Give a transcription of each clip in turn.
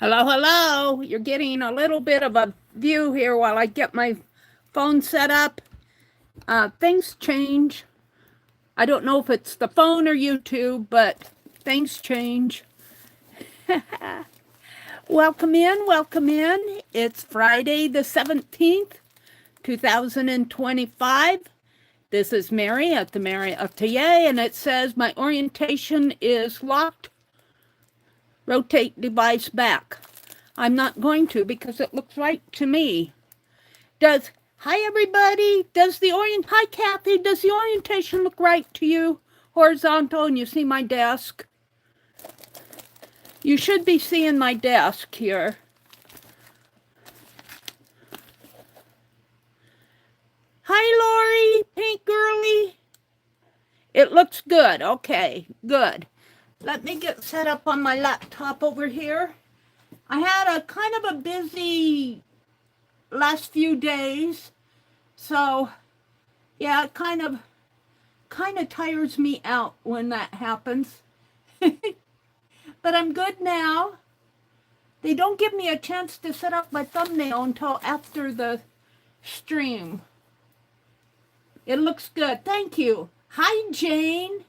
Hello, hello. You're getting a little bit of a view here while I get my phone set up. Things change. I don't know if it's the phone or YouTube, but things change. Welcome in, welcome in. It's Friday the 17th, 2025. This is Meri at the Meri Atelier, and it says my orientation is locked. Rotate device back. I'm not going to because it looks right to me. Hi everybody, hi Kathy, does the orientation look right to you? Horizontal, and you see my desk? You should be seeing my desk here. Hi Lori, Pink Girly. It looks good, okay, good. Let me get set up on my laptop over here. I had a kind of a busy last few days, so yeah, it kind of tires me out when that happens. But I'm good now. They don't give me a chance to set up my thumbnail until after the stream. It looks good. Thank you. Hi, Jane.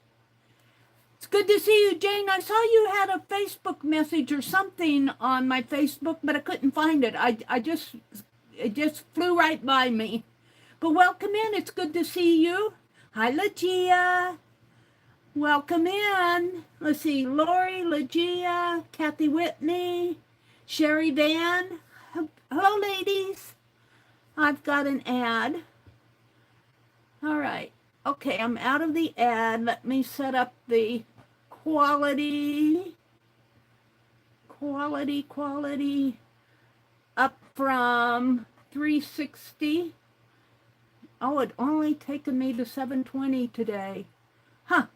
It's good to see you, Jane. I saw you had a Facebook message or something on my Facebook, but I couldn't find it. It just flew right by me. But welcome in. It's good to see you. Hi, Legia. Welcome in. Let's see. Lori, Legia, Kathy Whitney, Sherry Van. Hello, ladies. I've got an ad. All right. Okay, I'm out of the ad. Let me set up the quality up from 360. Oh, it only taken me to 720 today. Huh.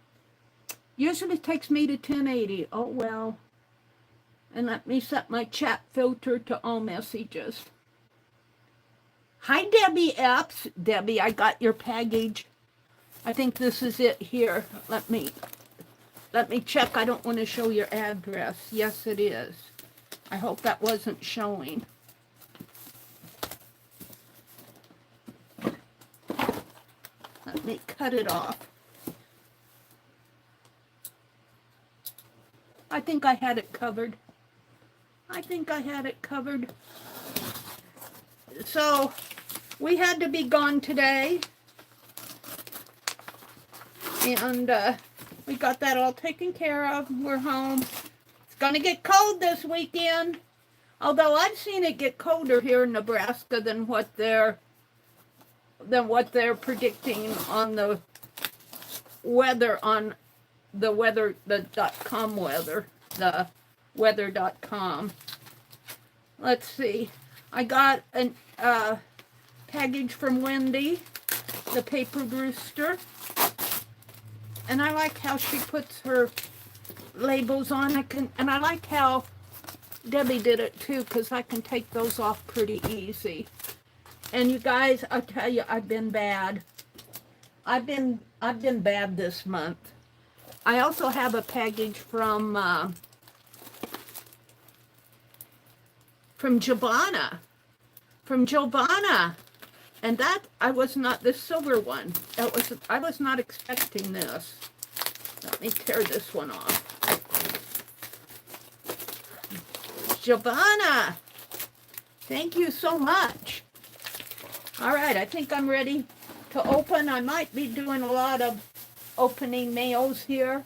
Usually takes me to 1080. Oh, well. And let me set my chat filter to all messages. Hi, Debbie Epps. Debbie, I got your package. I think this is it here. Let me check. I don't want to show your address. Yes, it is. I hope that wasn't showing. Let me cut it off. I think I had it covered. So, we had to be gone today. And we got that all taken care of. We're home. It's going to get cold this weekend. Although I've seen it get colder here in Nebraska than what they're predicting on the weather, the .com weather, the weather.com. Let's see. I got a package from Wendy, the paper rooster. And I like how she puts her labels on. And I like how Debbie did it too, because I can take those off pretty easy. And you guys, I'll tell you, I've been bad. I've been bad this month. I also have a package from Giovanna. And that, I was not, this silver one, I was not expecting this. Let me tear this one off. Giovanna, thank you so much. All right, I think I'm ready to open. I might be doing a lot of opening mails here.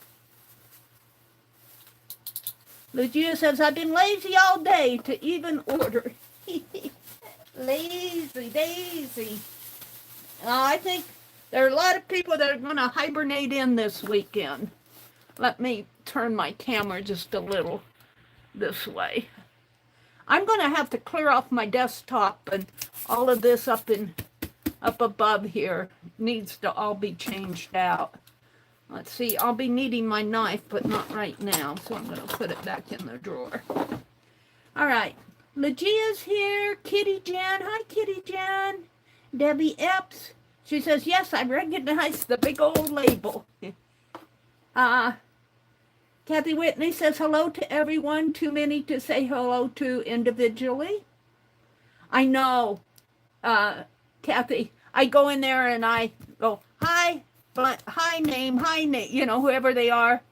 Lucia says, I've been lazy all day to even order. Lazy Daisy. I think there are a lot of people that are going to hibernate in this weekend. Let me turn my camera just a little this way. I'm going to have to clear off my desktop, and all of this up above here needs to all be changed out. Let's see, I'll be needing my knife, but not right now, so I'm going to put it back in the drawer. All right. Legia's here. Kitty Jan. Hi, Kitty Jan. Debbie Epps. She says, yes, I recognize the big old label. Kathy Whitney says hello to everyone. Too many to say hello to individually. I know, Kathy. I go in there and I go, hi, name, you know, whoever they are.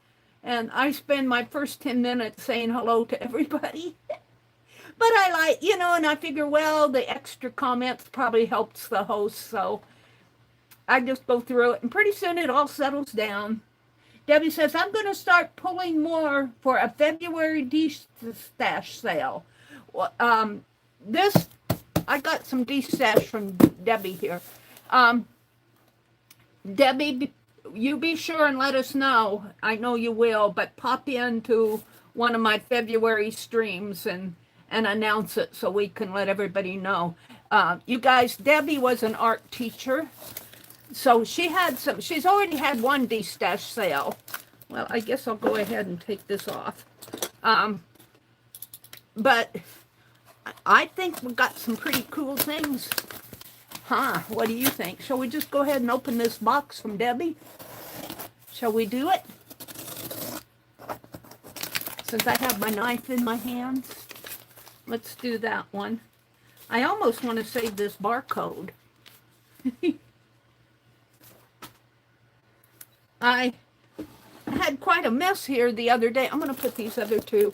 And I spend my first 10 minutes saying hello to everybody. But I like, you know, and I figure, well, the extra comments probably helps the host. So I just go through it and pretty soon it all settles down. Debbie says, I'm going to start pulling more for a February de-stash sale. Well, I got some de-stash from Debbie here. Debbie, you be sure and let us know. I know you will, but pop into one of my February streams and announce it so we can let everybody know. You guys, Debbie was an art teacher. So she's already had one de-stash sale. Well, I guess I'll go ahead and take this off. But I think we got some pretty cool things. Huh, what do you think? Shall we just go ahead and open this box from Debbie? Shall we do it? Since I have my knife in my hands. Let's do that one. I almost want to save this barcode. I had quite a mess here the other day. I'm going to put these other two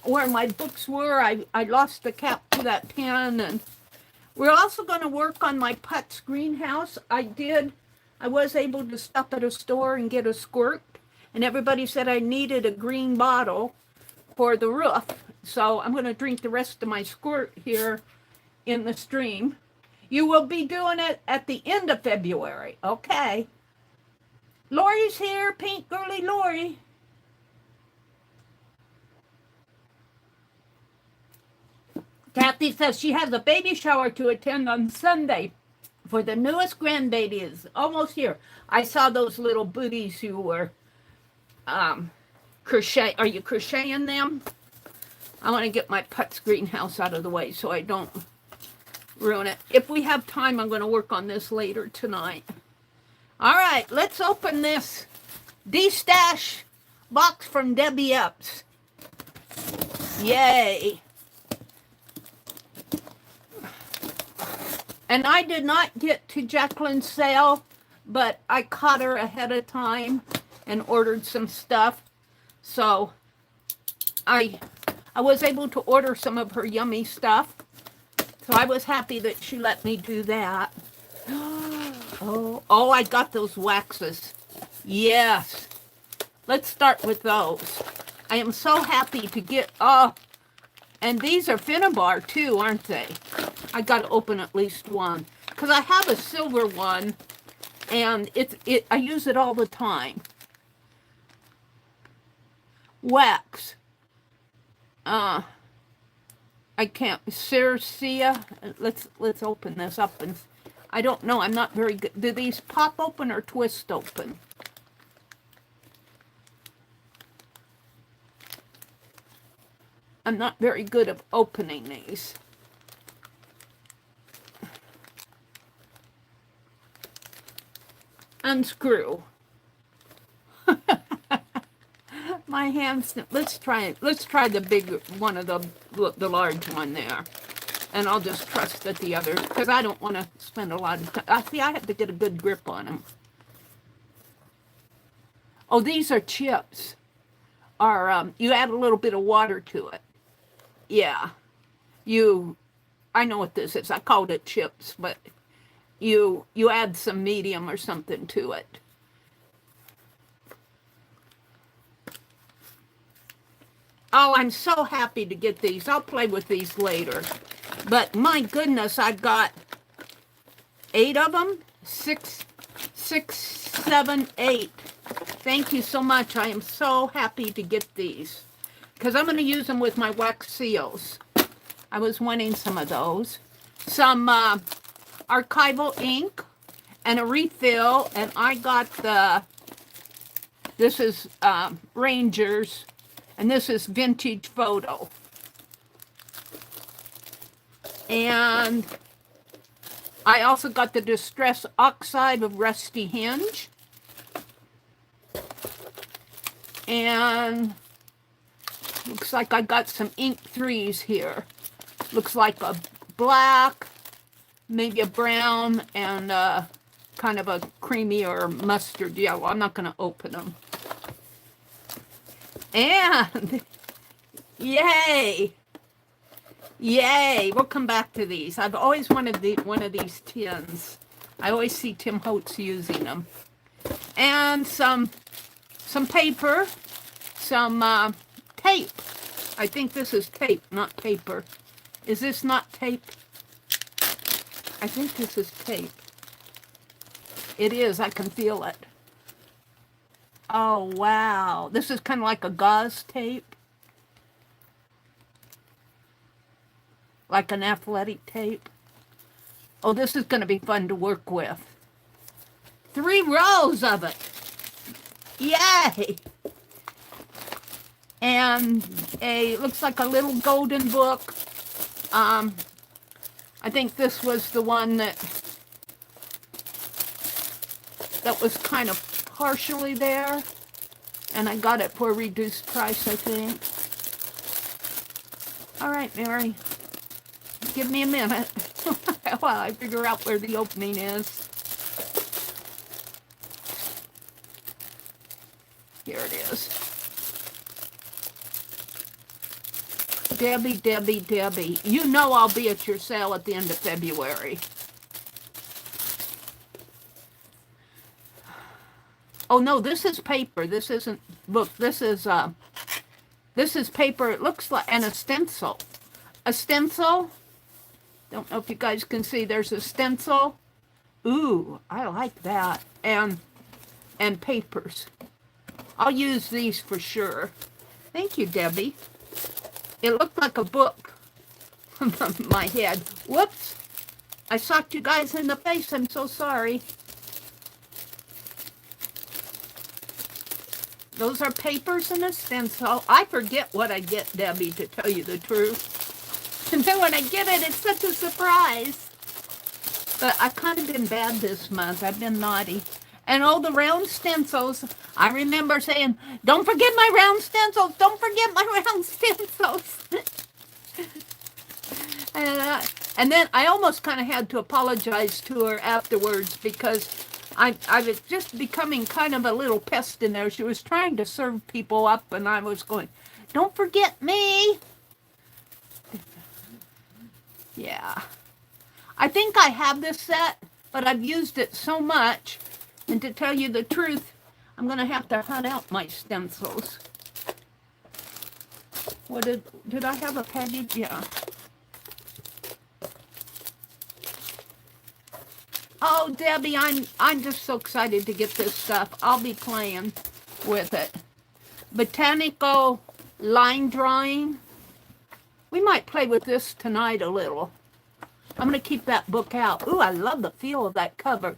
where my books were. I lost the cap to that pen. And we're also going to work on my Putz greenhouse. I was able to stop at a store and get a squirt. And everybody said I needed a green bottle for the roof. So I'm going to drink the rest of my squirt here in the stream. You will be doing it at the end of February. Okay. Lori's here, Pink Girly Lori. Kathy says she has a baby shower to attend on Sunday for the newest grandbaby is almost here. I saw those little booties who were crochet. Are you crocheting them? I want to get my Putz greenhouse out of the way so I don't ruin it. If we have time, I'm going to work on this later tonight. All right, let's open this de-stash box from Debbie Epps. Yay. And I did not get to Jacqueline's sale, but I caught her ahead of time and ordered some stuff. So I was able to order some of her yummy stuff. So I was happy that she let me do that. Oh, I got those waxes. Yes. Let's start with those. I am so happy to get, and these are Finnabar too, aren't they? I got to open at least one. Because I have a silver one, and I use it all the time. Wax. I can't, Circia. Let's open this up and I don't know. I'm not very good. Do these pop open or twist open? I'm not very good at opening these. Unscrew. My hands. Let's try it. Let's try the big one of the large one there. And I'll just trust that the others, because I don't want to spend a lot of time. I have to get a good grip on them. Oh, these are chips. Or you add a little bit of water to it. Yeah. I know what this is. I called it chips, but you add some medium or something to it. Oh, I'm so happy to get these. I'll play with these later. But my goodness, I've got 8 of them. 6, 7, 8. Thank you so much. I am so happy to get these. Because I'm going to use them with my wax seals. I was wanting some of those. Some archival ink and a refill. And I got this is Rangers. And this is Vintage Photo. And I also got the Distress Oxide of Rusty Hinge. And looks like I got some ink 3s here. Looks like a black, maybe a brown, and kind of a creamy or mustard yellow. I'm not going to open them. And yay! Yay! We'll come back to these. I've always wanted one of these tins. I always see Tim Holtz using them. And some paper, some tape. I think this is tape, not paper. Is this not tape? I think this is tape. It is. I can feel it. Oh, wow. This is kind of like a gauze tape. Like an athletic tape. Oh, this is going to be fun to work with. 3 rows of it. Yay! And looks like a little golden book. I think this was the one that was kind of partially there. And I got it for a reduced price, I think. All right, Mary. Give me a minute while I figure out where the opening is. Here it is. Debbie, Debbie, Debbie. You know I'll be at your sale at the end of February. Oh no, this is paper. This isn't book. This is paper. It looks like a stencil. A stencil. Don't know if you guys can see. There's a stencil. Ooh, I like that. And papers. I'll use these for sure. Thank you, Debbie. It looked like a book from my head. Whoops. I socked you guys in the face. I'm so sorry. Those are papers and a stencil. I forget what I get, Debbie, to tell you the truth. And then when I get it, it's such a surprise. But I've kind of been bad this month. I've been naughty. And all the round stencils, I remember saying, don't forget my round stencils. Don't forget my round stencils. And then I almost kind of had to apologize to her afterwards because I was just becoming kind of a little pest in there. She was trying to serve people up, and I was going, don't forget me. Yeah. I think I have this set, but I've used it so much. And to tell you the truth, I'm going to have to hunt out my stencils. What did I have a package? Yeah. Oh, Debbie, I'm just so excited to get this stuff. I'll be playing with it. Botanical line drawing. We might play with this tonight a little. I'm going to keep that book out. Ooh, I love the feel of that cover.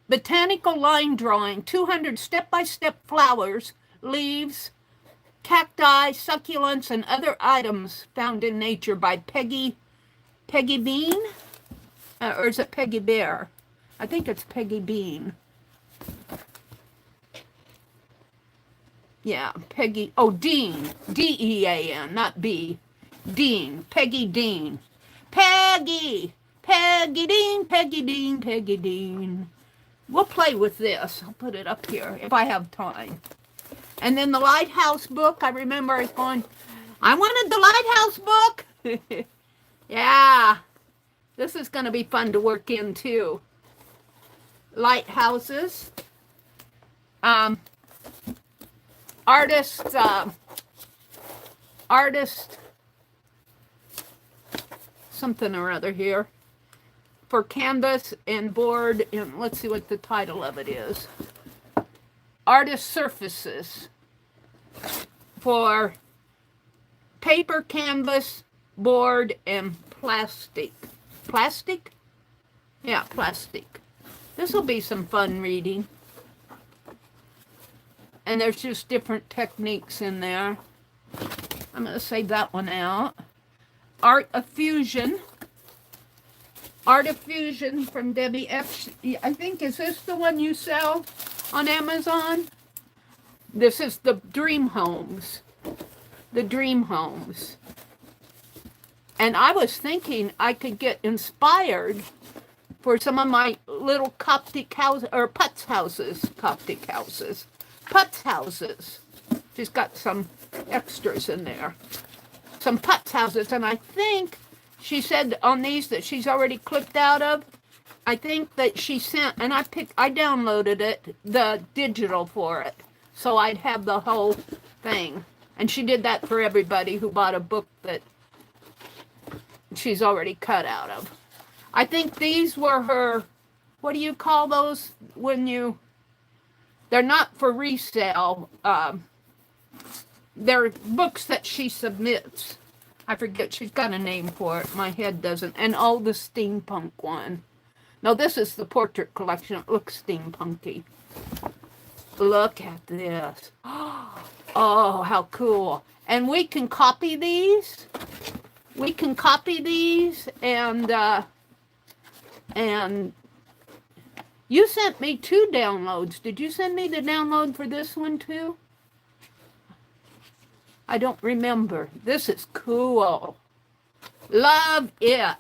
Botanical line drawing. 200 step-by-step flowers, leaves, cacti, succulents, and other items found in nature by Peggy Bean? Or is it Peggy Bear? I think it's Peggy Bean. Yeah, Peggy. Oh, Dean. D-E-A-N, not B. Dean. Peggy Dean. Peggy! Peggy Dean, Peggy Dean, Peggy Dean. We'll play with this. I'll put it up here if I have time. And then the Lighthouse book. I remember going, I wanted the Lighthouse book. Yeah. This is going to be fun to work in too. Lighthouses. Artist something or other here. For canvas and board, and let's see what the title of it is. Artist surfaces. For paper, canvas, board, and plastic. Plastic? Yeah, plastic. This will be some fun reading. And there's just different techniques in there. I'm going to save that one out. Art of Fusion. Art of Fusion from Debbie F. I think, is this the one you sell on Amazon? This is the dream homes. The dream homes. And I was thinking I could get inspired for some of my little Coptic houses, or Putz houses, Coptic houses. Putz houses. She's got some extras in there. Some Putz houses, and I think she said on these that she's already clipped out of. I think that she sent, and I downloaded it, the digital for it, so I'd have the whole thing. And she did that for everybody who bought a book that she's already cut out of. I think these were her, what do you call those when you, they're not for resale. They're books that she submits. I forget, she's got a name for it. My head doesn't. And oh, the steampunk one. No, this is the portrait collection. It looks steampunky. Look at this. Oh, how cool. And we can copy these. We can copy these, and you sent me 2 downloads. Did you send me the download for this one too? I don't remember. This is cool. Love it.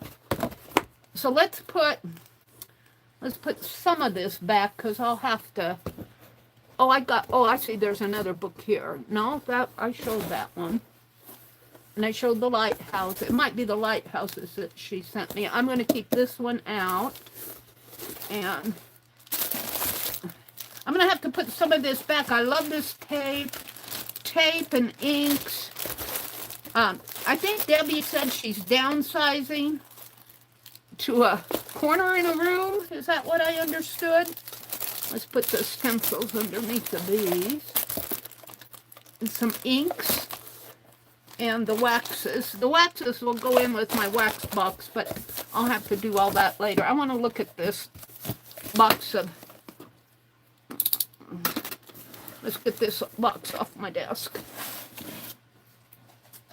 So let's put some of this back, because I'll have to. Oh, I see there's another book here. No, that I showed that one. And I showed the lighthouse. It might be the lighthouses that she sent me. I'm going to keep this one out. And I'm going to have to put some of this back. I love this tape. Tape and inks. I think Debbie said she's downsizing to a corner in a room. Is that what I understood? Let's put the stencils underneath of these. And some inks. And the waxes. The waxes will go in with my wax box, but I'll have to do all that later. I want to look at this box of... Let's get this box off my desk.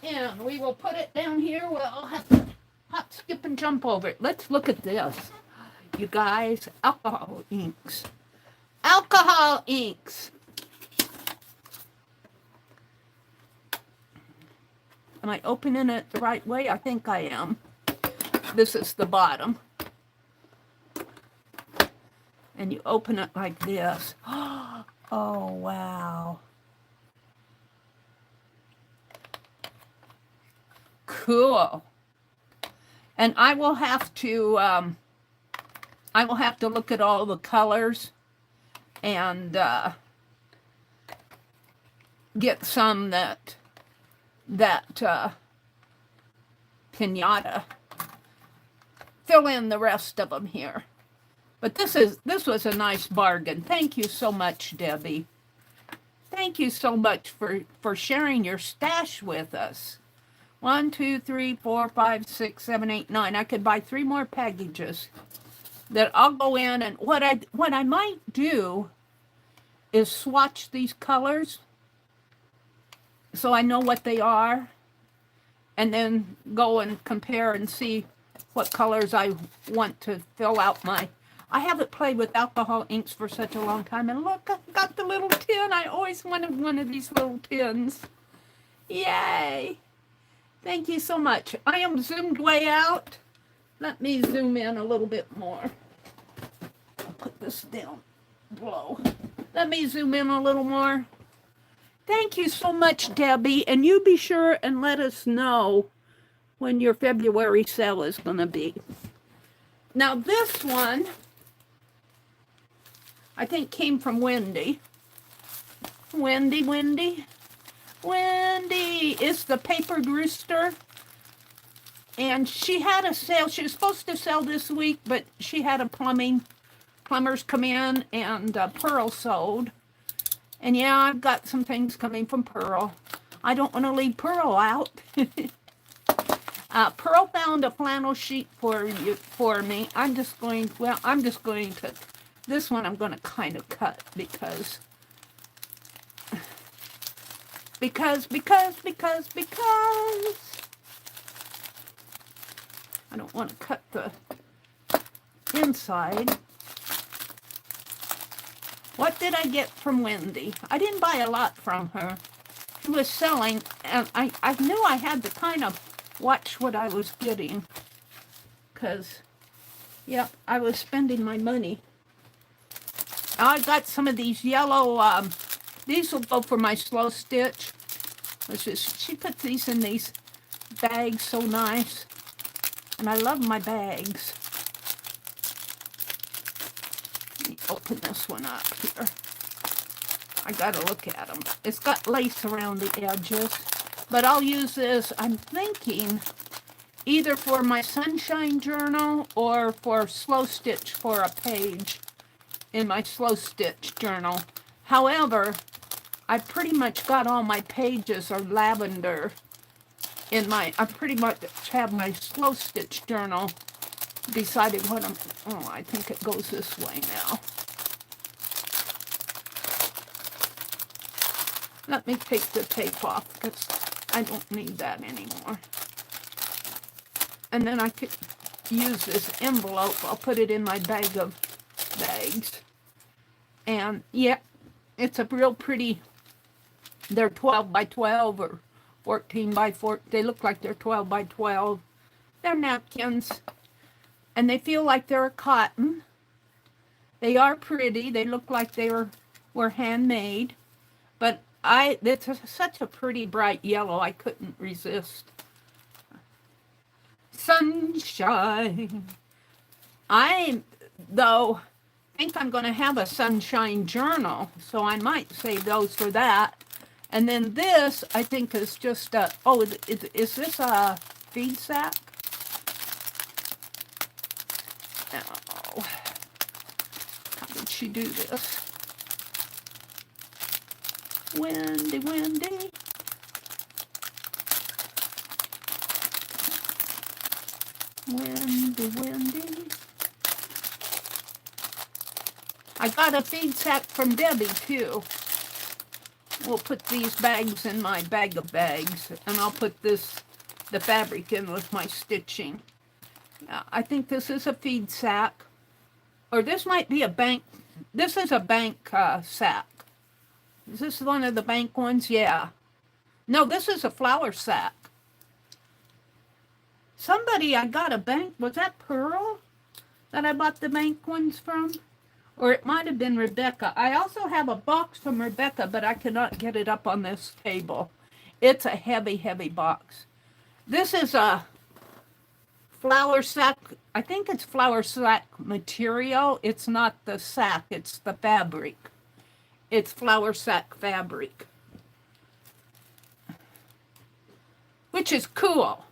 And we will put it down here. Well, I'll have to hop, skip, and jump over it. Let's look at this. You guys, alcohol inks. Alcohol inks. Am I opening it the right way? I think I am. This is the bottom. And you open it like this. Oh, wow. Cool. And I will have to look at all the colors and get some that pinata. Fill in the rest of them here. But this was a nice bargain. Thank you so much, Debbie. Thank you so much for sharing your stash with us. 1, 2, 3, 4, 5, 6, 7, 8, 9. I could buy 3 more packages that I'll go in, and what I might do is swatch these colors so I know what they are, and then go and compare and see what colors I want to fill out my... I haven't played with alcohol inks for such a long time, and look, I got the little tin. I always wanted one of these little tins. Yay! Thank you so much. I am zoomed way out. Let me zoom in a little bit more. I'll put this down below. Let me zoom in a little more. Thank you so much, Debbie. And you be sure and let us know when your February sale is going to be. Now this one, I think came from Wendy. Wendy. It's the Papered Rooster. And she had a sale. She was supposed to sell this week, but she had a plumbers come in, and Pearl sold. And yeah, I've got some things coming from Pearl. I don't want to leave Pearl out. Pearl found a flannel sheet for me. I'm just going to, this one I'm going to kind of cut because I don't want to cut the inside. What did I get from Wendy? I didn't buy a lot from her. She was selling, and I knew I had to kind of watch what I was getting. Because, yep, I was spending my money. I got some of these yellow, these will go for my slow stitch. She put these in these bags so nice. And I love my bags. Let me open this one up here. I gotta look at them. It's got lace around the edges. But I'll use this, I'm thinking, either for my sunshine journal or for slow stitch for a page in my slow stitch journal. However, I pretty much got all my pages are lavender in my, I pretty much have my slow stitch journal decided what I'm, oh, I think it goes this way now. Let me take the tape off because I don't need that anymore. And then I could use this envelope. I'll put it in my bag of bags. And yeah, it's a real pretty, they're 12 by 12 or 14 by 4. They look like they're 12 by 12. They're napkins. And they feel like they're cotton. They are pretty. They look like they were handmade. But it's such a pretty bright yellow, I couldn't resist. Sunshine. I, though, think I'm going to have a sunshine journal, so I might save those for that. And then this, I think, is just a, oh, is this a feed sack? Oh, how did she do this? Wendy, Wendy. Wendy, Wendy. I got a feed sack from Debbie, too. We'll put these bags in my bag of bags, and I'll put this, the fabric in with my stitching. I think this is a feed sack, or this might be a bank. This is a bank sack. Is this one of the bank ones? Yeah. No, this is a flour sack. Somebody I got a bank, was that Pearl that I bought the bank ones from? Or it might have been Rebecca. I also have a box from Rebecca, but I cannot get it up on this table. It's a heavy, heavy box. This is a flour sack. I think it's flour sack material. It's not the sack, it's the fabric. It's flour sack fabric. Which is cool.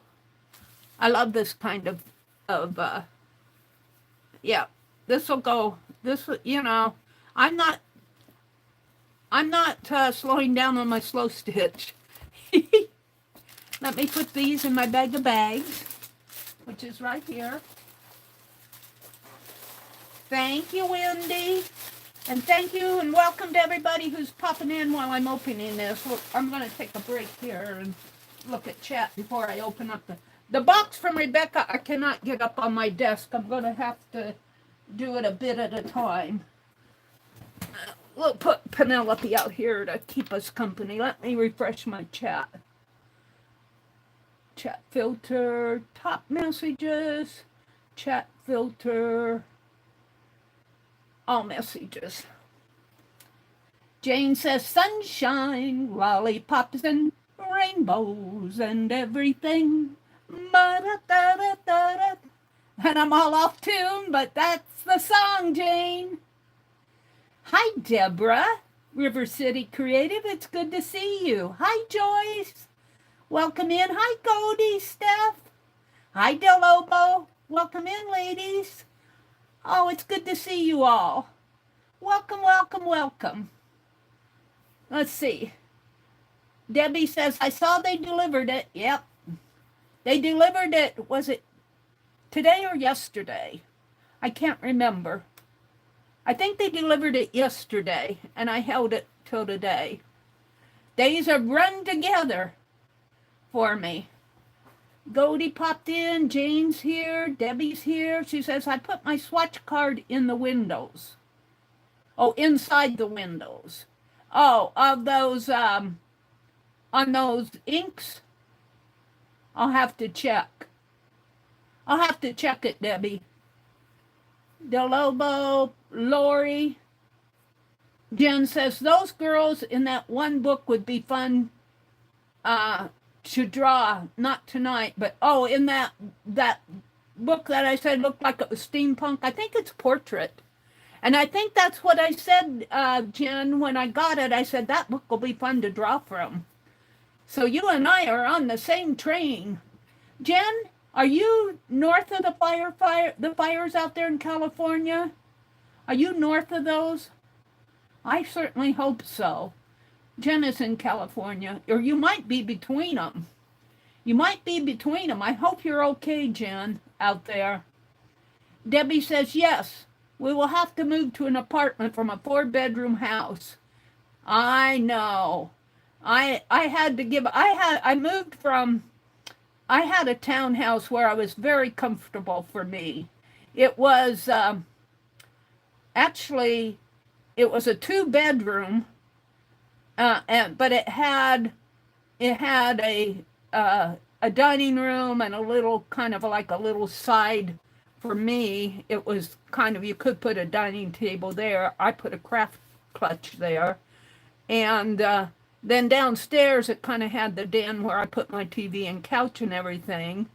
I love this kind of yeah, this will go, this, you know, I'm not slowing down on my slow stitch. Let me put these in my bag of bags, which is right here. Thank you, Wendy. And thank you and welcome to everybody who's popping in while I'm opening this. I'm going to take a break here and look at chat before I open up the box from Rebecca. I cannot get up on my desk. I'm going to have to do it a bit at a time. We'll put Penelope out here to keep us company. Let me refresh my chat. Chat filter, top messages, chat filter, all messages. Jane says sunshine, lollipops and rainbows and everything. Ba-da-da-da-da-da. And I'm all off tune, but that's the song, Jane. Hi, Deborah, River City Creative. It's good to see you. Hi, Joyce. Welcome in. Hi, Goldie, Steph. Hi, Del Lobo. Welcome in, ladies. Oh, it's good to see you all. Welcome, welcome, welcome. Let's see. Debbie says, I saw they delivered it. Yep. They delivered it, was it today or yesterday? I can't remember. I think they delivered it yesterday, and I held it till today. Days have run together for me. Goldie popped in, Jane's here, Debbie's here. She says, I put my swatch card in the windows. Oh, inside the windows. Oh, of those, on those inks, I'll have to check. I'll have to check it, Debbie. Del Lobo, Lori. Jen says, those girls in that one book would be fun to draw. Not tonight, but, oh, in that book that I said looked like it was steampunk. I think it's portrait. And I think that's what I said, Jen, when I got it. I said, that book will be fun to draw from. So you and I are on the same train. Jen, are you north of the fires out there in California? Are you north of those? I certainly hope so. Jen is in California, or you might be between them. You might be between them. I hope you're okay, Jen, out there. Debbie says, yes, we will have to move to an apartment from a 4-bedroom house. I know. I had a townhouse where I was very comfortable for me. It was, actually, it was a 2-bedroom, but it had a dining room and a little kind of like a little side for me. It was kind of, you could put a dining table there. I put a craft clutch there. And then downstairs, it kind of had the den where I put my TV and couch and everything.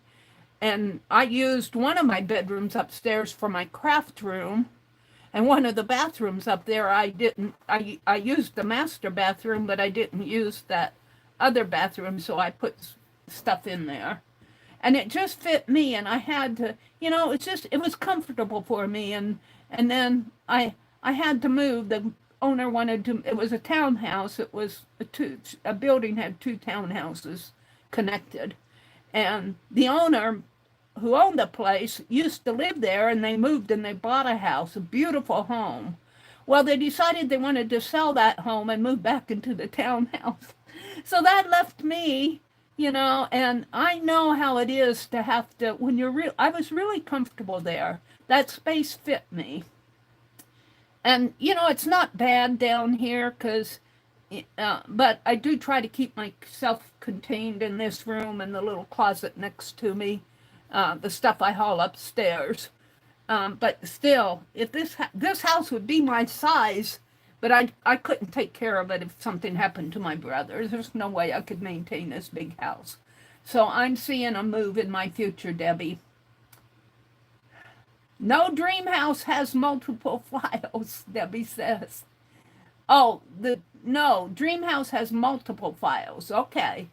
And I used one of my bedrooms upstairs for my craft room. And one of the bathrooms up there, I used the master bathroom, but I didn't use that other bathroom, so I put stuff in there. And it just fit me, and I had to, it was comfortable for me. And then I had to move. The owner wanted to, it was a townhouse. It was a building had 2 townhouses connected. And the owner who owned the place used to live there, and they moved and they bought a house, a beautiful home. Well, they decided they wanted to sell that home and move back into the townhouse. So that left me, and I know how it is to have to, when you're I was really comfortable there. That space fit me. And, it's not bad down here because, but I do try to keep myself contained in this room and the little closet next to me. The stuff I haul upstairs. But still, if this house would be my size, but I couldn't take care of it if something happened to my brother. There's no way I could maintain this big house. So I'm seeing a move in my future, Debbie. No dream house has multiple files, Debbie says. Oh, no, dream house has multiple files. Okay.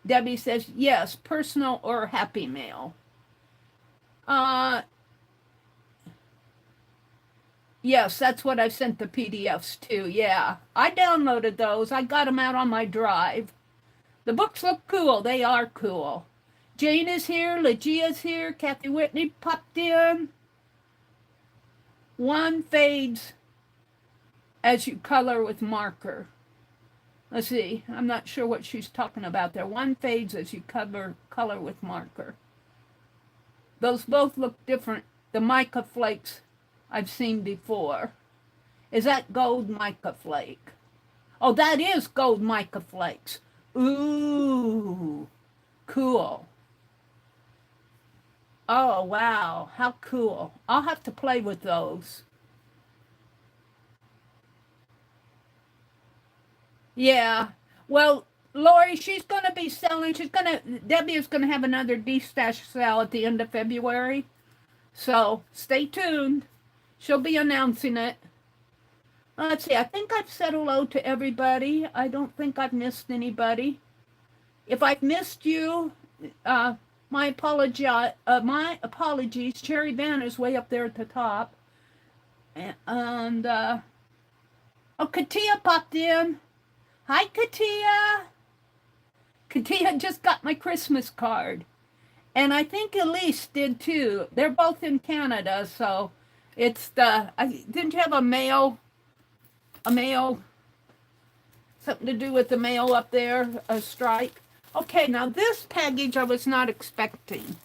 Debbie says, yes, personal or happy mail. Yes, that's what I sent the PDFs to. Yeah, I downloaded those. I got them out on my drive. The books look cool. They are cool. Jane is here. Legia's here. Kathy Whitney popped in. One fades as you color with marker. Let's see, I'm not sure what she's talking about there. One fades as you color with marker. Those both look different. The mica flakes I've seen before. Is that gold mica flake? Oh, that is gold mica flakes. Ooh, cool. Oh, wow, how cool. I'll have to play with those. Yeah. Well, Lori, she's going to be selling, Debbie is going to have another de-stash sale at the end of February. So stay tuned. She'll be announcing it. Let's see, I think I've said hello to everybody. I don't think I've missed anybody. If I've missed you, my apologies. Cherry Van is way up there at the top. And, oh, Katia popped in. Hi, Katia. Katia just got my Christmas card. And I think Elise did too. They're both in Canada, so it's didn't you have a mail, something to do with the mail up there, a strike? Okay, now this package I was not expecting.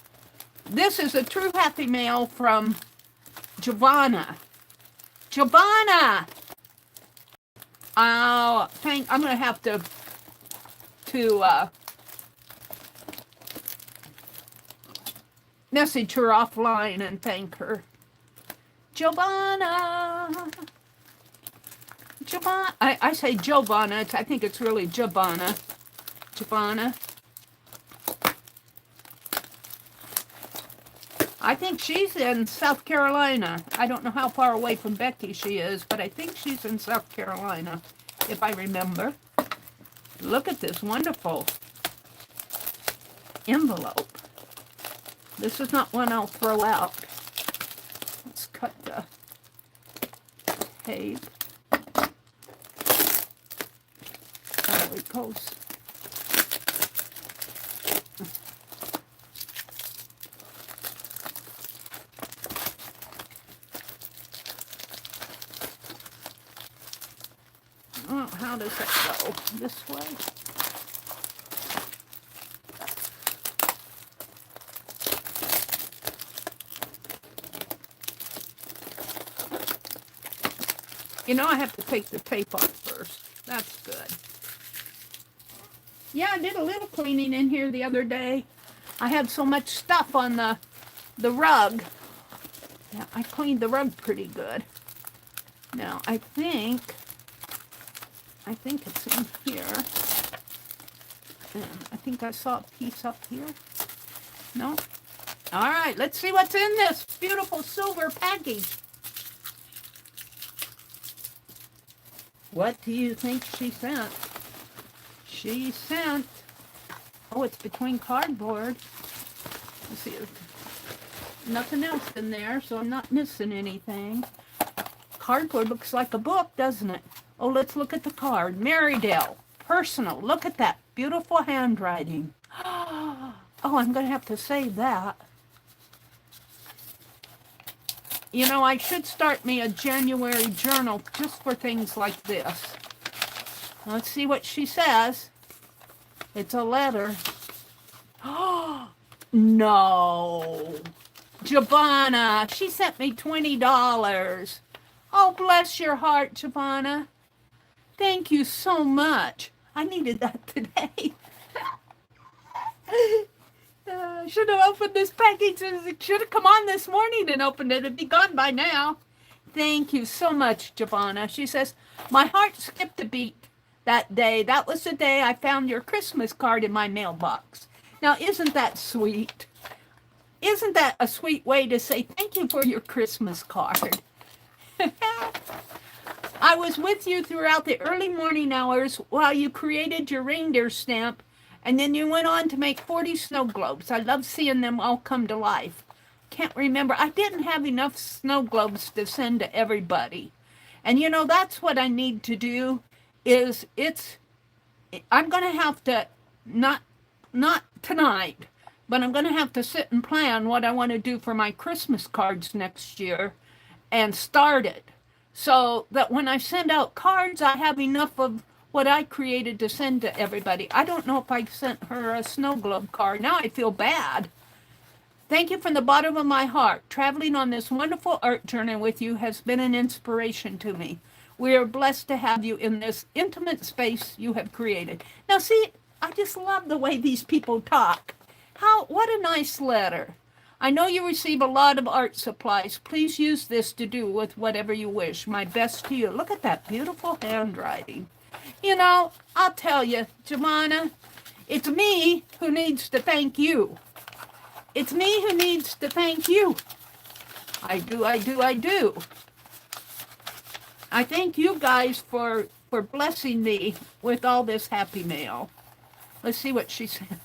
This is a True Happy Mail from Giovanna. Giovanna! Oh, I'm going to have to message her offline and thank her. Giovanna! Giovanna! I say Giovanna. I think it's really Giovanna. Giovanna. I think she's in South Carolina. I don't know how far away from Becky she is, but I think she's in South Carolina, if I remember. Look at this wonderful envelope. This is not one I'll throw out. Let's cut the tape. There it goes. Oh, how does that go? This way? You know, I have to take the tape off first. That's good. Yeah, I did a little cleaning in here the other day. I had so much stuff on the rug. Yeah, I cleaned the rug pretty good. Now, I think it's in here. And I think I saw a piece up here. No? All right, let's see what's in this beautiful silver package. What do you think she sent? She sent, oh, it's between cardboard. Let's see, nothing else in there, so I'm not missing anything. Cardboard looks like a book, doesn't it? Oh, let's look at the card. Meridel, personal. Look at that beautiful handwriting. Oh, I'm going to have to save that. You know, I should start me a January journal just for things like this. Let's see what she says. It's a letter. Oh, no. Giovanna, she sent me $20. Oh, bless your heart, Giovanna. Thank you so much. I needed that today. Should have opened this package. It should have come on this morning and opened it. It'd be gone by now. Thank you so much, Giovanna. She says, my heart skipped a beat that day. That was the day I found your Christmas card in my mailbox. Now, isn't that sweet? Isn't that a sweet way to say thank you for your Christmas card? I was with you throughout the early morning hours while you created your reindeer stamp, and then you went on to make 40 snow globes. I love seeing them all come to life. Can't remember. I didn't have enough snow globes to send to everybody. And you know, that's what I need to do is I'm going to have to, not tonight, but I'm going to have to sit and plan what I want to do for my Christmas cards next year and start it. So that when I send out cards, I have enough of what I created to send to everybody. I don't know if I sent her a snow globe card. Now I feel bad. Thank you from the bottom of my heart. Traveling on this wonderful art journey with you has been an inspiration to me. We are blessed to have you in this intimate space you have created. Now see, I just love the way these people talk. What a nice letter. I know you receive a lot of art supplies. Please use this to do with whatever you wish. My best to you. Look at that beautiful handwriting. You know, I'll tell you, Giovanna, it's me who needs to thank you. It's me who needs to thank you. I do. I thank you guys for blessing me with all this happy mail. Let's see what she said.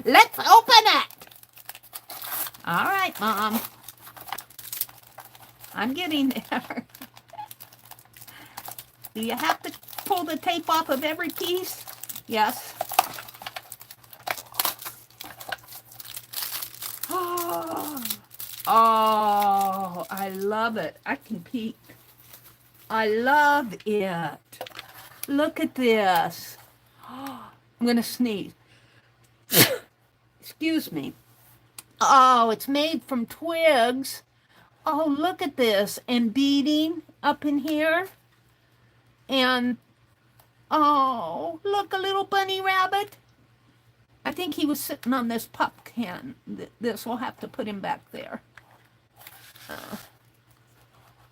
Let's open it. All right, Mom. I'm getting there. Do you have to pull the tape off of every piece? Yes. Oh, I love it. I can peek. I love it. Look at this. I'm going to sneeze. Excuse me. Oh, it's made from twigs. Oh, look at this. And beading up in here. And, oh, look, a little bunny rabbit. I think he was sitting on this pop can. This, we'll have to put him back there.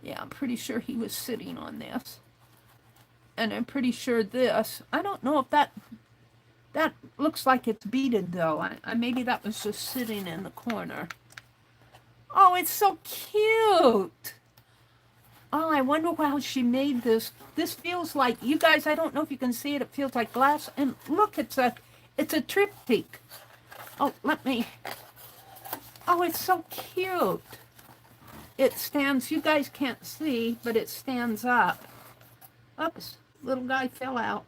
Yeah, I'm pretty sure he was sitting on this. And I'm pretty sure this, I don't know if that looks like it's beaded though. Maybe that was just sitting in the corner. Oh, it's so cute. Oh, I wonder how she made this. This feels like, you guys, I don't know if you can see it. It feels like glass. And look, it's a triptych. Oh, oh, it's so cute. It stands, you guys can't see, but it stands up. Oops, little guy fell out.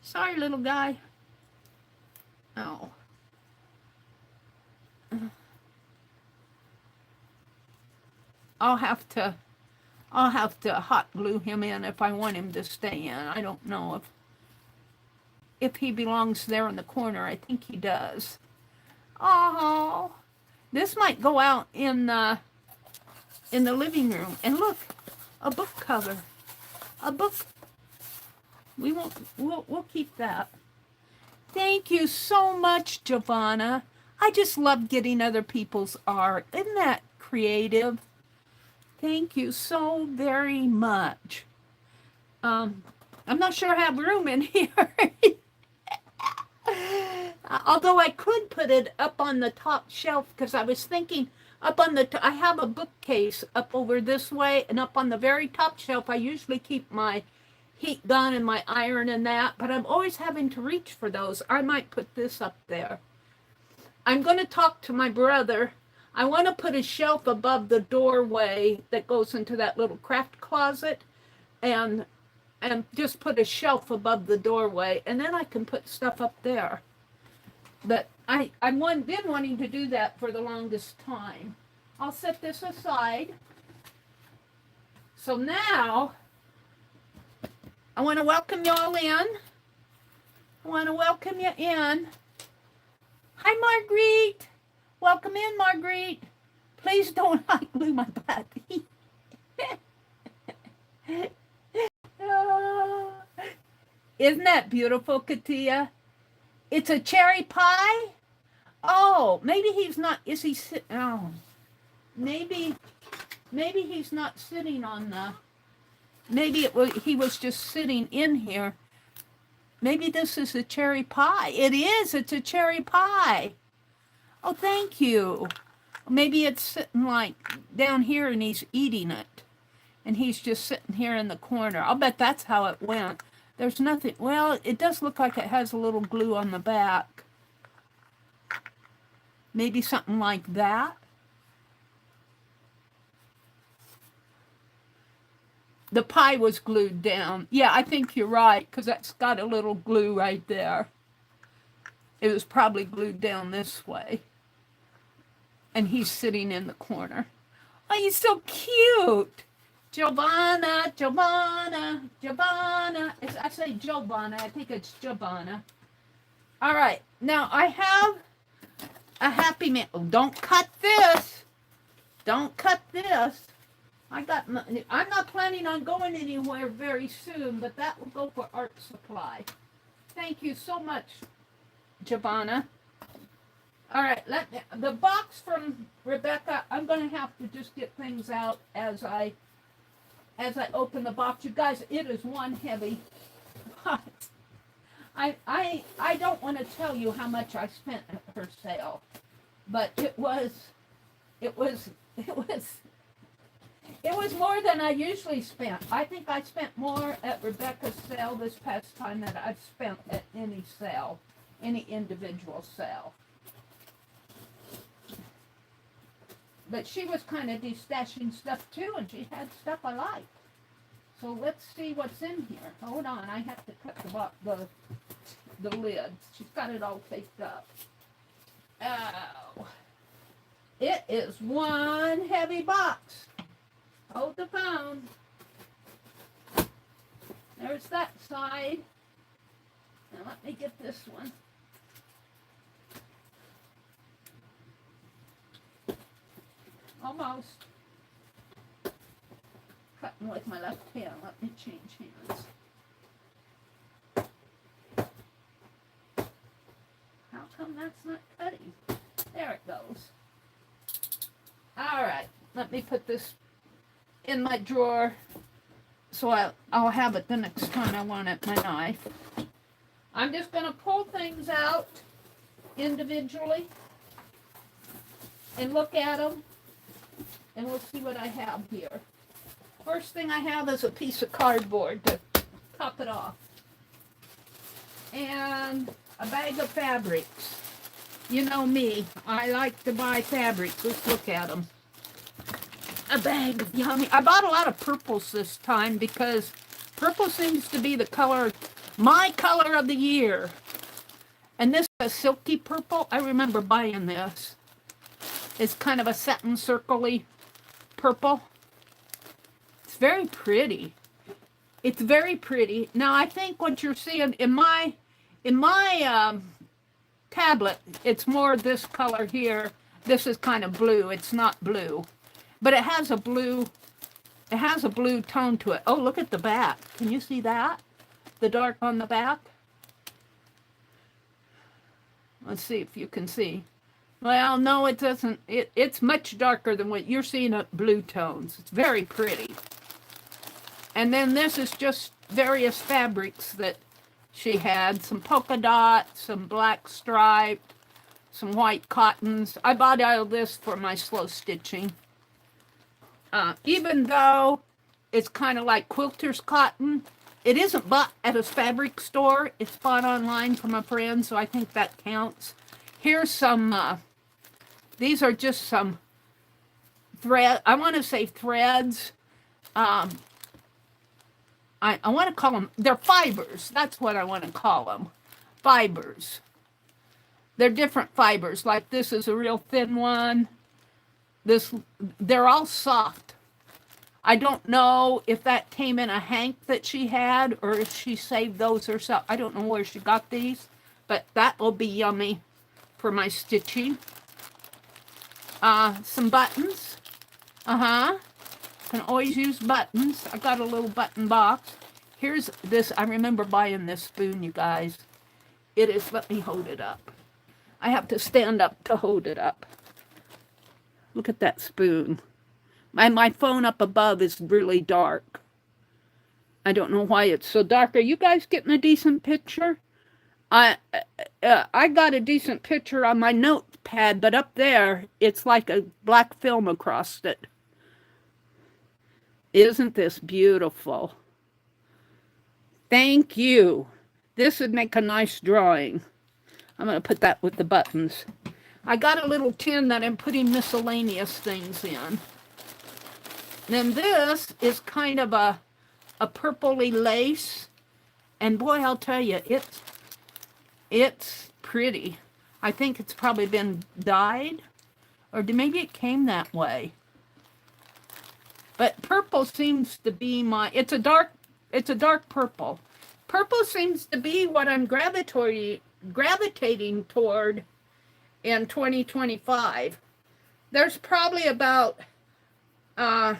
Sorry, little guy. Oh. I'll have to hot glue him in if I want him to stay in. I don't know if he belongs there in the corner. I think he does. Oh, this might go out in the living room. And look, a book cover. A book. We'll keep that. Thank you so much, Giovanna. I just love getting other people's art. Isn't that creative? Thank you so very much. I'm not sure I have room in here. Although I could put it up on the top shelf, because I was thinking up on I have a bookcase up over this way, and up on the very top shelf I usually keep my heat gun and my iron and that, but I'm always having to reach for those. I might put this up there. I'm going to talk to my brother. I want to put a shelf above the doorway that goes into that little craft closet, and just put a shelf above the doorway, and then I can put stuff up there. But I've been wanting to do that for the longest time. I'll set this aside. So now, I want to welcome you all in. I want to welcome you in. Hi, Marguerite. Welcome in, Marguerite. Please don't hot glue my butt. Isn't that beautiful, Katia? It's a cherry pie? Oh, maybe he's not, is he oh, maybe he's not sitting on the, maybe he was just sitting in here. Maybe this is a cherry pie. It is, it's a cherry pie. Oh, thank you. Maybe it's sitting like down here and he's eating it. And he's just sitting here in the corner. I'll bet that's how it went. There's nothing, well, it does look like it has a little glue on the back. Maybe something like that. The pie was glued down. Yeah, I think you're right, because that's got a little glue right there. It was probably glued down this way. And he's sitting in the corner. Oh, he's so cute. Giovanna, Giovanna, Giovanna. I say Giovanna, I think it's Giovanna. All right, now I have a Happy Meal. Oh, don't cut this. Don't cut this. I'm not planning on going anywhere very soon, but that will go for art supply. Thank you so much, Giovanna. All right, the box from Rebecca, I'm going to have to just get things out as I open the box. You guys, it is one heavy box. I don't want to tell you how much I spent at her sale, but it was more than I usually spent. I think I spent more at Rebecca's sale this past time than I've spent at any sale, any individual sale. But she was kind of destashing stuff too, and she had stuff I liked. So let's see what's in here. Hold on, I have to cut the lid. She's got it all taped up. Oh, it is one heavy box. Hold the phone. There's that side. Now let me get this one. Almost. cutting with my left hand. Let me change hands. How come that's not cutting? There it goes. All right, let me put this in my drawer so I'll have it the next time I want it, my knife. I'm just going to pull things out individually and look at them, and we'll see what I have here. First thing I have is a piece of cardboard to top it off, and a bag of fabrics. You know me, I like to buy fabrics. Let's look at them. A bag of yummy. I bought a lot of purples this time because purple seems to be the color, my color of the year. And this is a silky purple. I remember buying this. It's kind of a satin circle-y purple. It's very pretty. It's very pretty. Now I think what you're seeing in my tablet, it's more this color here. This is kind of blue. It's not blue, but it has a blue tone to it. Oh, look at the back. Can you see that? The dark on the back. Let's see if you can see. Well, no, it doesn't. It's much darker than what you're seeing at blue tones. It's very pretty. And then this is just various fabrics that she had. Some polka dots, some black striped, some white cottons. I bought all this for my slow stitching. Even though it's kind of like quilter's cotton, it isn't bought at a fabric store. It's bought online from a friend, so I think that counts. Here's some, these are just some thread. I want to say threads. I want to call them, they're fibers. That's what I want to call them. Fibers. They're different fibers. Like this is a real thin one. They're all soft. I don't know if that came in a hank that she had or if she saved those herself. I don't know where she got these, but that will be yummy for my stitching. Some buttons. Can always use buttons. I got a little button box. Here's this. I remember buying this spoon, you guys. It is, let me hold it up. I have to stand up to hold it up. Look at that spoon. My phone up above is really dark. I don't know why it's so dark. Are you guys getting a decent picture? I got a decent picture on my notepad, but up there, it's like a black film across it. Isn't this beautiful? Thank you. This would make a nice drawing. I'm going to put that with the buttons. I got a little tin that I'm putting miscellaneous things in. Then this is kind of a purpley lace. And boy, I'll tell you, it's pretty. I think it's probably been dyed. Or maybe it came that way. But purple seems to be it's a dark purple. Purple seems to be what I'm gravitating toward in 2025. There's probably about a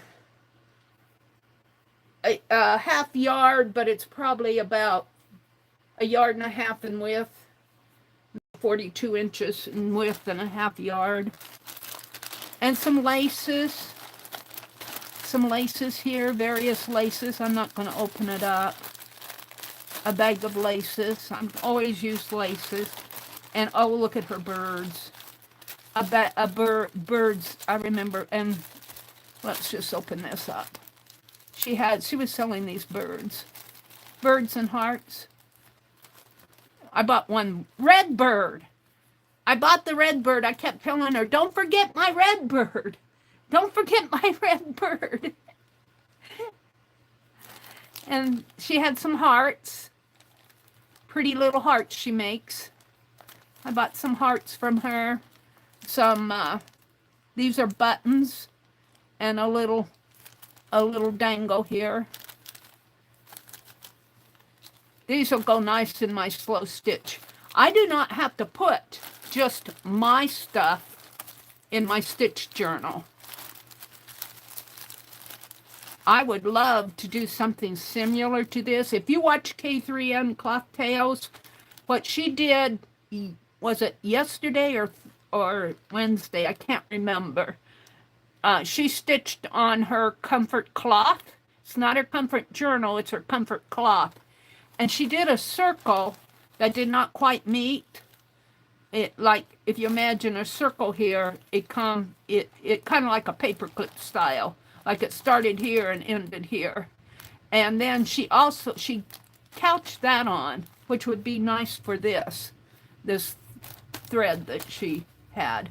half yard, but it's probably about a yard and a half in width, 42 inches in width and a half yard. And some laces. Some laces here, various laces. I'm not going to open it up. A bag of laces. I always use laces. And oh, look at her birds. Birds, I remember. And let's just open this up. She was selling these birds. Birds and hearts. I bought one red bird. I bought the red bird. I kept telling her, don't forget my red bird. Don't forget my red bird. And she had some hearts. Pretty little hearts she makes. I bought some hearts from her. Some, these are buttons. And a little dangle here. These will go nice in my slow stitch. I do not have to put just my stuff in my stitch journal. I would love to do something similar to this. If you watch K3M Cloth Tales, what she did, was it yesterday or Wednesday? I can't remember. She stitched on her comfort cloth. It's not her comfort journal, it's her comfort cloth. And she did a circle that did not quite meet. It, like, if you imagine a circle here, it kind of like a paperclip style. Like it started here and ended here. And then she couched that on, which would be nice for this thread that she had.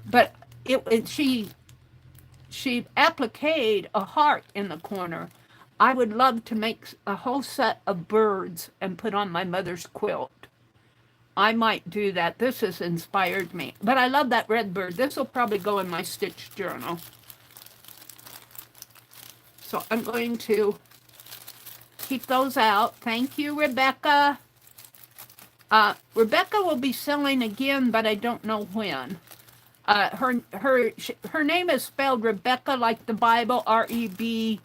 But she appliqued a heart in the corner. I would love to make a whole set of birds and put on my mother's quilt. I might do that. This has inspired me. But I love that red bird. This will probably go in my stitch journal. So I'm going to keep those out. Thank you, Rebecca. Rebecca will be selling again, but I don't know when. Her name is spelled Rebecca like the Bible, R-E-B,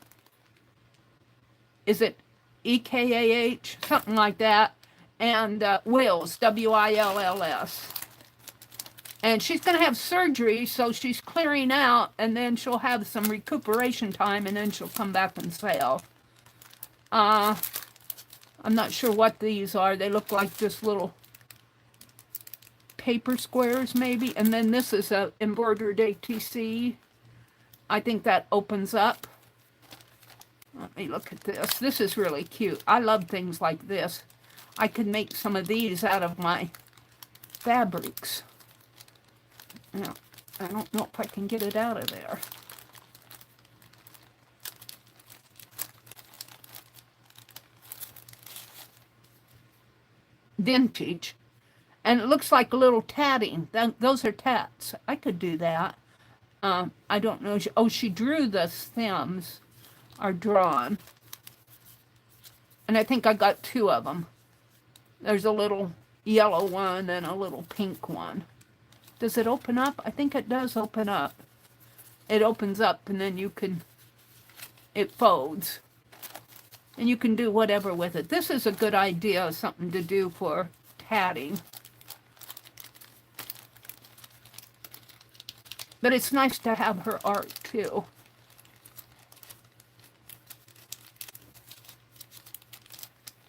is it E-K-A-H? Something like that. And Wills, W-I-L-L-S. And she's going to have surgery, so she's clearing out, and then she'll have some recuperation time, and then she'll come back and sell. I'm not sure what these are. They look like just little paper squares, maybe. And then this is a embroidered ATC. I think that opens up. Let me look at this. This is really cute. I love things like this. I could make some of these out of my fabrics. Now, I don't know if I can get it out of there. Vintage. And it looks like a little tatting. Those are tats. I could do that. I don't know. She drew the stems are drawn. And I think I got two of them. There's a little yellow one and a little pink one. Does it open up? I think it does open up. It opens up and then it folds. And you can do whatever with it. This is a good idea, something to do for tatting. But it's nice to have her art too.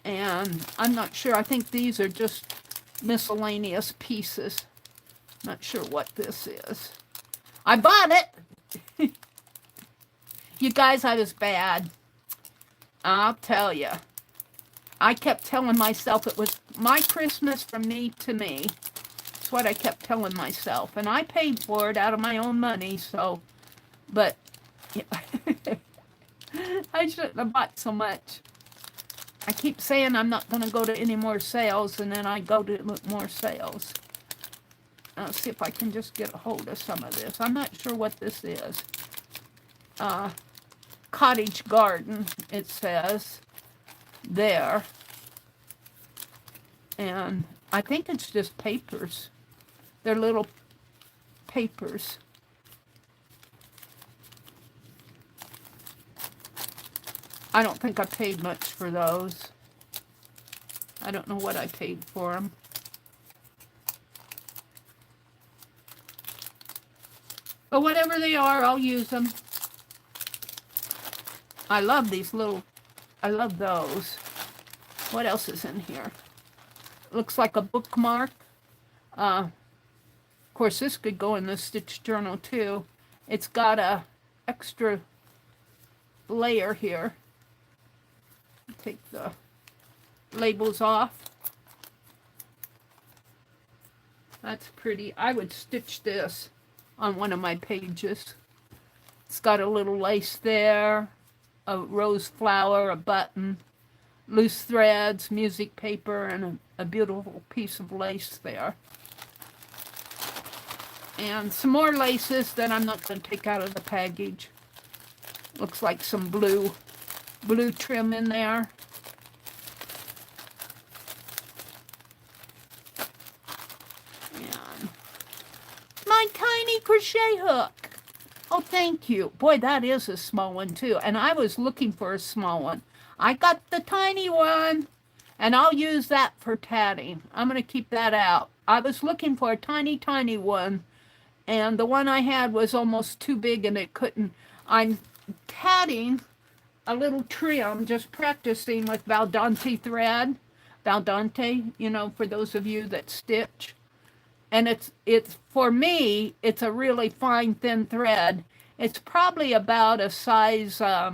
And I'm not sure, I think these are just miscellaneous pieces. Not sure what this is. I bought it! You guys, I was bad. I'll tell you. I kept telling myself it was my Christmas from me to me. That's what I kept telling myself. And I paid for it out of my own money, so, but yeah. I shouldn't have bought so much. I keep saying I'm not going to go to any more sales, and then I go to more sales. I'll see if I can just get a hold of some of this. I'm not sure what this is. Cottage garden, it says there. And I think it's just papers. They're little papers. I don't think I paid much for those. I don't know what I paid for them. But whatever they are, I'll use them. I love these little, I love those. What else is in here? Looks like a bookmark. Of course, this could go in the stitch journal too. It's got a extra layer here. Take the labels off. That's pretty. I would stitch this on one of my pages. It's got a little lace there, a rose flower, a button, loose threads, music paper, and a beautiful piece of lace there. And some more laces that I'm not going to take out of the package. Looks like some blue trim in there. And my tiny crochet hook. Oh, thank you. Boy, that is a small one too. And I was looking for a small one. I got the tiny one, and I'll use that for tatting. I'm going to keep that out. I was looking for a tiny, tiny one, and the one I had was almost too big and it couldn't. I'm tatting a little trim, just practicing with Valdante thread. Valdante, you know, for those of you that stitch. And it's for me, it's a really fine, thin thread. It's probably about a size, I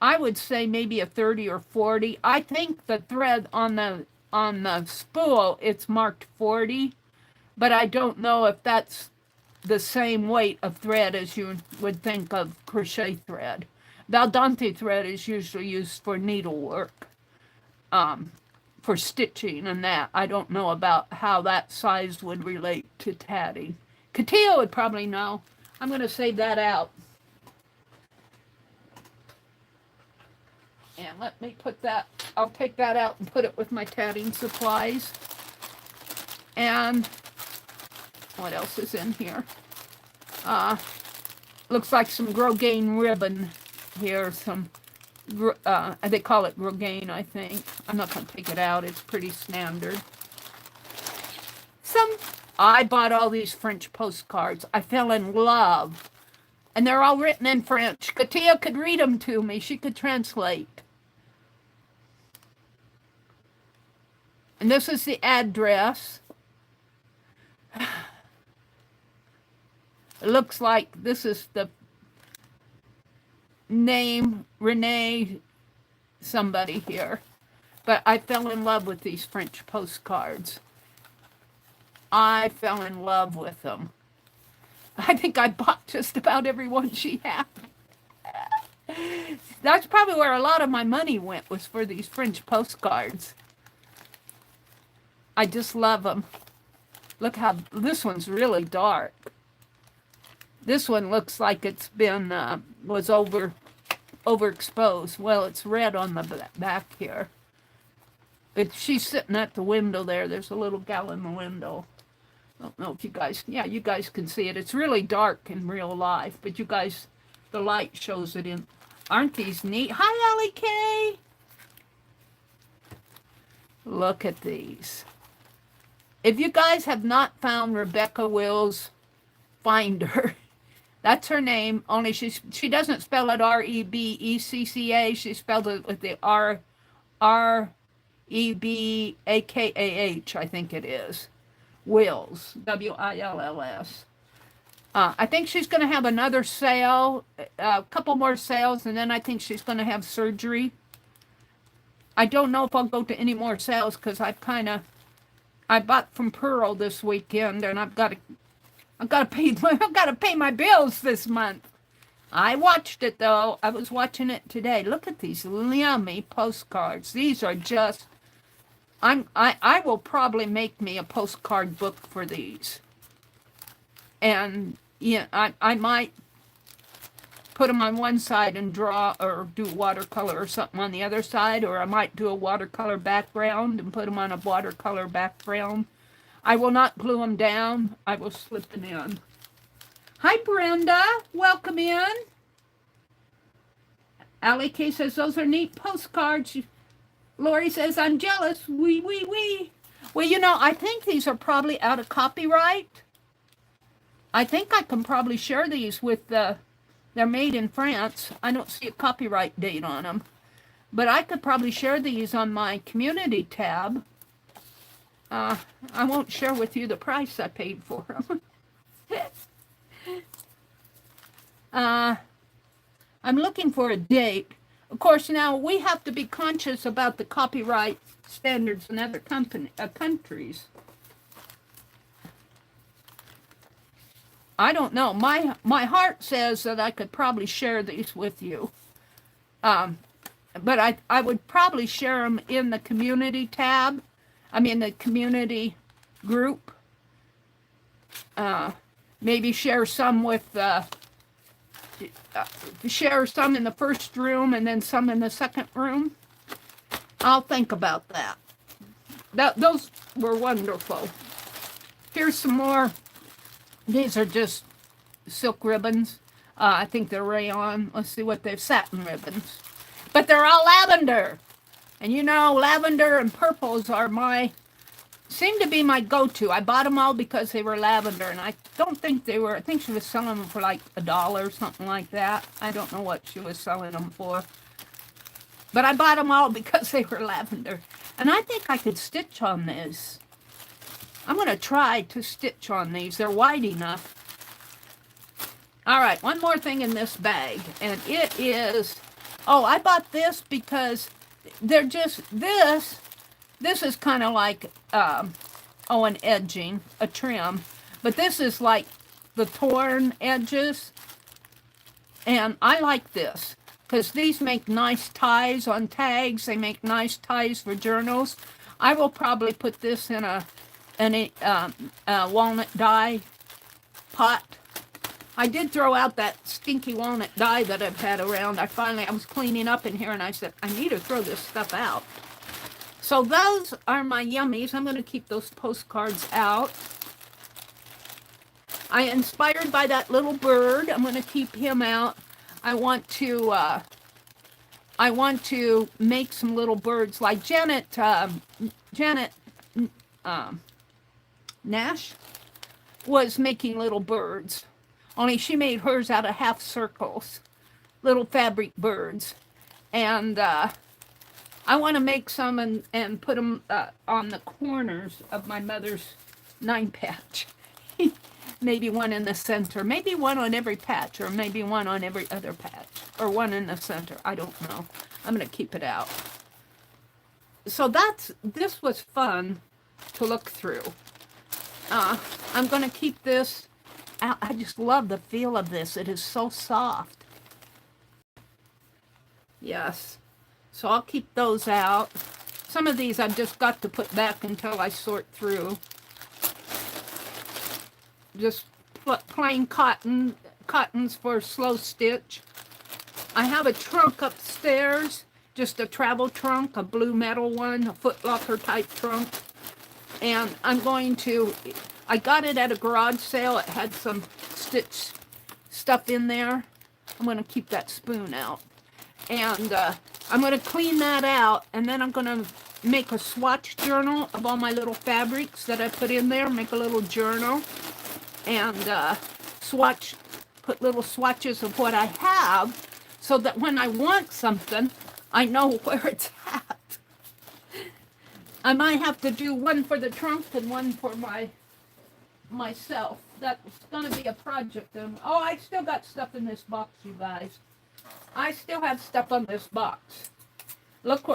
would say maybe a 30 or 40. I think the thread on the spool, it's marked 40, but I don't know if that's the same weight of thread as you would think of crochet thread. Valdante thread is usually used for needlework, for stitching and that. I don't know about how that size would relate to tatting. Katia would probably know. I'm going to save that out. And let me put that, I'll take that out and put it with my tatting supplies. And what else is in here? Looks like some Grosgain ribbon here. Some, they call it Grosgain, I think. I'm not going to take it out. It's pretty standard. I bought all these French postcards. I fell in love. And they're all written in French. Katia could read them to me. She could translate. And this is the address. It looks like this is the name, Renee somebody here. But I fell in love with these French postcards. I fell in love with them. I think I bought just about every one she had. That's probably where a lot of my money went, was for these French postcards. I just love them. Look how, this one's really dark. This one looks like it's been, was overexposed. Well, it's red on the back here. She's sitting at the window there. There's a little gal in the window. I don't know if you guys, yeah, you guys can see it. It's really dark in real life, but you guys, the light shows it in. Aren't these neat? Hi, Allie K. Look at these. If you guys have not found Rebecca Wills, find her. That's her name, only she doesn't spell it R-E-B-E-C-C-A. She spelled it with the R-E-B-A-K-A-H, I think it is. Wills, W-I-L-L-S. I think she's going to have another sale, a couple more sales, and then I think she's going to have surgery. I don't know if I'll go to any more sales because I bought from Pearl this weekend, and I've got to pay my bills this month. I watched it though. I was watching it today. Look at these yummy postcards. These are just. I will probably make me a postcard book for these. And yeah, I might put them on one side and draw or do watercolor or something on the other side, or I might do a watercolor background and put them on a watercolor background. I will not glue them down. I will slip them in. Hi, Brenda. Welcome in. Allie K says, those are neat postcards. Lori says, I'm jealous. Wee. Well, you know, I think these are probably out of copyright. I think I can probably share these with they're made in France. I don't see a copyright date on them. But I could probably share these on my community tab. I won't share with you the price I paid for them. I'm looking for a date. Of course, now we have to be conscious about the copyright standards in other countries. I don't know. My heart says that I could probably share these with you. But I would probably share them in the community tab. I mean, the community group. Maybe share some with, share some in the first room and then some in the second room. I'll think about that. Those were wonderful. Here's some more. These are just silk ribbons. I think they're rayon. Let's see what they're satin ribbons. But they're all lavender. And you know, lavender and purples are seem to be my go-to. I bought them all because they were lavender, and I don't think they were, I think she was selling them for like $1 or something like that. I don't know what she was selling them for. But I bought them all because they were lavender. And I think I could stitch on this. I'm going to try to stitch on these. They're wide enough. All right, one more thing in this bag, and it is, oh, I bought this because they're just, this is kind of like, an edging, a trim, but this is like the torn edges, and I like this because these make nice ties on tags. They make nice ties for journals. I will probably put this in a walnut dye pot. I did throw out that stinky walnut dye that I've had around. I was cleaning up in here and I said, I need to throw this stuff out. So those are my yummies. I'm going to keep those postcards out. I inspired by that little bird. I'm going to keep him out. I want to make some little birds like Janet Nash was making little birds. Only she made hers out of half circles, little fabric birds. And I want to make some and put them on the corners of my mother's 9-patch. Maybe one in the center, maybe one on every patch, or maybe one on every other patch, or one in the center. I don't know. I'm going to keep it out. So this was fun to look through. I'm going to keep this. I just love the feel of this. It is so soft. Yes. So I'll keep those out. Some of these I've just got to put back until I sort through. Just plain cottons for slow stitch. I have a trunk upstairs, just a travel trunk, a blue metal one, a Foot Locker type trunk. And I'm going to, I got it at a garage sale. It had some stitch stuff in there. I'm going to keep that spoon out. And I'm going to clean that out. And then I'm going to make a swatch journal of all my little fabrics that I put in there. Make a little journal. And put little swatches of what I have, so that when I want something, I know where it's at. I might have to do one for the trunk and one for myself. That's going to be a project. Oh, I still got stuff in this box, you guys. I still have stuff on this box. Look,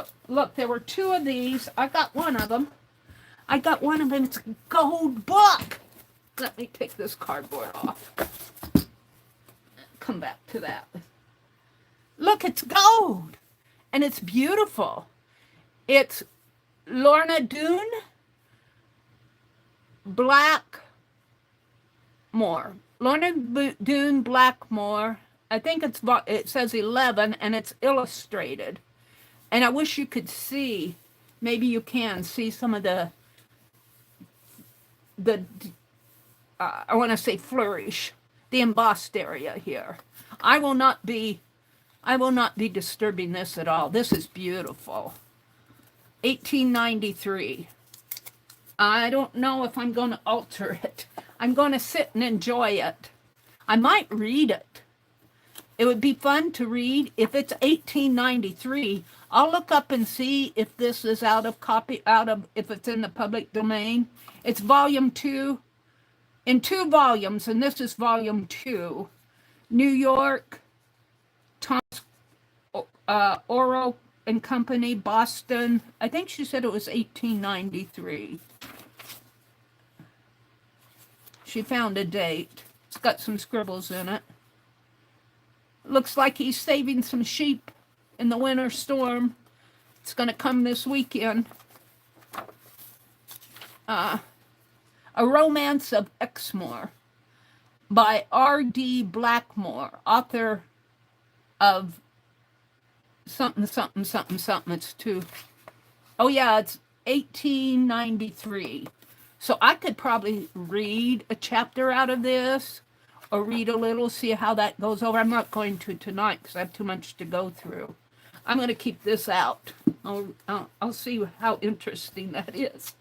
there were 2 of these. I got one of them. I got one of them. It's a gold book. Let me take this cardboard off. Come back to that. Look, it's gold. And it's beautiful. It's Lorna Doone Blackmore. Lorna Doone Blackmore. I think it says 11, and it's illustrated. And I wish you could see, maybe you can see some of the I want to say flourish, the embossed area here. I will not be disturbing this at all. This is beautiful. 1893. I don't know if I'm going to alter it. I'm going to sit and enjoy it. I might read it. It would be fun to read. If it's 1893, I'll look up and see if this is if it's in the public domain. It's volume 2. In 2 volumes, and this is volume 2. New York, Thomas Oro and Company, Boston. I think she said it was 1893. She found a date. It's got some scribbles in it. Looks like he's saving some sheep in the winter storm. It's going to come this weekend. A Romance of Exmoor by R.D. Blackmore, author of something. It's 2. Oh yeah, it's 1893. So I could probably read a chapter out of this or read a little, see how that goes over. I'm not going to tonight because I have too much to go through. I'm going to keep this out. I'll see how interesting that is.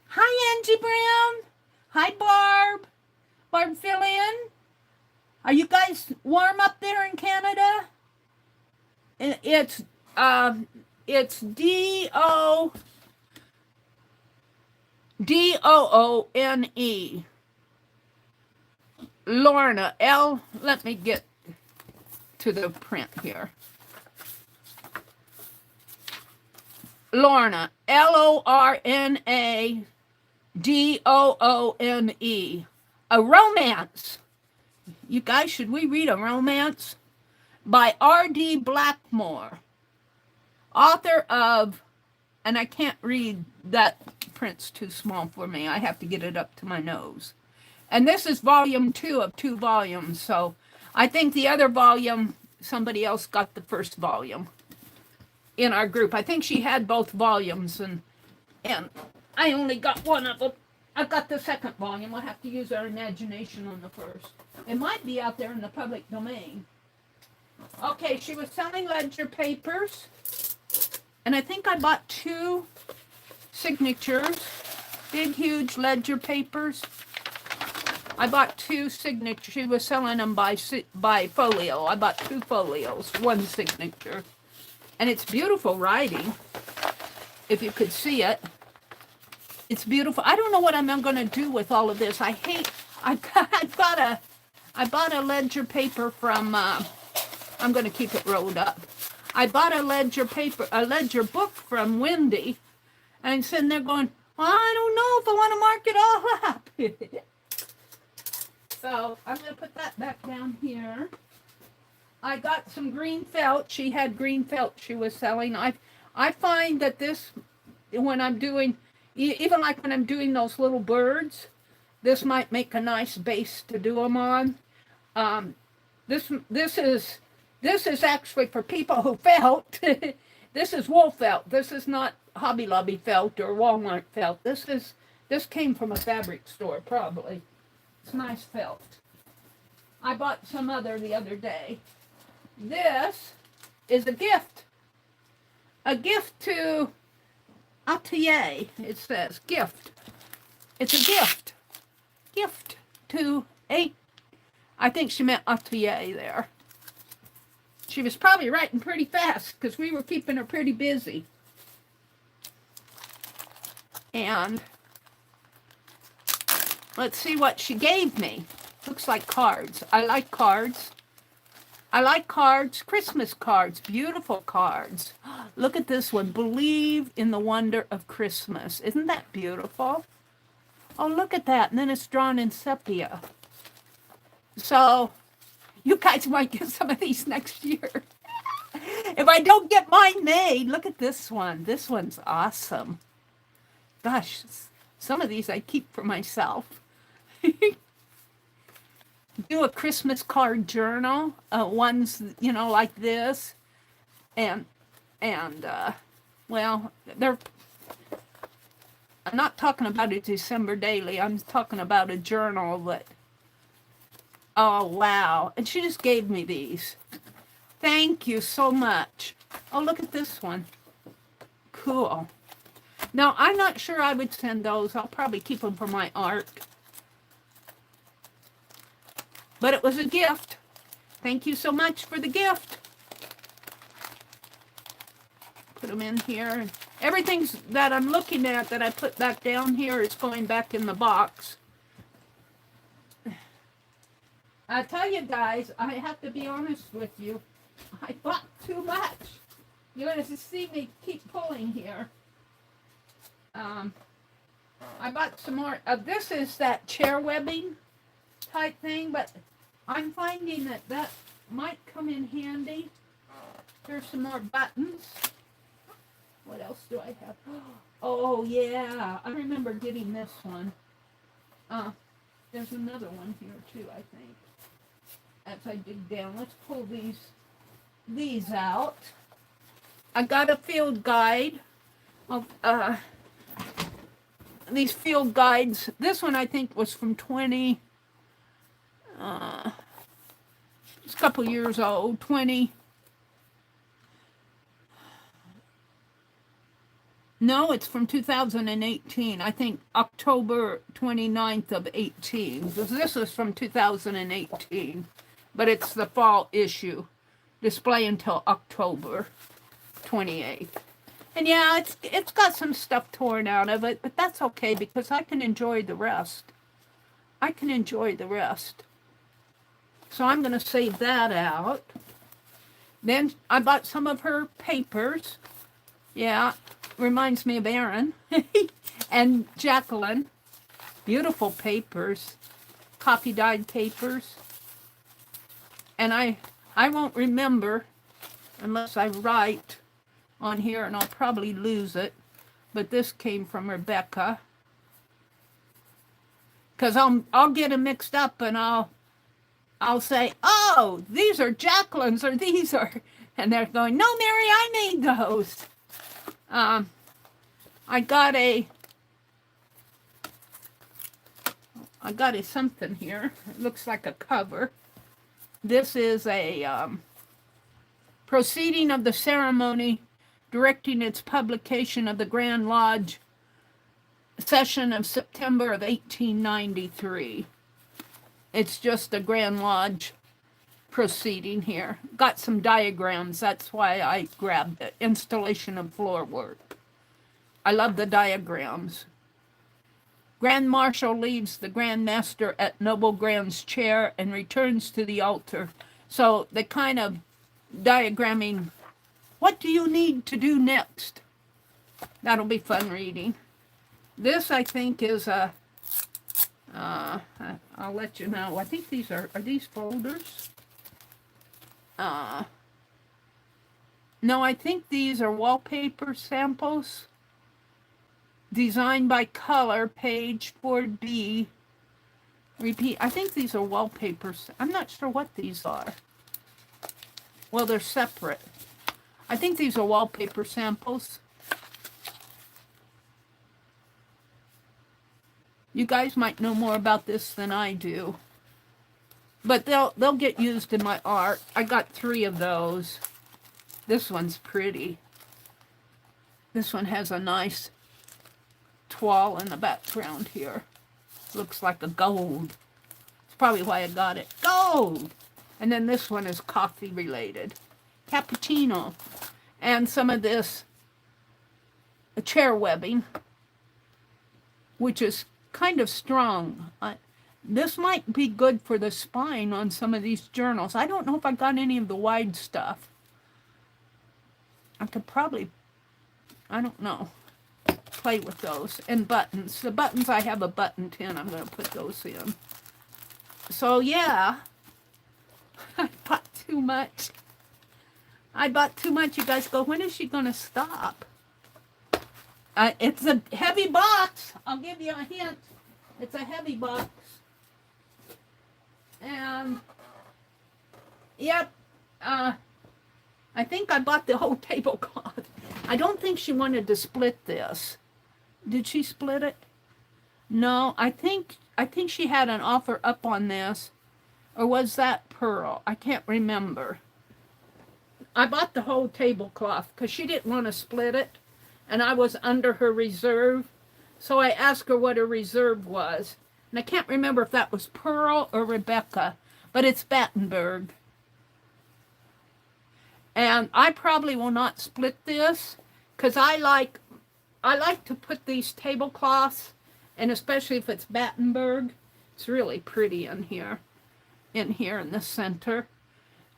Hi, Angie Brown. Hi, Barb. Barb, fill in. Are you guys warm up there in Canada? It's Doone. Lorna, let me get to the print here. Lorna, LornaDoone. A romance. You guys, should we read a romance? By R.D. Blackmore, author of, and I can't read, that print's too small for me. I have to get it up to my nose. And this is volume 2 of 2 volumes, so I think the other volume, somebody else got the first volume in our group. I think she had both volumes, and I only got one of them. I got the second volume. I'll have to use our imagination on the first. It might be out there in the public domain. Okay, she was selling ledger papers, and I think I bought 2 signatures, big, huge ledger papers. I bought 2 signatures. She was selling them by folio. I bought 2 folios, 1 signature. And it's beautiful writing, if you could see it. It's beautiful. I don't know what I'm going to do with all of this. I bought a ledger paper from, I'm going to keep it rolled up. I bought a ledger book from Wendy, and I'm sitting there going, well, I don't know if I want to mark it all up. So I'm going to put that back down here. I got some green felt. She had green felt she was selling. I find that this, when I'm doing, even like when I'm doing those little birds, this might make a nice base to do them on. This is actually for people who felt. This is wool felt. This is not Hobby Lobby felt or Walmart felt. This came from a fabric store, probably. It's nice felt. I bought some other the other day. This is a gift. A gift to Atelier, it says. Gift. It's a gift. Gift to I think she meant Atelier there. She was probably writing pretty fast because we were keeping her pretty busy. And let's see what she gave me. Looks like cards. I like cards. I like cards. Christmas cards. Beautiful cards. Look at this one. Believe in the wonder of Christmas. Isn't that beautiful? Oh, look at that. And then it's drawn in sepia. So, you guys might get some of these next year. If I don't get mine made, look at this one. This one's awesome. Gosh, some of these I keep for myself. Do a Christmas card journal, ones, like this. And well, I'm not talking about a December daily. I'm talking about a journal that, oh, wow. And she just gave me these. Thank you so much. Oh, look at this one. Cool. Now, I'm not sure I would send those. I'll probably keep them for my art. But it was a gift. Thank you so much for the gift. Put them in here. Everything that I'm looking at that I put back down here is going back in the box. I tell you guys, I have to be honest with you. I bought too much. You're going to see me keep pulling here. I bought some more. This is that chair webbing type thing, but I'm finding that might come in handy. Here's some more buttons. What else do I have? Oh, yeah. I remember getting this one. There's another one here, too, I think. As I dig down, let's pull these out. I got a field guide of these field guides. This one I think was from it's a couple years old, no, it's from 2018. I think October 29th of 18. This is from 2018, but it's the fall issue. Display until October 28th. And yeah, it's got some stuff torn out of it, but that's okay because I can enjoy the rest. I can enjoy the rest. So I'm going to save that out. Then I bought some of her papers. Yeah, reminds me of Erin and Jacqueline. Beautiful papers, copy dyed papers. And I won't remember unless I write on here, and I'll probably lose it. But this came from Rebecca. Because I'll get them mixed up, and I'll say, oh, these are Jacqueline's, or these are, and they're going, no, Meri, I made those. I got a something here. It looks like a cover. This is a proceeding of the ceremony directing its publication of the Grand Lodge session of September of 1893. It's just a Grand Lodge proceeding here. Got some diagrams, that's why I grabbed it. Installation of floor work. I love the diagrams. Grand Marshal leaves the Grand Master at Noble Grand's chair and returns to the altar. So they kind of diagramming, what do you need to do next? That'll be fun reading. This, I think, is a, I'll let you know. I think these are these folders? No, I think these are wallpaper samples. Designed by color, page 4B. Repeat. I think these are wallpapers. I'm not sure what these are. Well, they're separate. I think these are wallpaper samples. You guys might know more about this than I do. But they'll get used in my art. I got 3 of those. This one's pretty. This one has a nice toile in the background here. Looks like a gold. It's probably why I got it. Gold! And then this one is coffee related. Cappuccino. And some of this chair webbing, which is kind of strong. This might be good for the spine on some of these journals. I don't know if I got any of the wide stuff. I could probably, I don't know, play with those. And buttons. The buttons, I have a button tin. I'm going to put those in. So, yeah. I bought too much. I bought too much. You guys go, when is she going to stop? It's a heavy box. I'll give you a hint. It's a heavy box. And, yep, I think I bought the whole tablecloth. I don't think she wanted to split this. Did she split it? No, I think she had an offer up on this. Or was that Pearl? I can't remember. I bought the whole tablecloth because she didn't want to split it. And I was under her reserve. So I asked her what her reserve was. And I can't remember if that was Pearl or Rebecca. But it's Battenberg. And I probably will not split this. Because I like to put these tablecloths. And especially if it's Battenberg. It's really pretty in here. In the center.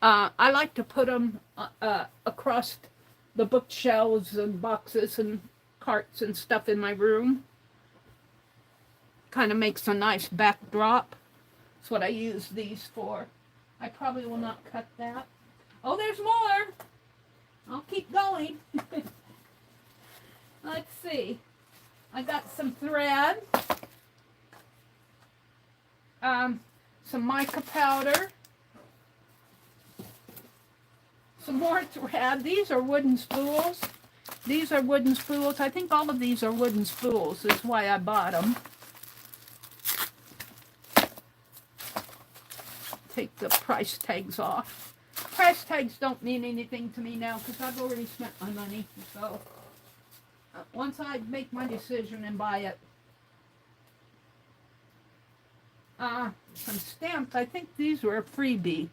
I like to put them across the bookshelves and boxes and carts and stuff in my room. Kind of makes a nice backdrop. That's what I use these for. I probably will not cut that. Oh, there's more. I'll keep going. Let's see. I got some thread. Some mica powder. Some more thread. These are wooden spools. These are wooden spools. I think all of these are wooden spools. Is why I bought them. Take the price tags off. Price tags don't mean anything to me now because I've already spent my money. So once I make my decision and buy it. Some stamps. I think these were a freebie.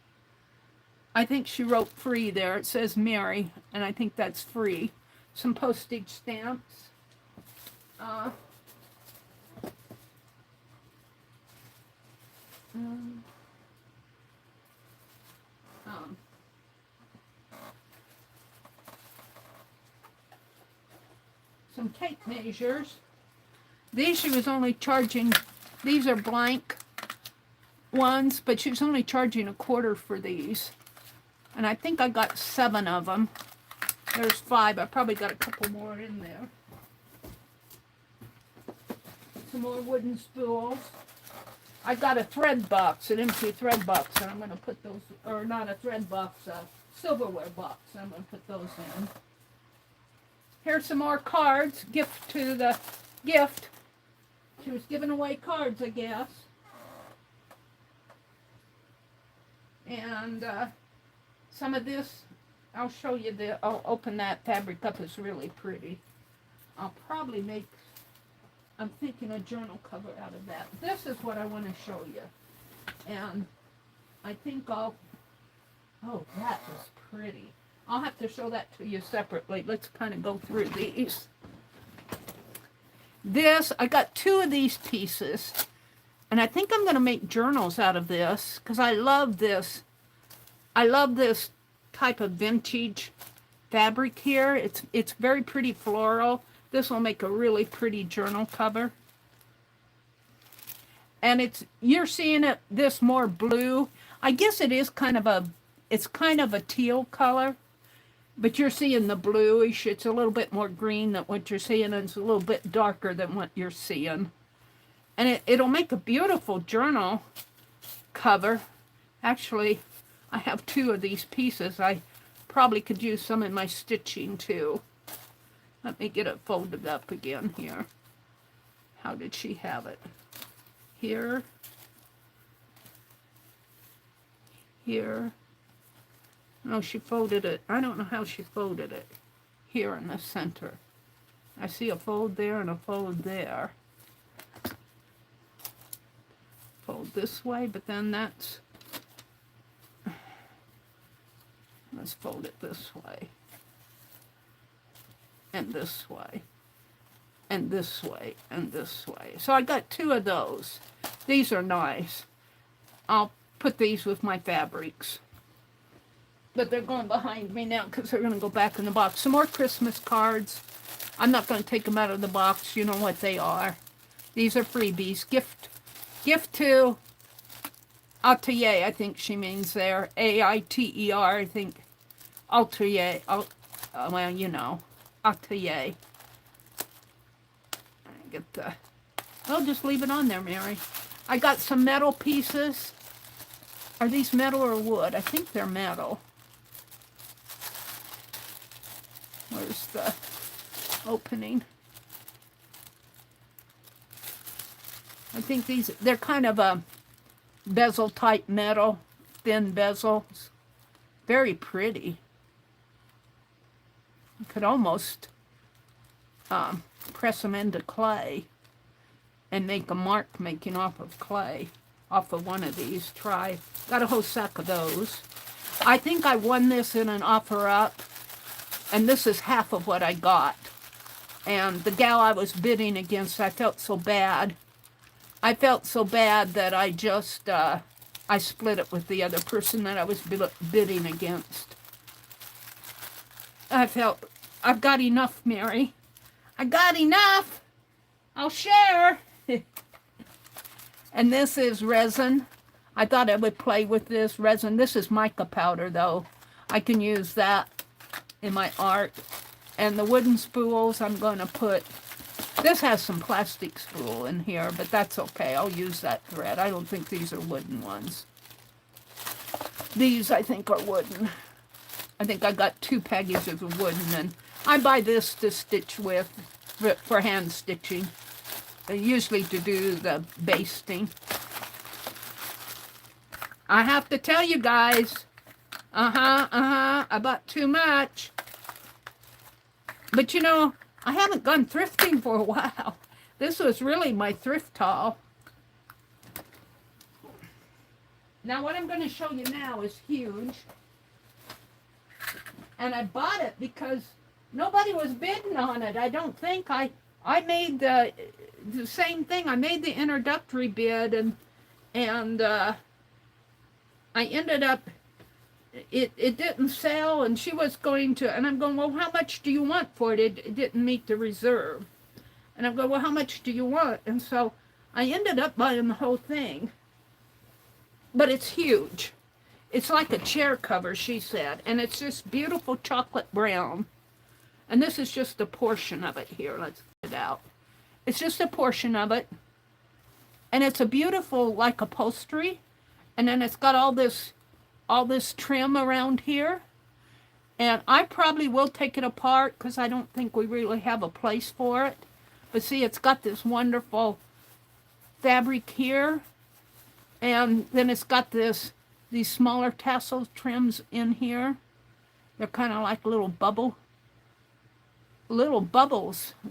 I think she wrote free there. It says Meri, and I think that's free. Some postage stamps. Some tape measures. These she was only charging, these are blank ones, but she was only charging $0.25 for these. And I think I got 7 of them. There's 5. I probably got a couple more in there. Some more wooden spools. I got a thread box, an empty thread box, and I'm going to put those, or not a thread box, a silverware box. I'm going to put those in. Here's some more cards. Gift to the gift. She was giving away cards, I guess. And some of this, I'll show you I'll open that fabric up. It's really pretty. I'll probably make, I'm thinking a journal cover out of that. This is what I want to show you. And I think oh, that is pretty. I'll have to show that to you separately. Let's kind of go through these. This, I got 2 of these pieces. And I think I'm going to make journals out of this because I love this. I love this type of vintage fabric here. It's very pretty floral. This will make a really pretty journal cover. And you're seeing it this more blue. I guess it is kind of a teal color. But you're seeing the bluish. It's a little bit more green than what you're seeing, and it's a little bit darker than what you're seeing. And it'll make a beautiful journal cover. Actually, I have 2 of these pieces. I probably could use some in my stitching too. Let me get it folded up again here. How did she have it? Here. Here. No, she folded it. I don't know how she folded it. Here in the center. I see a fold there and a fold there. Fold this way, but then that's... Let's fold it this way. And this way. And this way. And this way. So I got 2 of those. These are nice. I'll put these with my fabrics. But they're going behind me now because they're going to go back in the box. Some more Christmas cards. I'm not going to take them out of the box. You know what they are. These are freebies. Gift to Atelier, I think she means there. A-I-T-E-R, I think. Atelier. Well, you know. Atelier. Get the... I'll just leave it on there, Meri. I got some metal pieces. Are these metal or wood? I think they're metal. Where's the opening? I think they're kind of a bezel type metal, thin bezels. Very pretty. You could almost press them into clay and make a mark making off of clay, off of one of these. Got a whole sack of those. I think I won this in an offer up. And this is half of what I got. And the gal I was bidding against, I felt so bad. I felt so bad that I just, I split it with the other person that I was bidding against. I felt, I've got enough, Meri. I got enough. I'll share. And this is resin. I thought I would play with this resin. This is mica powder, though. I can use that in my art. And the wooden spools, I'm going to put... This has some plastic spool in here, but that's okay. I'll use that thread. I don't think these are wooden ones. These, I think, are wooden. I think I got 2 packages of wooden, and I buy this to stitch with for hand stitching, usually to do the basting. I have to tell you guys, I bought too much. But you know, I haven't gone thrifting for a while. This was really my thrift haul. Now what I'm going to show you now is huge. And I bought it because nobody was bidding on it. I don't think I made the same thing. I made the introductory bid and I ended up, it didn't sell, and she was going to, and I'm going, well, how much do you want for it? It didn't meet the reserve. And I'm going, well, how much do you want? And so I ended up buying the whole thing. But it's huge. It's like a chair cover, she said. And it's just beautiful chocolate brown. And this is just a portion of it here. Let's get it out. It's just a portion of it. And it's a beautiful, like, upholstery. And then it's got all this trim around here. And I probably will take it apart because I don't think we really have a place for it. But see, it's got this wonderful fabric here. And then it's got these smaller tassel trims in here. They're kind of like little bubbles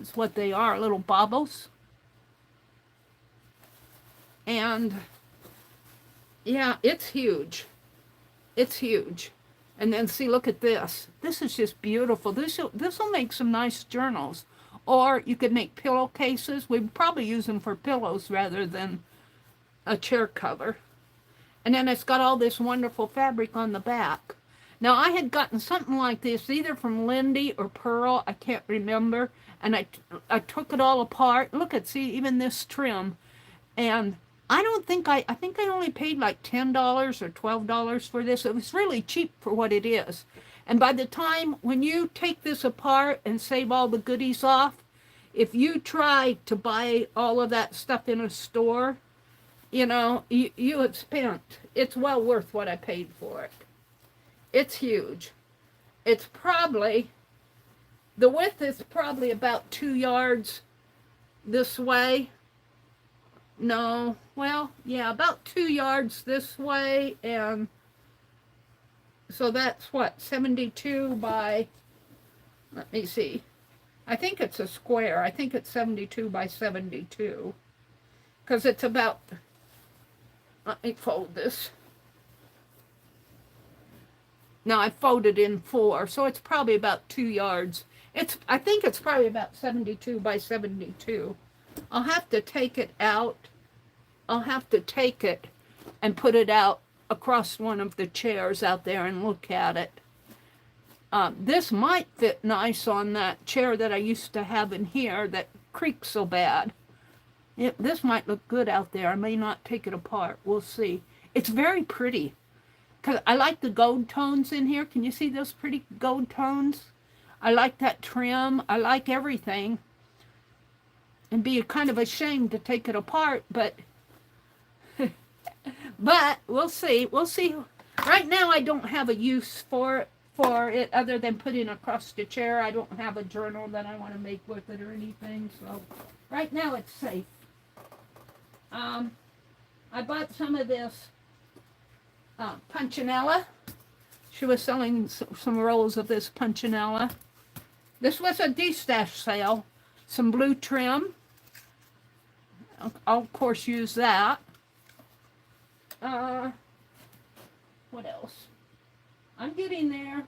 is what they are, little baubles. And yeah, it's huge. It's huge. And then see, look at this. This is just beautiful. This will make some nice journals. Or you could make pillowcases. We'd probably use them for pillows rather than a chair cover. And then it's got all this wonderful fabric on the back. Now, I had gotten something like this either from Lindy or Pearl. I can't remember. And I took it all apart. Look at, see, even this trim. And I think I only paid like $10 or $12 for this. It was really cheap for what it is. And by the time, when you take this apart and save all the goodies off, if you try to buy all of that stuff in a store, you know, you have spent, it's well worth what I paid for it. It's huge. It's probably, the width is probably about 2 yards this way. No, well, yeah, about 2 yards this way, and so that's what, 72 by, let me see, I think it's a square. I think it's 72 by 72, because it's about, let me fold this. Now I folded in 4, so it's probably about 2 yards. I think it's probably about 72 by 72. I'll have to take it out. I'll have to take it and put it out across one of the chairs out there and look at it. This might fit nice on that chair that I used to have in here that creaks so bad. This might look good out there. I may not take it apart. We'll see. It's very pretty. Because I like the gold tones in here. Can you see those pretty gold tones? I like that trim. I like everything. And be kind of ashamed to take it apart, but but we'll see. We'll see. Right now I don't have a use for it other than putting it across the chair. I don't have a journal that I want to make with it or anything. So right now it's safe. I bought some of this Punchinella. She was selling some rolls of this Punchinella. This was a de-stash sale. Some blue trim. I'll of course use that. What else? I'm getting there.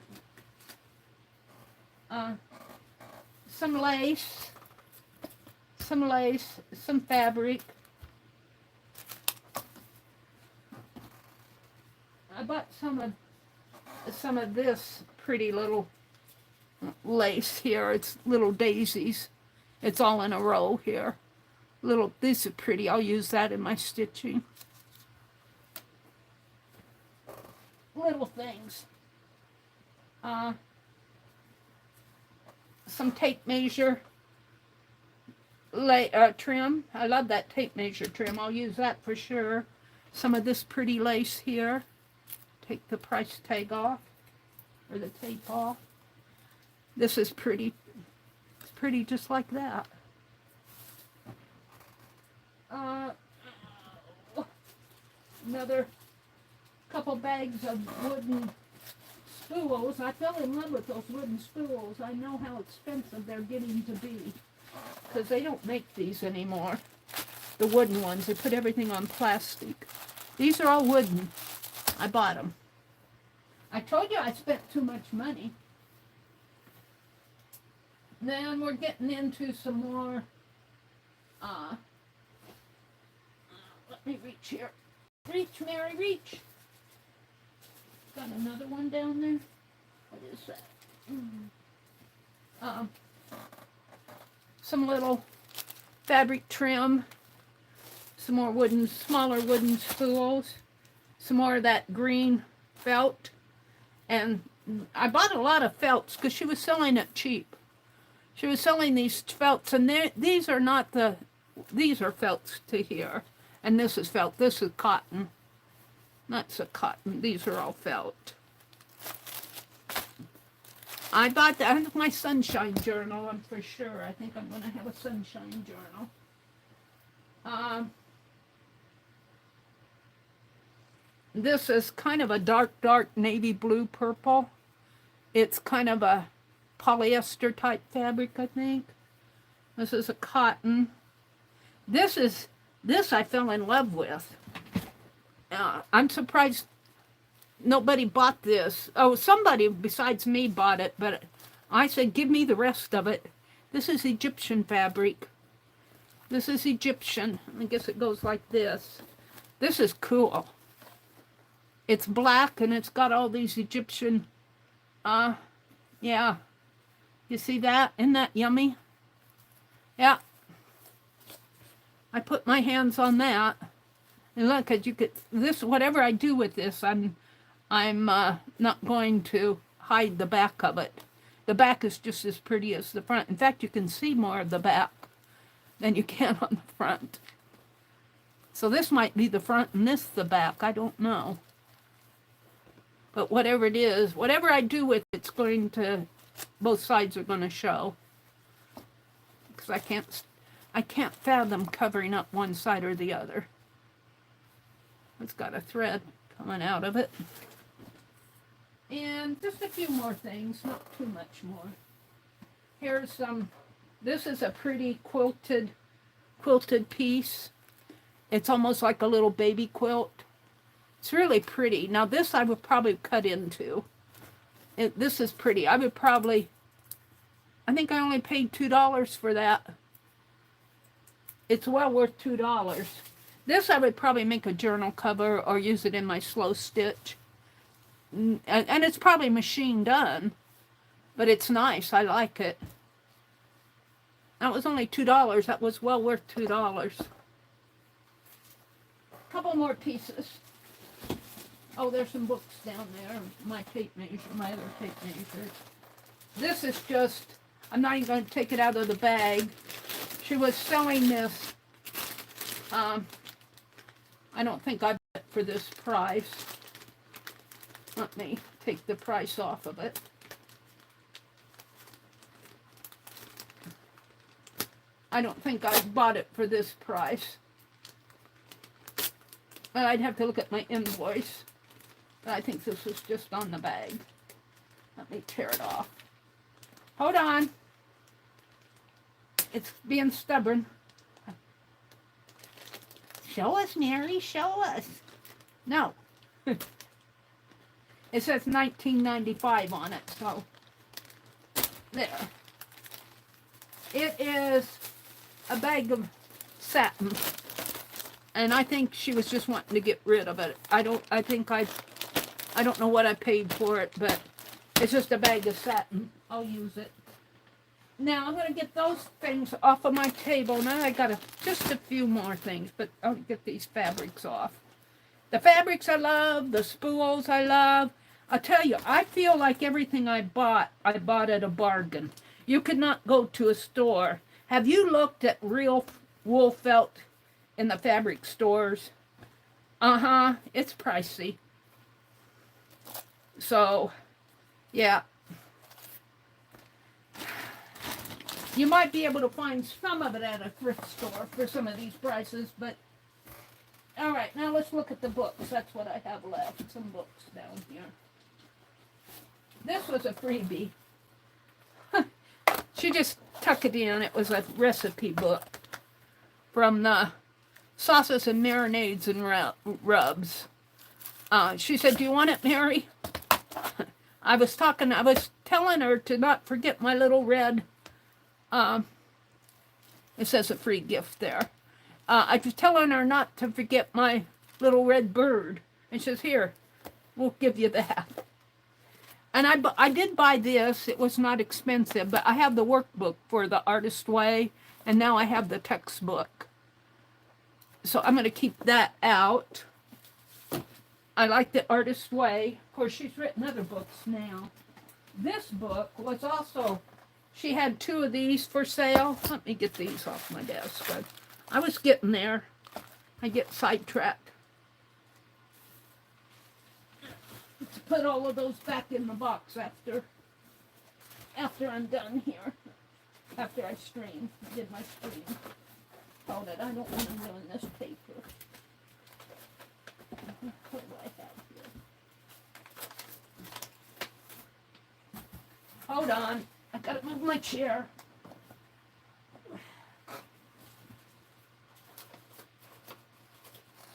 Some lace, some fabric. I bought some of this pretty little lace here. It's little daisies. It's all in a row here. These are pretty. I'll use that in my stitching. Little things. Some tape measure trim. I love that tape measure trim. I'll use that for sure. Some of this pretty lace here. Take the price tag off, or the tape off. This is pretty. It's pretty just like that. Another couple bags of wooden spools. I fell in love with those wooden spools. I know how expensive they're getting to be because they don't make these anymore. The wooden ones, they put everything on plastic. These are all wooden. I bought them. I told you I spent too much money. Then we're getting into some more, let me reach here. Reach, Mary, reach. Got another one down there. What is that? Some little fabric trim. Some more wooden, smaller wooden spools. Some more of that green felt. And I bought a lot of felts because she was selling it cheap. She was selling these felts, and these are not the, these are felts to here. And this is felt. This is cotton. That's a cotton. These are all felt. I bought that. I have my sunshine journal, I'm for sure. I think I'm going to have a sunshine journal. This is kind of a dark navy blue purple. It's kind of a polyester type fabric, I think. This is a cotton. This I fell in love with. I'm surprised nobody bought this. Oh, somebody besides me bought it, but I said, give me the rest of it. This is Egyptian fabric. This is Egyptian. I guess it goes like this. This is cool. It's black and it's got all these Egyptian, yeah. You see that? Isn't that yummy? Yeah. I put my hands on that. And look, as you could, this, whatever I do with this, I'm not going to hide the back of it. The back is just as pretty as the front. In fact, you can see more of the back than you can on the front. So this might be the front and this the back. I don't know. But whatever it is, whatever I do with it, it's going to, both sides are going to show. Because I can't fathom covering up one side or the other. It's got a thread coming out of it. And just a few more things, not too much more. Here's some, this is a pretty quilted piece. It's almost like a little baby quilt. It's really pretty. Now this I would probably cut into. This is pretty. I would probably, I think I only paid $2 for that. It's well worth $2. This I would probably make a journal cover or use it in my slow stitch. And it's probably machine done, but it's nice. I like it. That was only $2. That was well worth $2. Couple more pieces. Oh, there's some books down there. My tape measure, my other tape measure. This is just, I'm not even going to take it out of the bag. She was selling this. I don't think I bought it for this price. Let me take the price off of it. I don't think I bought it for this price. But I'd have to look at my invoice. But I think this was just on the bag. Let me tear it off. Hold on. It's being stubborn. Show us, Mary, show us. No. It says 1995 on it, so there. It is a bag of satin. And I think she was just wanting to get rid of it. I don't know what I paid for it, but it's just a bag of satin. I'll use it. Now, I'm going to get those things off of my table. Now I got just a few more things, but I'll get these fabrics off. The fabrics I love, the spools I love. I'll tell you, I feel like everything I bought at a bargain. You could not go to a store. Have you looked at real wool felt in the fabric stores? It's pricey. So, yeah. You might be able to find some of it at a thrift store for some of these prices, but all right, now let's look at the books. That's what I have left, some books down here. This was a freebie. She just tucked it in. It was a recipe book from the sauces and marinades and rubs. She said, "Do you want it, Mary?" I was telling her to not forget my little red, it says a free gift there. I was telling her not to forget my little red bird. And she says, "Here, we'll give you that." And I did buy this. It was not expensive, but I have the workbook for the Artist Way, and now I have the textbook. So I'm going to keep that out. I like the Artist Way. Of course, she's written other books now. This book was also, she had 2 of these for sale. Let me get these off my desk. I was getting there. I get sidetracked. Let's put all of those back in the box after I'm done here. After I stream. I did my stream. Hold it. I don't want to ruin this paper. What do I have here? Hold on. I gotta move my chair.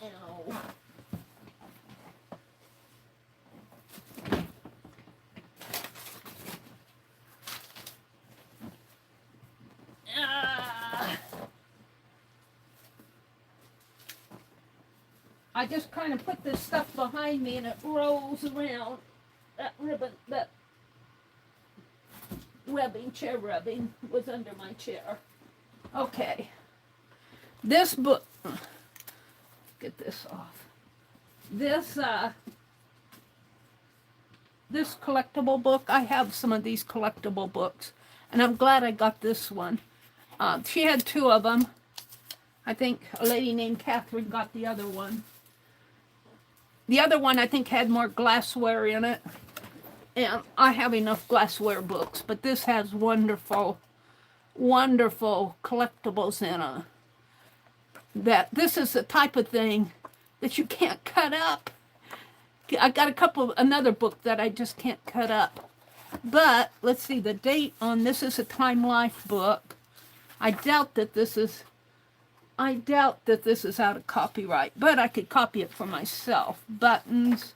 Ow. I just kind of put this stuff behind me and it rolls around. That ribbon, that webbing, chair rubbing was under my chair. Okay. This book, get this off. This collectible book, I have some of these collectible books, and I'm glad I got this one. She had 2 of them. I think a lady named Catherine got the other one. The other one, I think, had more glassware in it. And I have enough glassware books. But this has wonderful, wonderful collectibles in it. This is the type of thing that you can't cut up. I got another book that I just can't cut up. But, let's see, the date on this is a Time Life book. I doubt that this is out of copyright, but I could copy it for myself. Buttons.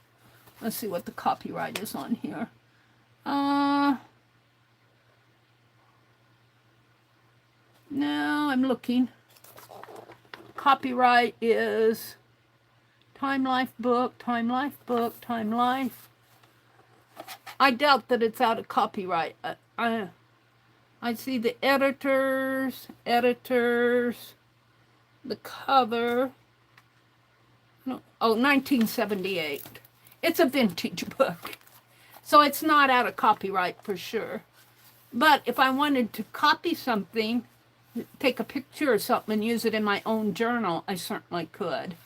Let's see what the copyright is on here. No, I'm looking. Copyright is Time Life book, Time Life book, Time Life. I doubt that it's out of copyright. I see the editors, the cover. No, 1978. It's a vintage book. So it's not out of copyright for sure. But if I wanted to copy something, take a picture or something and use it in my own journal, I certainly could.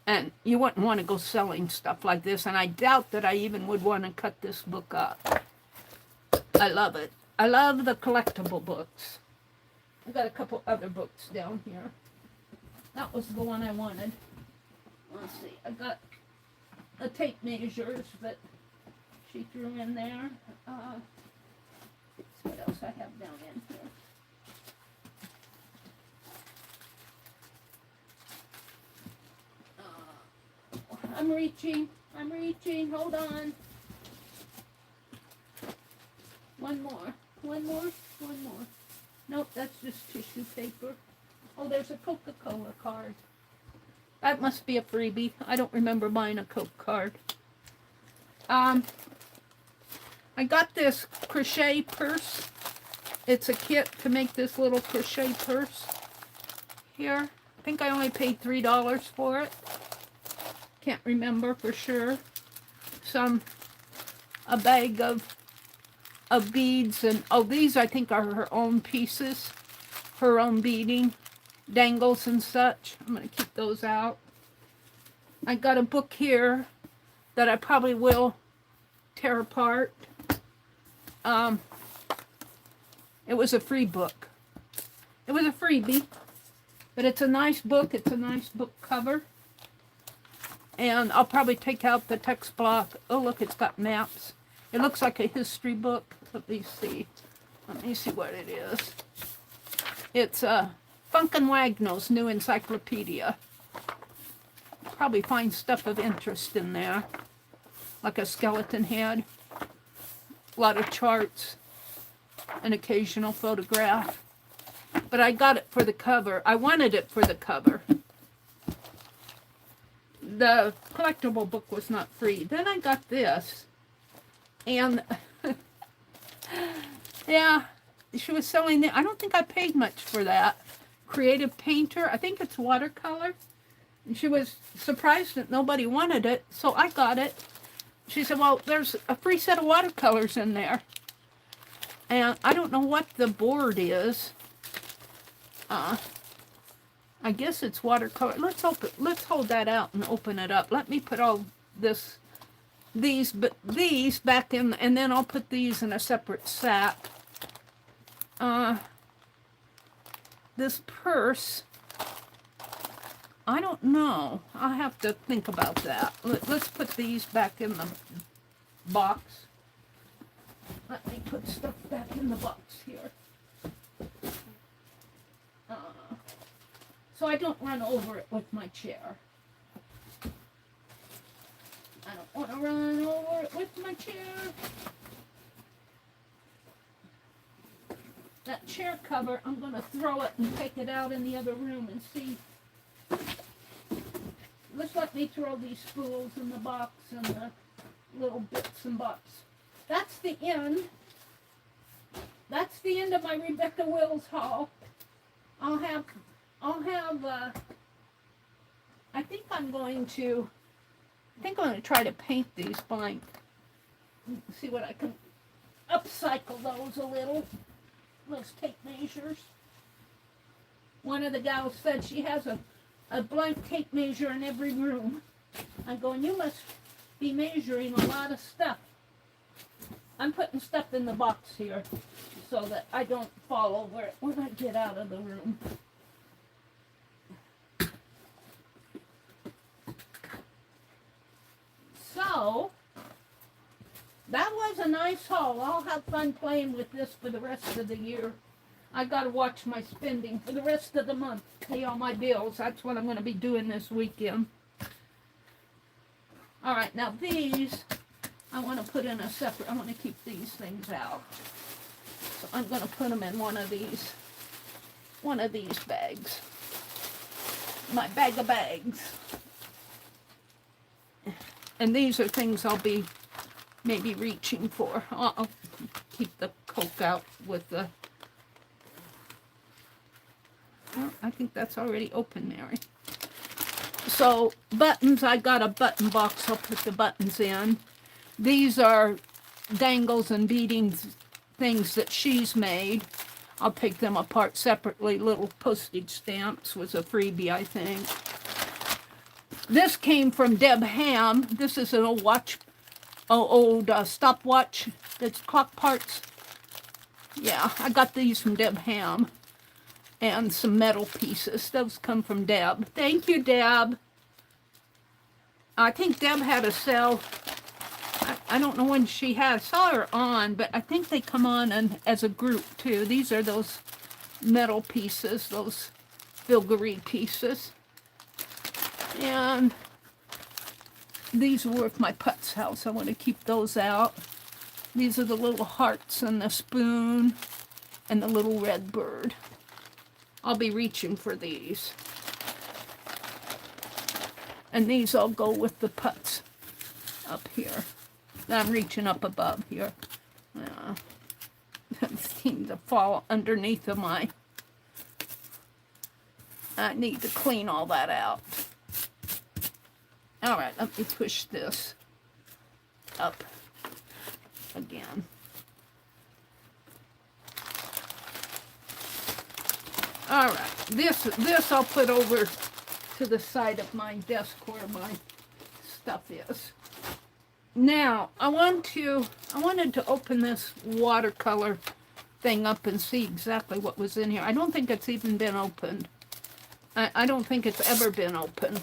And you wouldn't want to go selling stuff like this, and I doubt that I even would want to cut this book up. I love it. I love the collectible books. I got a couple other books down here. That was the one I wanted. Let's see. I got the tape measures that she threw in there. What else I have down in here? I'm reaching. Hold on. One more. Nope, that's just tissue paper. Oh, there's a Coca-Cola card. That must be a freebie. I don't remember buying a Coke card. I got this crochet purse. It's a kit to make this little crochet purse. Here. I think I only paid $3 for it. Can't remember for sure. A bag of beads, and these I think are her own pieces, her own beading, dangles and such. I'm going to keep those out. I got a book here that I probably will tear apart. It was a free book. It was a freebie, but it's a nice book. It's a nice book cover. And I'll probably take out the text block. Oh, look, it's got maps. It looks like a history book. Let me see. Let me see what it is. It's Funkin' Wagnall's New Encyclopedia. Probably find stuff of interest in there. Like a skeleton head. A lot of charts. An occasional photograph. But I got it for the cover. I wanted it for the cover. The collectible book was not free. Then I got this. And, yeah, she was selling it. I don't think I paid much for that. Creative Painter. I think it's watercolor. And she was surprised that nobody wanted it, so I got it. She said, well, there's a free set of watercolors in there. And I don't know what the board is. I guess it's watercolor. Let's hold that out and open it up. Let me put all these back in, and then I'll put these in a separate sack. This purse, I don't know. I'll have to think about that. Let's put these back in the box. Let me put stuff back in the box here. So I don't run over it with my chair. I don't want to run over it with my chair. That chair cover, I'm going to throw it and take it out in the other room and see. Just let me throw these spools in the box and the little bits and bobs. That's the end. That's the end of my Rebecca Wills haul. I think I'm going to try to paint these blank. See what I can upcycle those a little. Those tape measures. One of the gals said she has a blank tape measure in every room. I'm going, you must be measuring a lot of stuff. I'm putting stuff in the box here so that I don't fall over it when I get out of the room. So, that was a nice haul. I'll have fun playing with this for the rest of the year. I gotta watch my spending for the rest of the month. Pay all my bills. That's what I'm going to be doing this weekend. Alright, now these, I want to put in a separate, I want to keep these things out. So I'm going to put them in one of these bags. My bag of bags. And these are things I'll be maybe reaching for. I'll keep the Coke out with the... Well, I think that's already open, Mary. So, buttons, I got a button box. I'll put the buttons in. These are dangles and beadings, things that she's made. I'll take them apart separately. Little postage stamps was a freebie, I think. This came from Deb Ham. This is an old watch, old stopwatch. That's clock parts. Yeah, I got these from Deb Ham. And some metal pieces. Those come from Deb. Thank you, Deb. I think Deb had a sale. I don't know when she had. I saw her on, but I think they come on as a group, too. These are those metal pieces, those filigree pieces. And these were with my Putz house. I want to keep those out. These are the little hearts and the spoon and the little red bird. I'll be reaching for these. And these all go with the Putz up here. I'm reaching up above here. That seems to fall underneath of my... I need to clean all that out. Alright, let me push this up again. Alright, this I'll put over to the side of my desk where my stuff is. Now, I wanted to open this watercolor thing up and see exactly what was in here. I don't think it's even been opened. I don't think it's ever been opened.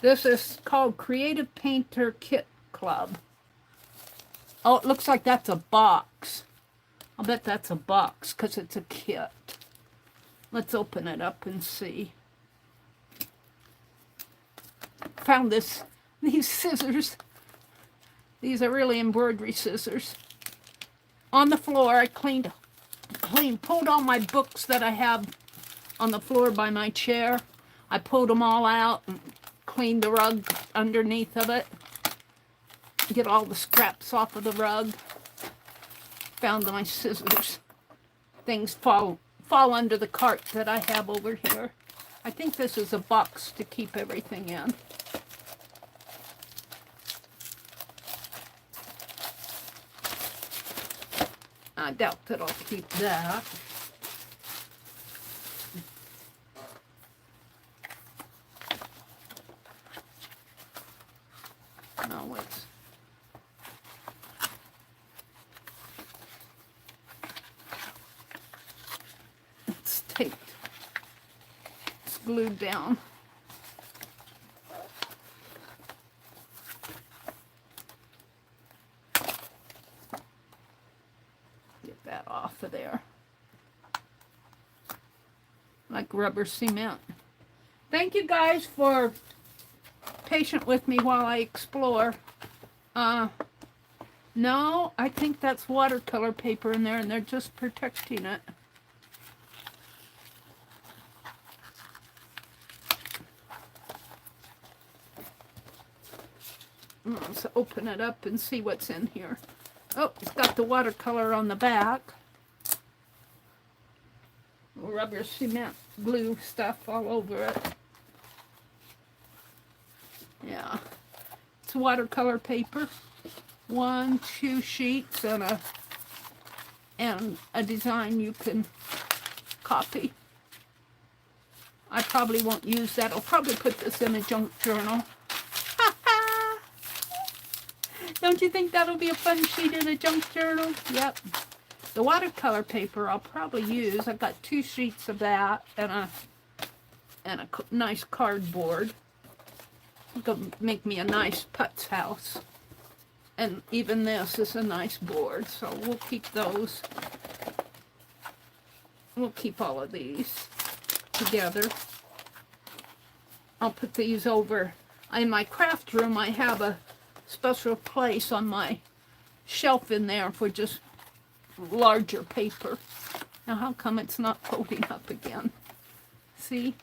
This is called Creative Painter Kit Club. Oh, it looks like that's a box. I'll bet that's a box because it's a kit. Let's open it up and see. Found these scissors. These are really embroidery scissors. On the floor, I pulled all my books that I have on the floor by my chair. I pulled them all out and cleaned the rug underneath of it. Get all the scraps off of the rug. Found my scissors. Things fall under the cart that I have over here. I think this is a box to keep everything in. I doubt that I'll keep that. No, it's taped. It's glued down. Get that off of there. Like rubber cement. Thank you guys for patient with me while I explore. No, I think that's watercolor paper in there and they're just protecting it. Let's open it up and see what's in here. Oh, it's got the watercolor on the back. Rubber cement glue stuff all over it. Yeah, it's watercolor paper. 1, 2 sheets and a design you can copy. I probably won't use that. I'll probably put this in a junk journal. Don't you think that'll be a fun sheet in a junk journal? Yep. The watercolor paper I'll probably use. I've got 2 sheets of that and a nice cardboard. It'll make me a nice Putz house. And even this is a nice board, so we'll keep those. We'll keep all of these together. I'll put these over. In my craft room, I have a special place on my shelf in there for just larger paper. Now, how come it's not folding up again? See?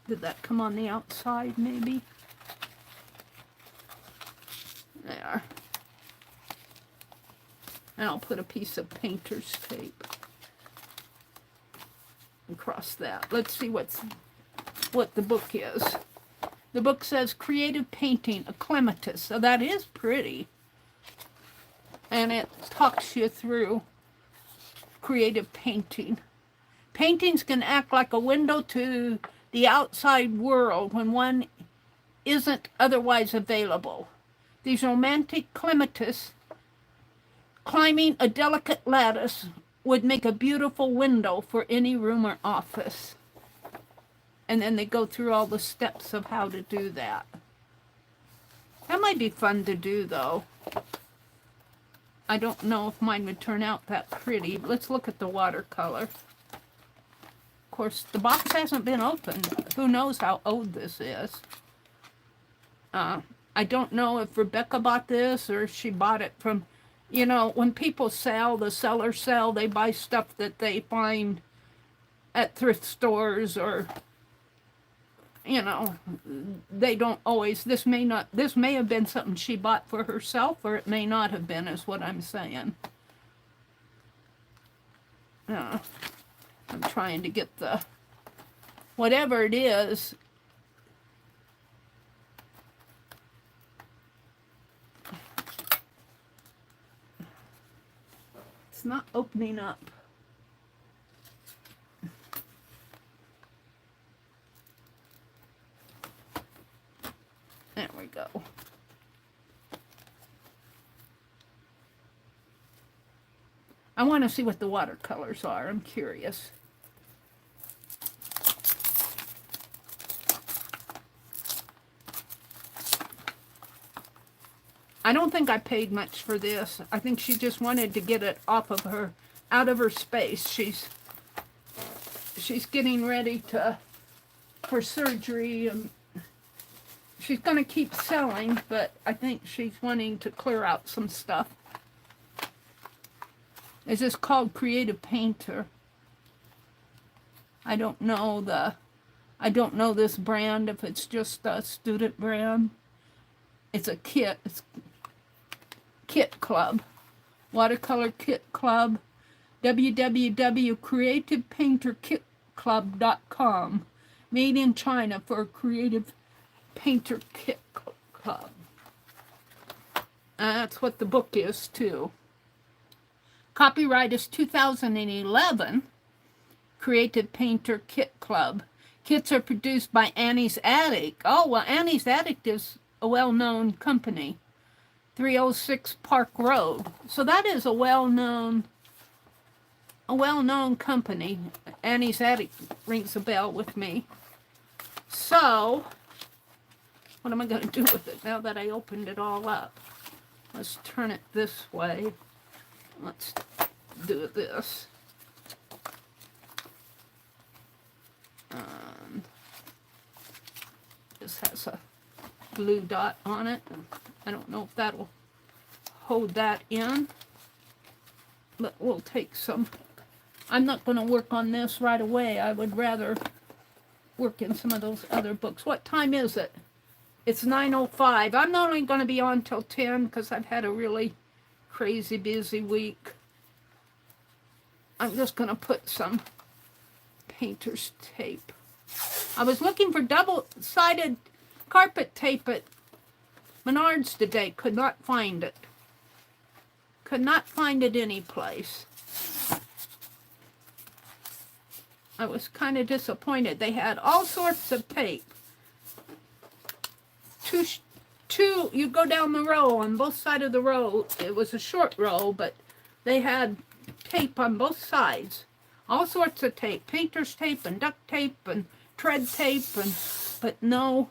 Did that come on the outside, maybe? There. And I'll put a piece of painter's tape across that. Let's see what the book is. The book says Creative Painting, a Clematis. So that is pretty. And it talks you through creative painting. Paintings can act like a window to the outside world when one isn't otherwise available. These romantic clematis climbing a delicate lattice would make a beautiful window for any room or office. And then they go through all the steps of how to do that. That might be fun to do, though. I don't know if mine would turn out that pretty. Let's look at the watercolor. Of course, the box hasn't been opened. Who knows how old this is? I don't know if Rebecca bought this or if she bought it from, you know, when people sell, the sellers sell, they buy stuff that they find at thrift stores or, you know, they don't always, this may have been something she bought for herself, or it may not have been, is what I'm saying. I'm trying to get the, whatever it is, it's not opening up. There we go. I want to see what the watercolors are. I'm curious. I don't think I paid much for this. I think she just wanted to get it off of her, out of her space. She's getting ready for surgery, and she's going to keep selling, but I think she's wanting to clear out some stuff. Is this called Creative Painter? I don't know this brand, if it's just a student brand. It's a kit. It's Kit Club. Watercolor Kit Club. www.creativepainterkitclub.com. Made in China for Creative Painter Kit Club. That's what the book is, too. Copyright is 2011. Creative Painter Kit Club. Kits are produced by Annie's Attic. Oh, well, Annie's Attic is a well-known company. 306 Park Road. So that is a well-known company. Annie's Attic rings a bell with me. So, what am I going to do with it now that I opened it all up? Let's turn it this way. Let's do this. This has a blue dot on it. I don't know if that'll hold that in, but we'll take some. I'm not going to work on this right away. I would rather work in some of those other books. What time is it? It's 9:05. I'm not only going to be on till 10 because I've had a really crazy busy week. I'm just going to put some painter's tape. I was looking for double-sided carpet tape at Menards today. Could not find it. Could not find it anyplace. I was kind of disappointed. They had all sorts of tape. You go down the row on both sides of the row. It was a short row, but they had tape on both sides. All sorts of tape. Painter's tape and duct tape and tread tape, but no,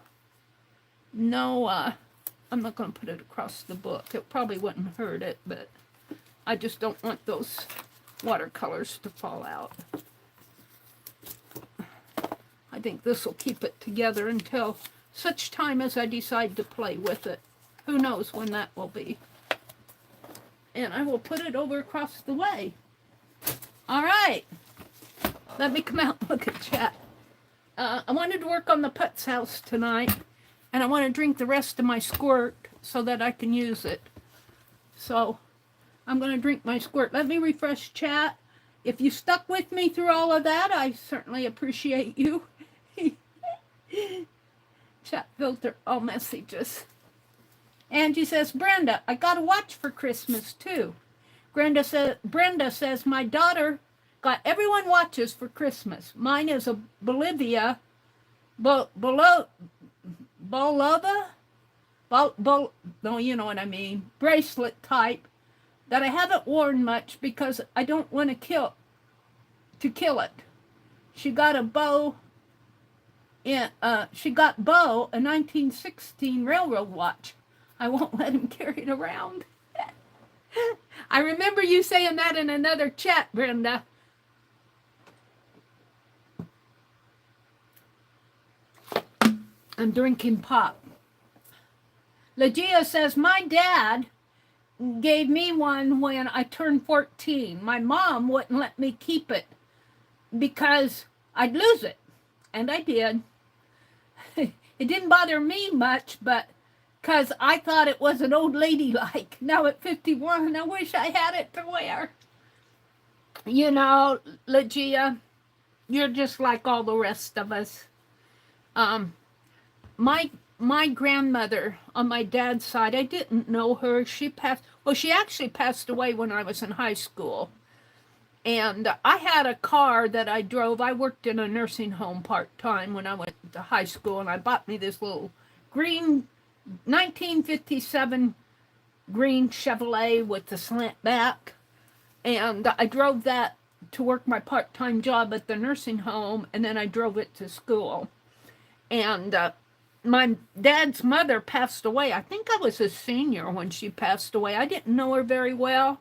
I'm not going to put it across the book. It probably wouldn't hurt it, but I just don't want those watercolors to fall out. I think this will keep it together until such time as I decide to play with it. Who knows when that will be. And I will put it over across the way. All right. Let me come out and look at chat. I wanted to work on the Putz house tonight, and I want to drink the rest of my squirt so that I can use it. So I'm going to drink my squirt. Let me refresh chat. If you stuck with me through all of that, I certainly appreciate you. Chat filter all messages. Angie says, Brenda, I got a watch for Christmas too. Brenda says, my daughter got everyone watches for Christmas. Mine is a Bolivia, no, you know what I mean, bracelet type that I haven't worn much because I don't want to kill it. She got a bow. She got Bo a 1916 railroad watch. I won't let him carry it around. I remember you saying that in another chat, Brenda. I'm drinking pop. Legia says, my dad gave me one when I turned 14. My mom wouldn't let me keep it because I'd lose it. And I did. It didn't bother me much, but because I thought it was an old lady like. Now at 51, I wish I had it to wear. You know, Legia, you're just like all the rest of us. My grandmother on my dad's side, I didn't know her. She actually passed away when I was in high school. And I had a car that I drove. I worked in a nursing home part-time when I went to high school, and I bought me this little green 1957 green Chevrolet with the slant back. And I drove that to work my part-time job at the nursing home, and then I drove it to school. And my dad's mother passed away. I think I was a senior when she passed away. I didn't know her very well.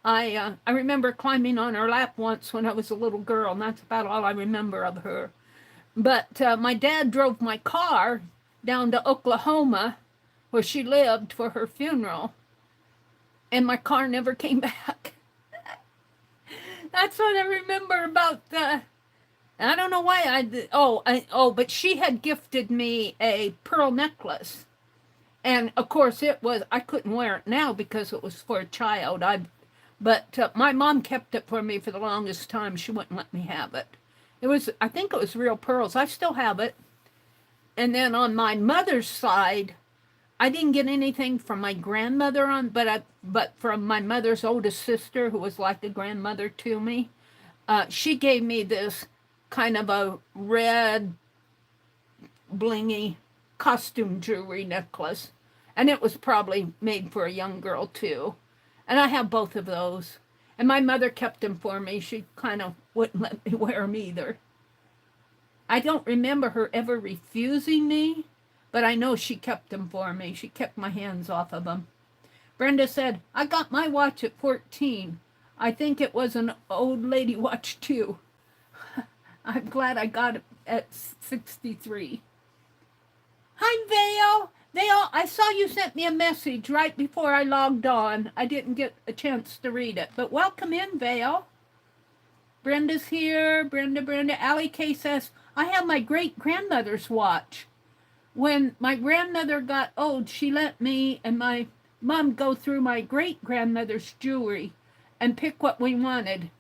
I remember climbing on her lap once when I was a little girl, and that's about all I remember of her. But my dad drove my car down to Oklahoma, where she lived, for her funeral, and my car never came back. That's what I remember about the. I don't know why I did. But she had gifted me a pearl necklace, and of course I couldn't wear it now because it was for a child. But my mom kept it for me for the longest time. She wouldn't let me have it. I think it was real pearls. I still have it. And then on my mother's side, I didn't get anything from my grandmother but from my mother's oldest sister, who was like a grandmother to me. She gave me this kind of a red, blingy costume jewelry necklace, and it was probably made for a young girl too. And I have both of those. And my mother kept them for me. She kind of wouldn't let me wear them either. I don't remember her ever refusing me, but I know she kept them for me. She kept my hands off of them. Brenda said, I got my watch at 14. I think it was an old lady watch too. I'm glad I got it at 63. Hi, Vale. Vale, I saw you sent me a message right before I logged on. I didn't get a chance to read it, but welcome in, Vale. Brenda's here. Brenda. Allie K says, I have my great-grandmother's watch. When my grandmother got old, she let me and my mom go through my great-grandmother's jewelry and pick what we wanted.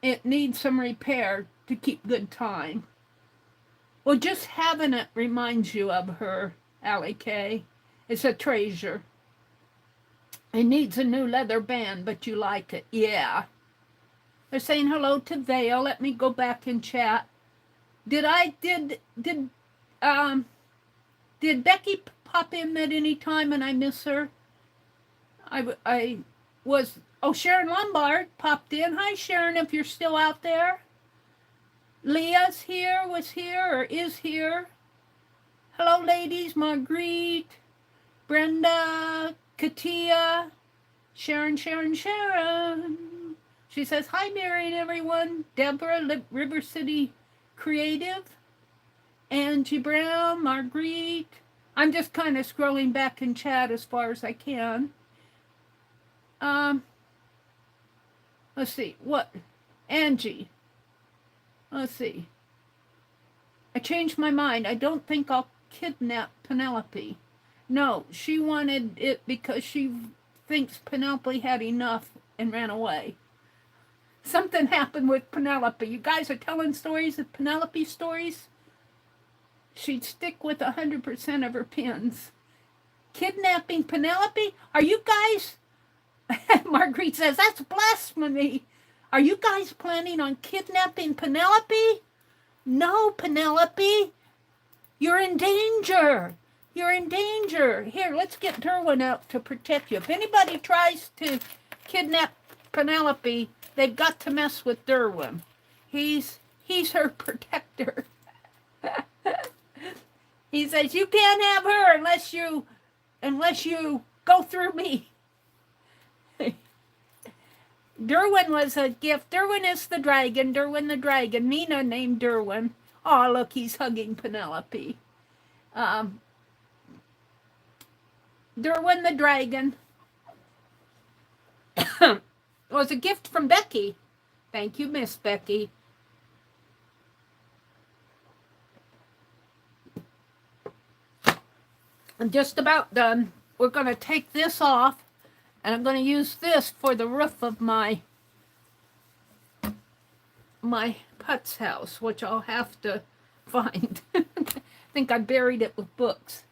It needs some repair to keep good time. Well, just having it reminds you of her, Allie K. It's a treasure. It needs a new leather band, but you like it. Yeah. They're saying hello to Vale. Let me go back and chat. Did Becky pop in at any time and I miss her? Sharon Lombard popped in. Hi, Sharon, if you're still out there. Leah's here, was here, or is here. Hello, ladies. Marguerite, Brenda, Katia, Sharon. She says, hi, Mary and everyone. Deborah, River City Creative. Angie Brown, Marguerite. I'm just kind of scrolling back in chat as far as I can. Let's see. What? Angie. Let's see. I changed my mind. I don't think I'll kidnap Penelope. No, she wanted it because she thinks Penelope had enough and ran away. Something happened with Penelope. You guys are telling stories of Penelope stories? She'd stick with 100% of her pins. Kidnapping Penelope? Are you guys... Marguerite says, that's blasphemy. Are you guys planning on kidnapping Penelope? No, Penelope. You're in danger. You're in danger. Here, let's get Derwin out to protect you. If anybody tries to kidnap Penelope, they've got to mess with Derwin. He's her protector. He says, you can't have her unless you go through me. Derwin was a gift. Derwin is the dragon. Derwin the dragon. Mina named Derwin. Oh, look, he's hugging Penelope. Derwin the dragon was a gift from Becky. Thank you, Miss Becky. I'm just about done. We're going to take this off, and I'm going to use this for the roof of my Putz house, which I'll have to find. I think I buried it with books.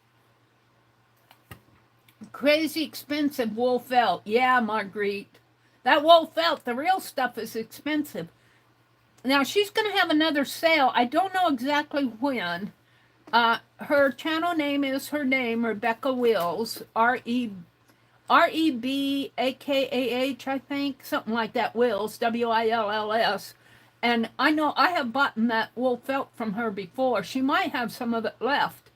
Crazy expensive wool felt. Yeah, Marguerite. That wool felt, the real stuff is expensive. Now, she's going to have another sale. I don't know exactly when. Her channel name is her name, Rebecca Wills, Rebakah, I think, something like that. Wills, Wills. And I know I have bought that wool felt from her before. She might have some of it left.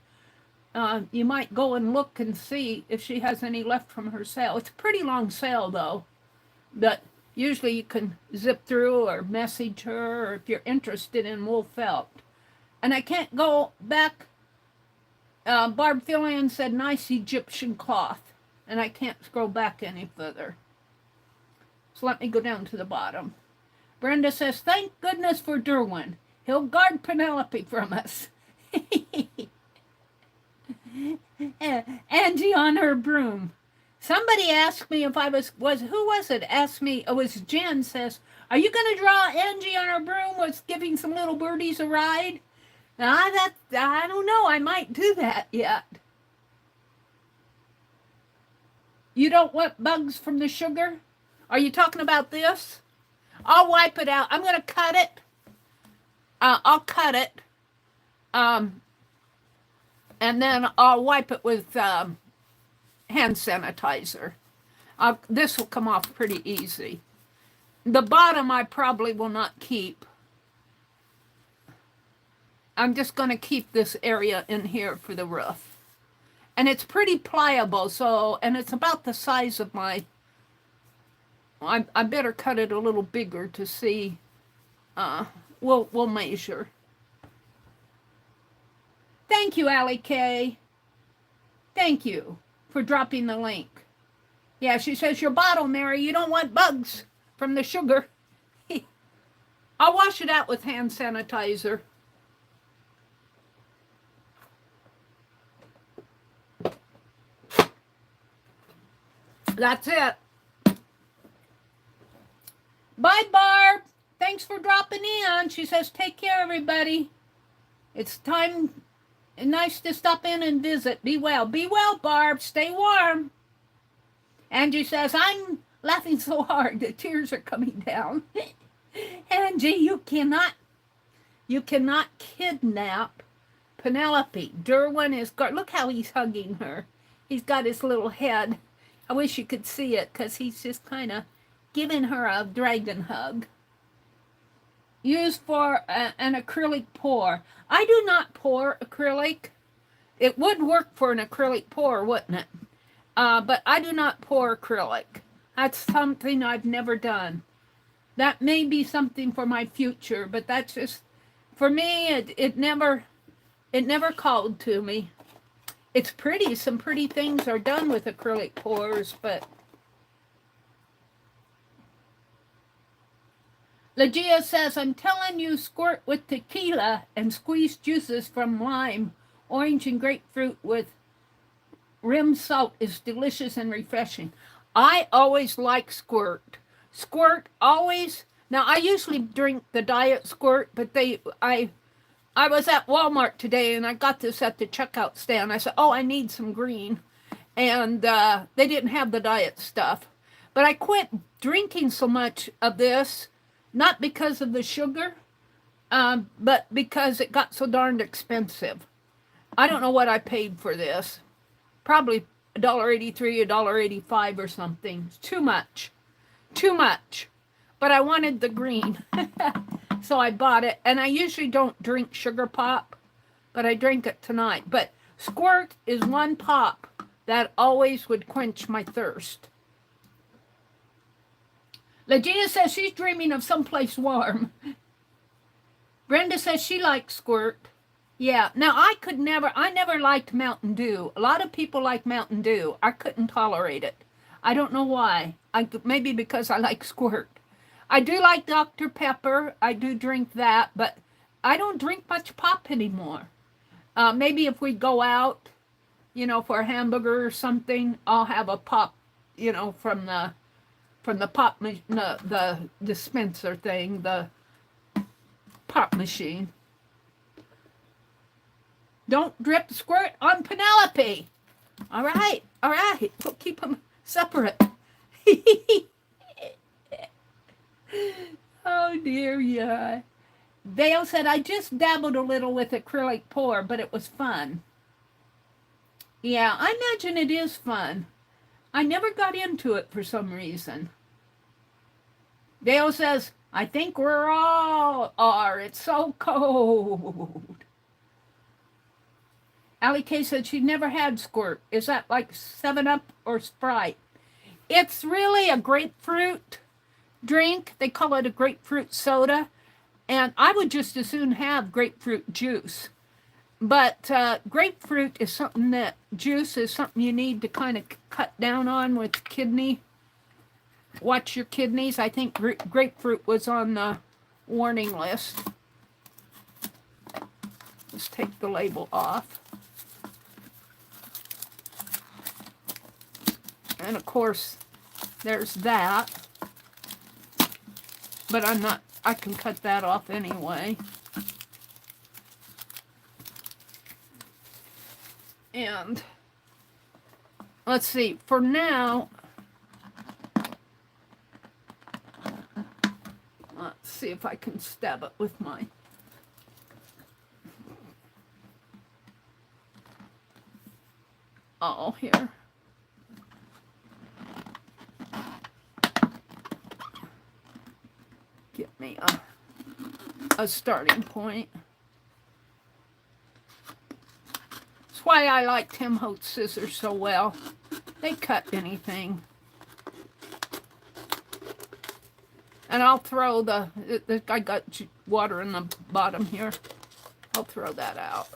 You might go and look and see if she has any left from her sale. It's a pretty long sale, though. But usually you can zip through or message her, or if you're interested in wool felt. And I can't go back. Barb Fillion said nice Egyptian cloth. And I can't scroll back any further. So let me go down to the bottom. Brenda says, thank goodness for Derwin. He'll guard Penelope from us. Angie on her broom. Somebody asked me if I who was it? Asked me, it was Jen, says, are you going to draw Angie on her broom was giving some little birdies a ride? I don't know, I might do that yet. You don't want bugs from the sugar? Are you talking about this? I'll wipe it out. I'm going to cut it. I'll cut it. And then I'll wipe it with hand sanitizer. This will come off pretty easy. The bottom I probably will not keep. I'm just going to keep this area in here for the roof. And it's pretty pliable, so, and it's about the size of my, I better cut it a little bigger to see. We'll measure. Thank you, Allie K. Thank you for dropping the link. Yeah, she says, your bottle, Mary, you don't want bugs from the sugar. I'll wash it out with hand sanitizer. That's it. Bye, Barb. Thanks for dropping in. She says, take care, everybody. It's time. Nice to stop in and visit. Be well. Be well, Barb. Stay warm. Angie says, I'm laughing so hard. The tears are coming down. Angie, you cannot kidnap Penelope. Derwin is guard. Look how he's hugging her. He's got his little head. I wish you could see it because he's just kind of giving her a dragon hug. Used for an acrylic pour. I do not pour acrylic. It would work for an acrylic pour, wouldn't it? But I do not pour acrylic. That's something I've never done. That may be something for my future, but that's just, for me, it never called to me. It's pretty. Some pretty things are done with acrylic pours, but Legia says, I'm telling you, squirt with tequila and squeeze juices from lime, orange, and grapefruit with rim salt is delicious and refreshing. I always like squirt. Squirt always. Now, I usually drink the diet squirt, but I was at Walmart today, and I got this at the checkout stand. I said, oh, I need some green. And they didn't have the diet stuff. But I quit drinking so much of this, not because of the sugar, but because it got so darned expensive. I don't know what I paid for this. Probably $1.83, $1.85 or something. It's too much. Too much. But I wanted the green. So I bought it. And I usually don't drink sugar pop, but I drank it tonight. But squirt is one pop that always would quench my thirst. Legia says she's dreaming of someplace warm. Brenda says she likes squirt. Yeah, now I never liked Mountain Dew. A lot of people like Mountain Dew. I couldn't tolerate it. I don't know why. Maybe because I like squirt. I do like Dr. Pepper. I do drink that, but I don't drink much pop anymore. Maybe if we go out, for a hamburger or something, I'll have a pop, from the pop, the dispenser thing, the pop machine. Don't drip squirt on Penelope. All right. We'll keep them separate. Oh, dear, yeah. Vale said, I just dabbled a little with acrylic pour, but it was fun. Yeah, I imagine it is fun. I never got into it for some reason. Dale says, I think we're all are. It's so cold. Allie K said she never had Squirt. Is that like 7-Up or Sprite? It's really a grapefruit drink. They call it a grapefruit soda. And I would just as soon have grapefruit juice. But grapefruit is something that, juice is something you need to kind of cut down on with kidney. Watch your kidneys. I think grapefruit was on the warning list. Let's take the label off. And of course, there's that. But I'm not, I can cut that off anyway. And let's see, for now, let's see if I can stab it with my here. Get me a starting point. That's why I like Tim Holtz scissors so well. They cut anything. And I'll throw I got water in the bottom here. I'll throw that out.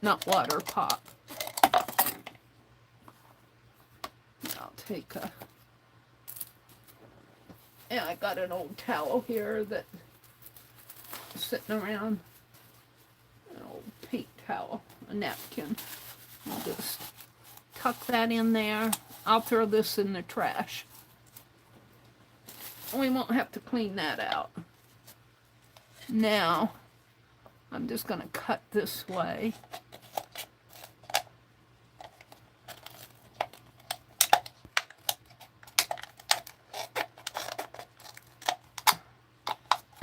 Not water, pop. I'll take a... Yeah, I got an old towel here that's sitting around. An old pink towel, a napkin. I'll just tuck that in there. I'll throw this in the trash. We won't have to clean that out. Now, I'm just going to cut this way.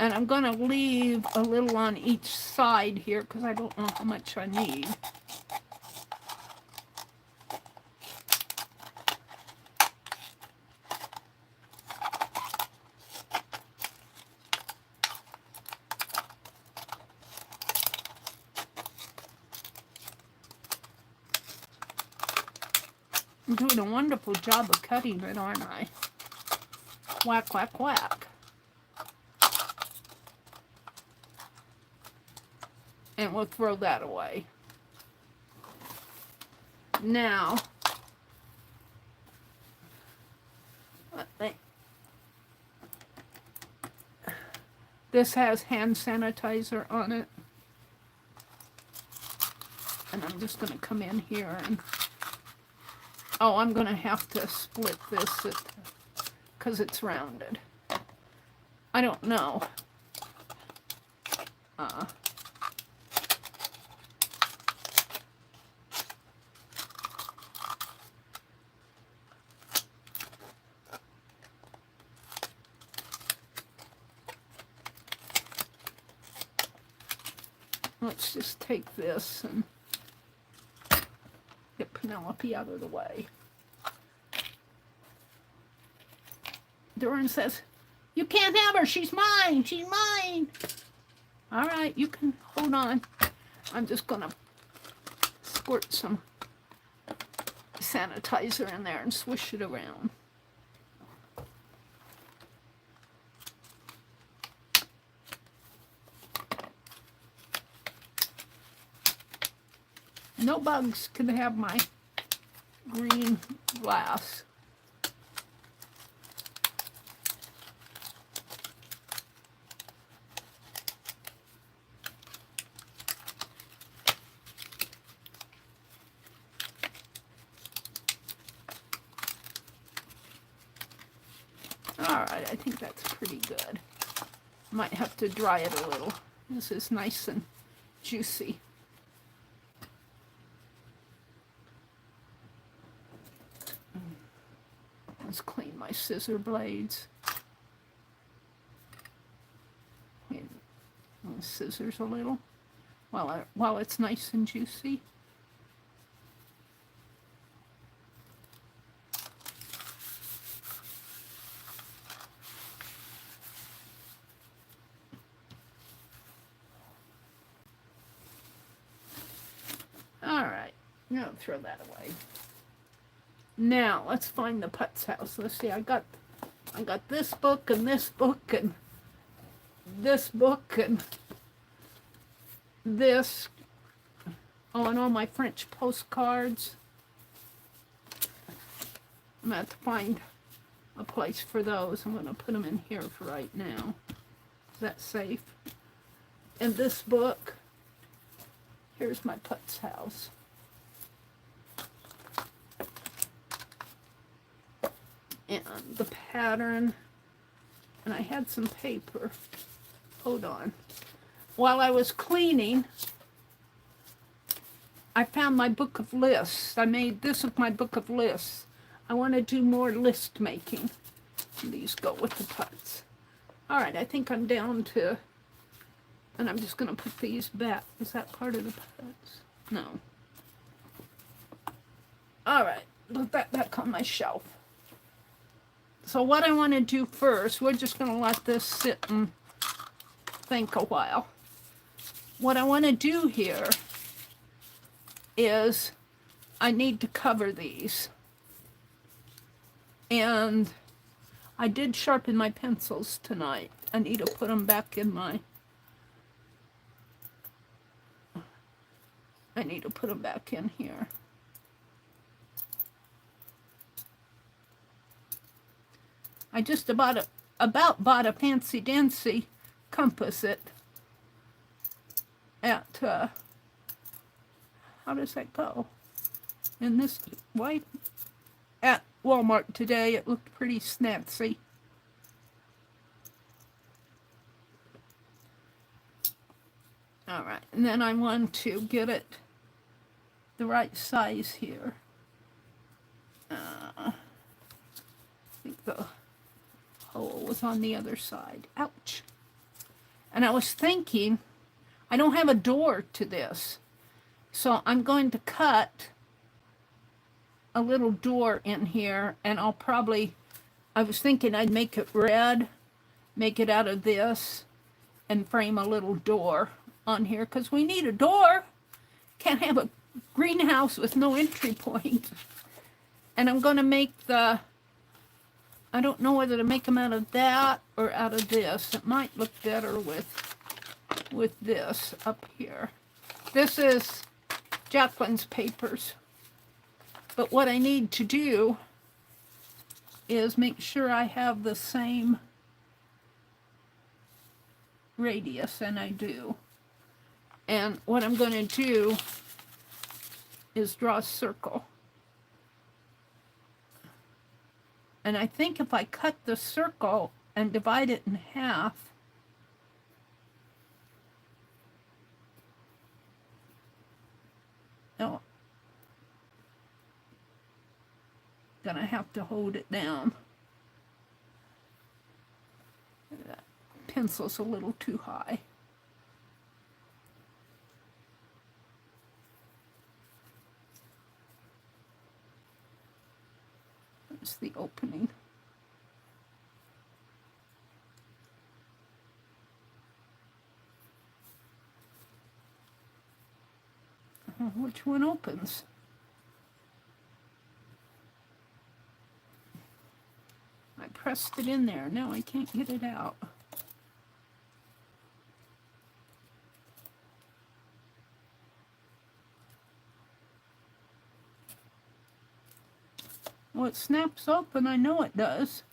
And I'm going to leave a little on each side here because I don't know how much I need. I'm doing a wonderful job of cutting it, aren't I? Whack, whack, whack. And we'll throw that away. Now, this has hand sanitizer on it. And I'm just going to come in here and... Oh, I'm going to have to split this because it's rounded. I don't know. Let's just take this and get Penelope out of the way. Duran says, you can't have her. She's mine. She's mine. All right, you can hold on. I'm just going to squirt some sanitizer in there and swish it around. No bugs can have my green glass. Alright, I think that's pretty good. Might have to dry it a little. This is nice and juicy. Let's clean my scissor blades. And scissors a little. while it's nice and juicy. All right, now throw that away. Now let's find the Putz house. Let's see. I got this book and this book and this book and this. Oh, and all my French postcards. I'm going to have to find a place for those. I'm going to put them in here for right now. Is that safe? And this book. Here's my Putz house. And the pattern. And I had some paper. Hold on. While I was cleaning, I found my book of lists. I made this of my book of lists. I want to do more list making. These go with the Putz. All right, I think I'm down to, and I'm just going to put these back. Is that part of the Putz? No. All right, put that back on my shelf. So what I want to do first, we're just going to let this sit and think a while. What I want to do here is I need to cover these. And I did sharpen my pencils tonight. I need to put them back in my... I need to put them back in here. I just about bought a fancy-dancy compass at how does that go? In this white at Walmart today. It looked pretty snazzy. All right, and then I want to get it the right size here. I think the hole was on the other side. Ouch. And I was thinking, I don't have a door to this, so I'm going to cut a little door in here, and I'll probably, I was thinking I'd make it red, make it out of this, and frame a little door on here, because we need a door. Can't have a greenhouse with no entry point. And I'm going to make the, I don't know whether to make them out of that or out of this. It might look better with this up here. This is Jacqueline's papers. But what I need to do is make sure I have the same radius, and I do. And what I'm going to do is draw a circle. And I think if I cut the circle and divide it in half, no, gonna have to hold it down. That pencil's a little too high. There's the opening. Which one opens? I pressed it in there. Now I can't get it out. Well, it snaps open. I know it does.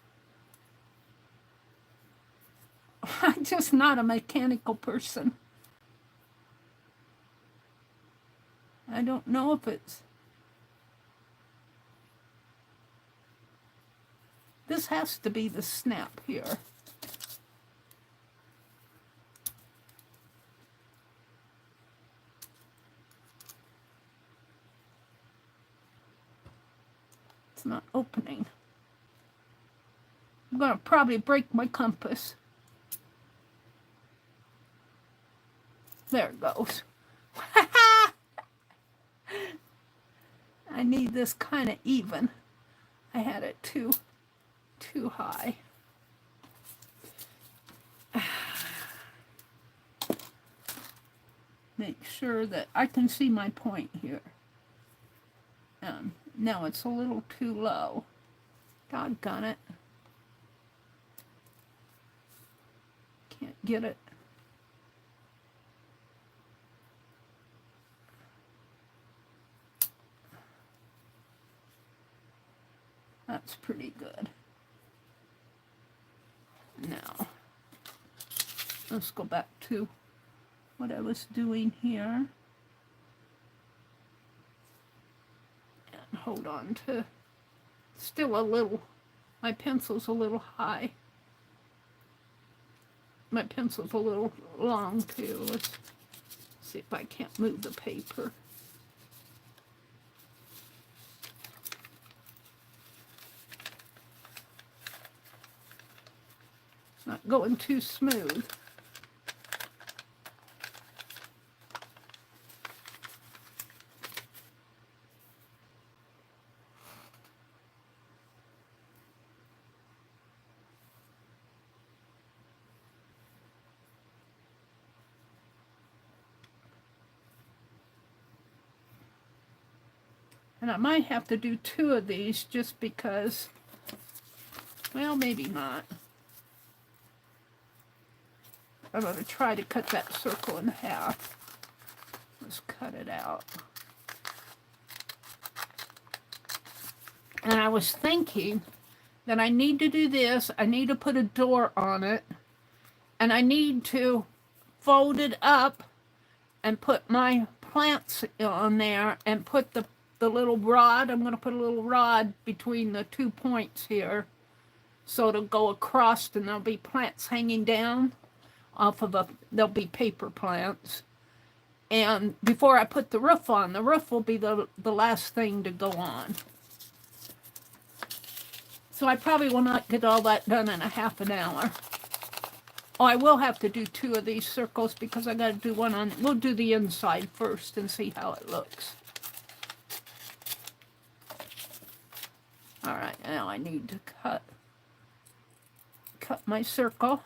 I'm just not a mechanical person. I don't know if it's... This has to be the snap here. It's not opening. I'm going to probably break my compass. There it goes. I need this kind of even. I had it too high. Make sure that I can see my point here. No, it's a little too low. Doggone it. Can't get it. That's pretty good. Now, let's go back to what I was doing here. And hold on to, still a little, my pencil's a little high. My pencil's a little long too. Let's see if I can't move the paper. Not going too smooth. And I might have to do 2 of these just because, well, maybe not. I'm going to try to cut that circle in half. Let's cut it out. And I was thinking that I need to do this. I need to put a door on it. And I need to fold it up and put my plants on there and put the little rod. I'm going to put a little rod between the 2 points here. So it'll go across and there'll be plants hanging down off of there'll be paper plants. And before I put the roof on, the roof will be the last thing to go on. So I probably will not get all that done in a half an hour. Oh, I will have to do 2 of these circles because I got to do one on, we'll do the inside first and see how it looks. All right, now I need to cut my circle.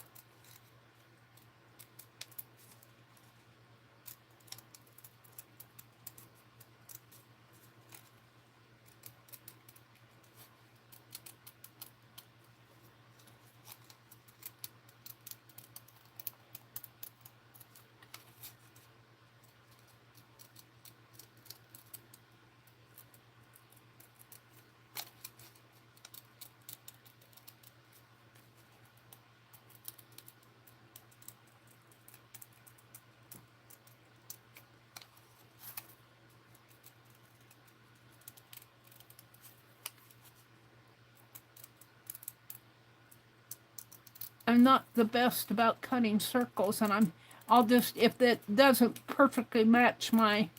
I'm not the best about cutting circles, and I'll just, if that doesn't perfectly match my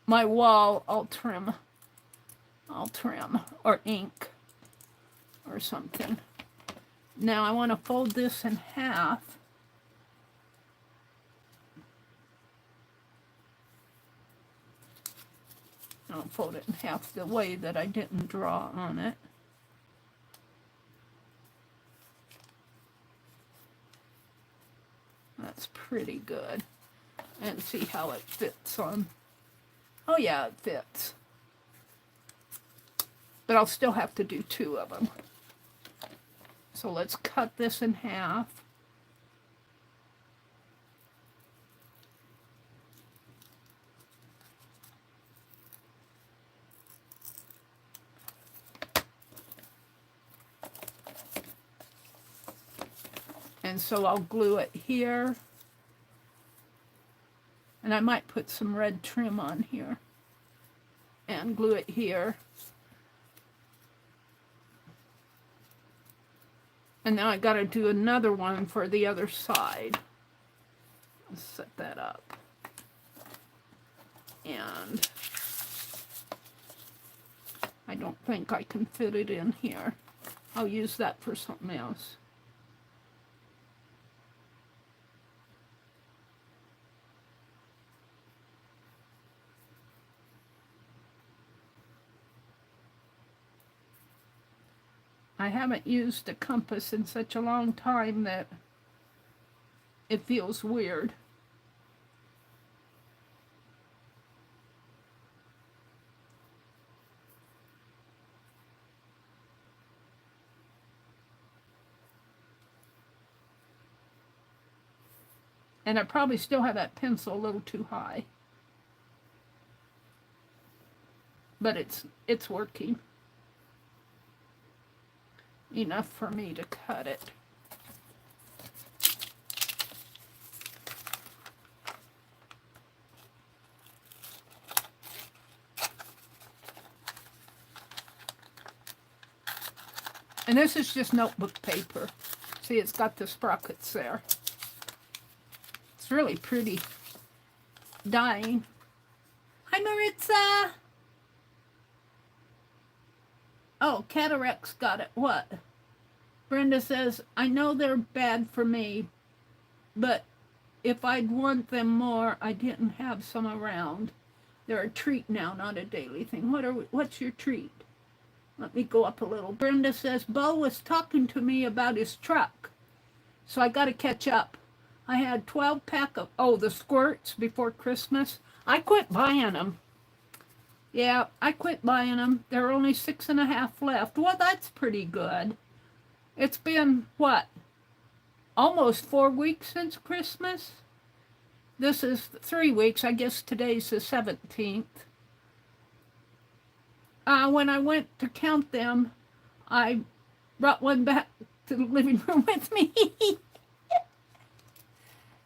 wall, I'll trim or ink or something. Now I want to fold this in half. I'll fold it in half the way that I didn't draw on it. That's pretty good. And see how it fits on. Oh yeah, it fits. But I'll still have to do 2 of them. So let's cut this in half. And so I'll glue it here. And I might put some red trim on here. And glue it here. And now I got to do another one for the other side. Let's set that up. And I don't think I can fit it in here. I'll use that for something else. I haven't used a compass in such a long time that it feels weird. And I probably still have that pencil a little too high. But it's working enough for me to cut it. And this is just notebook paper. See, it's got the sprockets there. It's really pretty. Dying. Hi, Maritza! Oh, Cataract's got it. What? Brenda says, I know they're bad for me, but if I'd want them more, I didn't have some around. They're a treat now, not a daily thing. What's your treat? Let me go up a little. Brenda says, Bo was talking to me about his truck, so I got to catch up. I had 12 pack of, the squirts before Christmas. I quit buying them. Yeah, I quit buying them. There are only 6.5 left. Well, that's pretty good. It's been, what, almost 4 weeks since Christmas? This is 3 weeks. I guess today's the 17th. When I went to count them, I brought one back to the living room with me.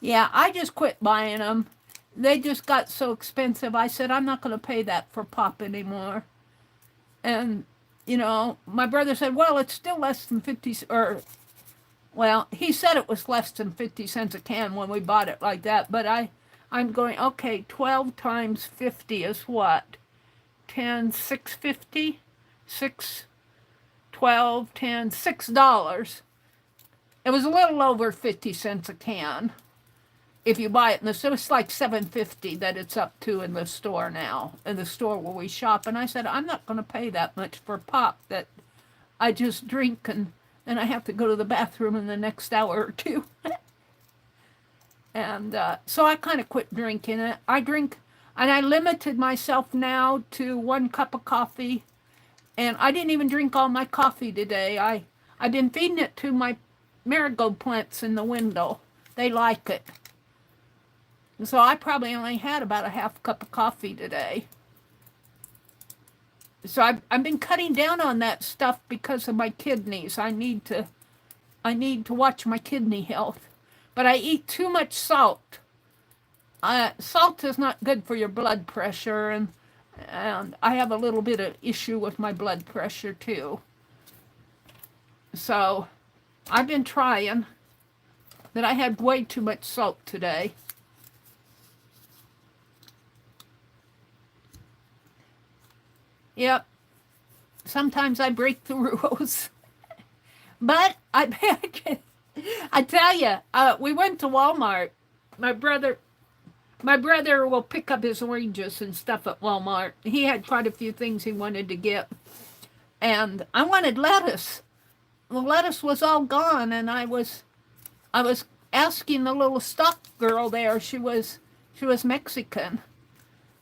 Yeah, I just quit buying them. They just got so expensive. I said, I'm not going to pay that for pop anymore. And, you know, my brother said, well, it's still less than 50, or, well, he said it was less than 50 cents a can when we bought it like that. But I'm going, okay, 12 times 50 is what? 10, 6.50? 6, 12, 10, $6. It was a little over 50 cents a can. If you buy it in the store, it's like $7.50 that it's up to in the store now, in the store where we shop. And I said, I'm not going to pay that much for pop that I just drink and I have to go to the bathroom in the next hour or two. And so I kind of quit drinking it. I drink, and I limited myself now to 1 cup of coffee. And I didn't even drink all my coffee today. I've been feeding it to my marigold plants in the window. They like it. So I probably only had about a half cup of coffee today. So I've been cutting down on that stuff because of my kidneys. I need to watch my kidney health. But I eat too much salt. Salt is not good for your blood pressure, and I have a little bit of issue with my blood pressure too. So I've been trying, but I had way too much salt today. Yep. Sometimes I break the rules. But I tell you, we went to Walmart. My brother will pick up his oranges and stuff at Walmart. He had quite a few things he wanted to get. And I wanted lettuce. The lettuce was all gone, and I was asking the little stock girl there. She was Mexican.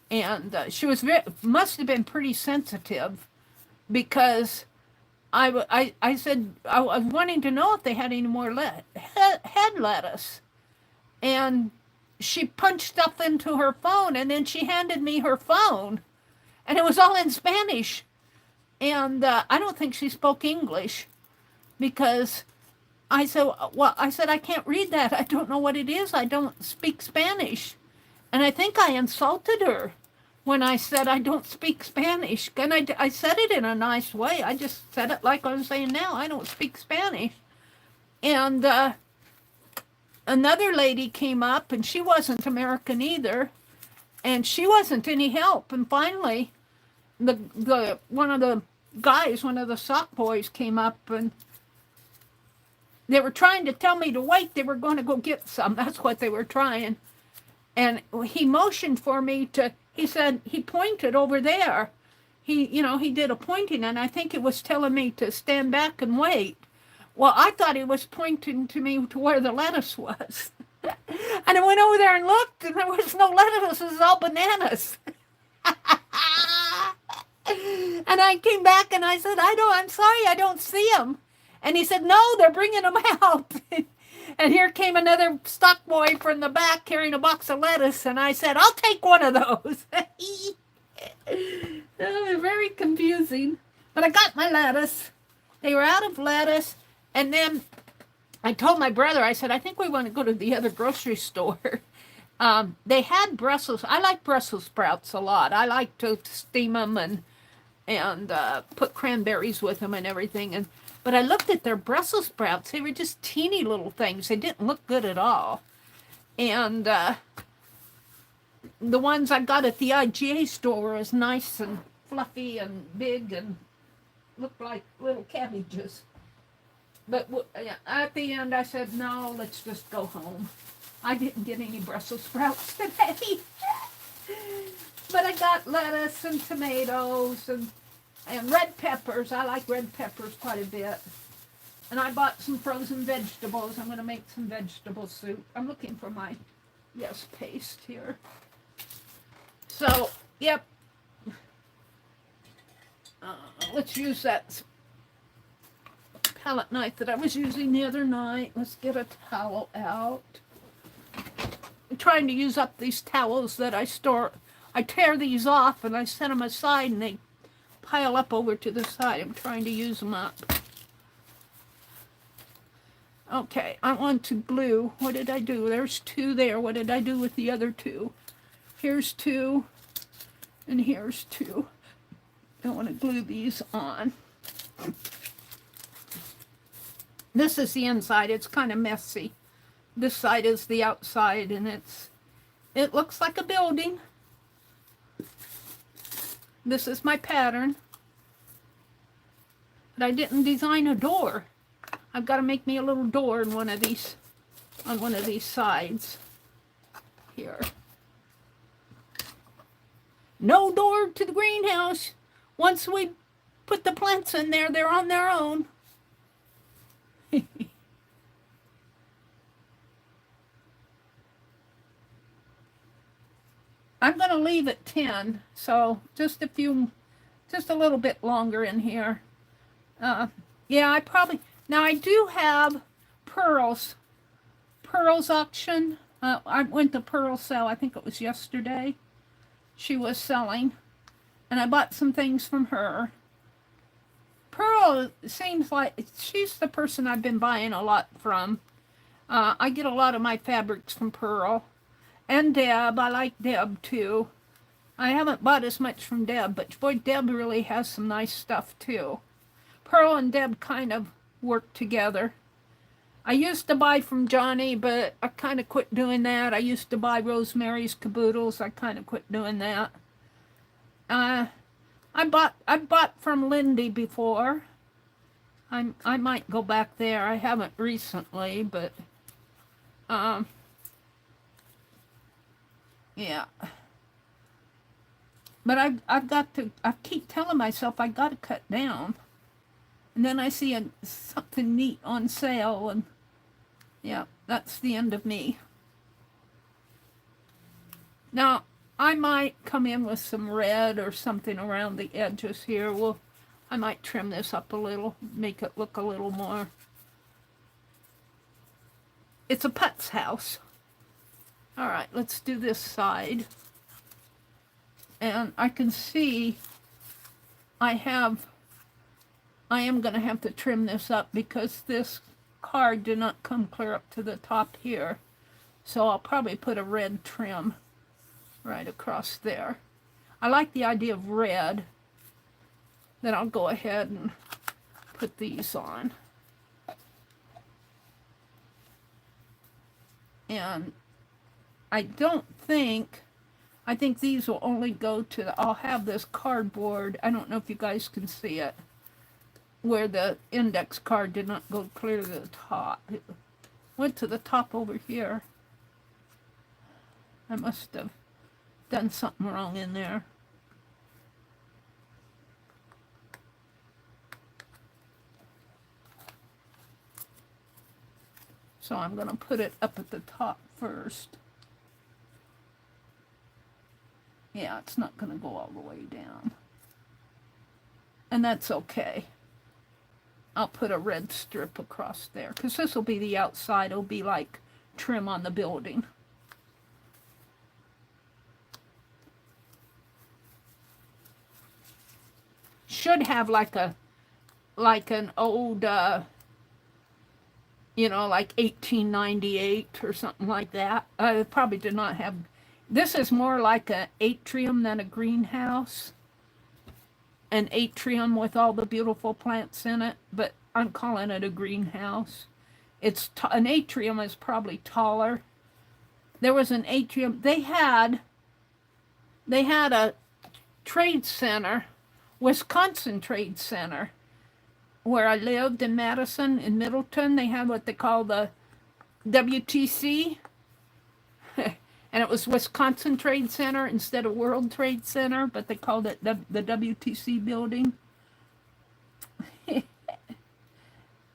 And she must have been pretty sensitive, because I said I was wanting to know if they had any more head lettuce. And she punched stuff into her phone, and then she handed me her phone, and it was all in Spanish. And I don't think she spoke English, because I said, I can't read that. I don't know what it is. I don't speak Spanish. And I think I insulted her when I said I don't speak Spanish. And I said it in a nice way. I just said it like I'm saying now. I don't speak Spanish. And another lady came up, and she wasn't American either. And she wasn't any help. And finally, one of the sock boys came up, and they were trying to tell me to wait. They were going to go get some. That's what they were trying. And he motioned for me to, he said, he pointed over there. he did a pointing, and I think it was telling me to stand back and wait. Well, I thought he was pointing to me to where the lettuce was. And I went over there and looked, and there was no lettuce. It was all bananas. And I came back and I said, I'm sorry, I don't see them. And he said, no, they're bringing them out. And here came another stock boy from the back carrying a box of lettuce. And I said, I'll take one of those. Very confusing. But I got my lettuce. They were out of lettuce. And then I told my brother, I said, I think we want to go to the other grocery store. They had Brussels. I like Brussels sprouts a lot. I like to steam them and put cranberries with them and everything. But I looked at their Brussels sprouts. They were just teeny little things. They didn't look good at all. And the ones I got at the IGA store were as nice and fluffy and big and looked like little cabbages. But at the end, I said, no, let's just go home. I didn't get any Brussels sprouts today. But I got lettuce and tomatoes and red peppers. I like red peppers quite a bit. And I bought some frozen vegetables. I'm going to make some vegetable soup. I'm looking for my paste here. So, yep. Let's use that palette knife that I was using the other night. Let's get a towel out. I'm trying to use up these towels that I store. I tear these off and I set them aside and they pile up over to the side. I'm trying to use them up. Okay, I want to glue. What did I do? There's 2 there. What did I do with the other 2? Here's 2 and here's 2. I want to glue these on. This is the inside. It's kind of messy. This side is the outside, and it looks like a building. This is my pattern. But I didn't design a door. I've got to make me a little door in one of these, on one of these sides here. No door to the greenhouse. Once we put the plants in there, they're on their own. I'm going to leave it 10, so just a little bit longer in here. Yeah, now I do have pearls auction. I went to Pearl sale, I think it was yesterday. She was selling, and I bought some things from her. Pearl seems like she's the person I've been buying a lot from. I get a lot of my fabrics from Pearl. And Deb, I like Deb too. I haven't bought as much from Deb, but boy, Deb really has some nice stuff too. Pearl and Deb kind of work together. I used to buy from Johnny, but I kind of quit doing that. I used to buy Rosemary's Caboodles. I kind of quit doing that. I bought from Lindy before. I might go back there. I haven't recently, but yeah. But I keep telling myself I got to cut down. And then I see something neat on sale, and yeah, that's the end of me. Now, I might come in with some red or something around the edges here. I might trim this up a little, make it look a little more. It's a Putz house. All right, let's do this side. And I can see I am going to have to trim this up because this card did not come clear up to the top here. So I'll probably put a red trim right across there. I like the idea of red. Then I'll go ahead and put these on. And I think these will only go to, I'll have this cardboard, I don't know if you guys can see it, where the index card did not go clear to the top. It went to the top over here. I must have done something wrong in there. So I'm going to put it up at the top first. Yeah, it's not going to go all the way down. And that's okay. I'll put a red strip across there, because this will be the outside. It'll be like trim on the building. Should have like an old, you know, like 1898 or something like that. I probably did not have. This is more like an atrium than a greenhouse. An atrium with all the beautiful plants in it, but I'm calling it a greenhouse. It's an atrium is probably taller. There was an atrium. They had a trade center, Wisconsin Trade Center, where I lived in Madison, in Middleton. They had what they call the WTC. And it was Wisconsin Trade Center instead of World Trade Center, but they called it the WTC building.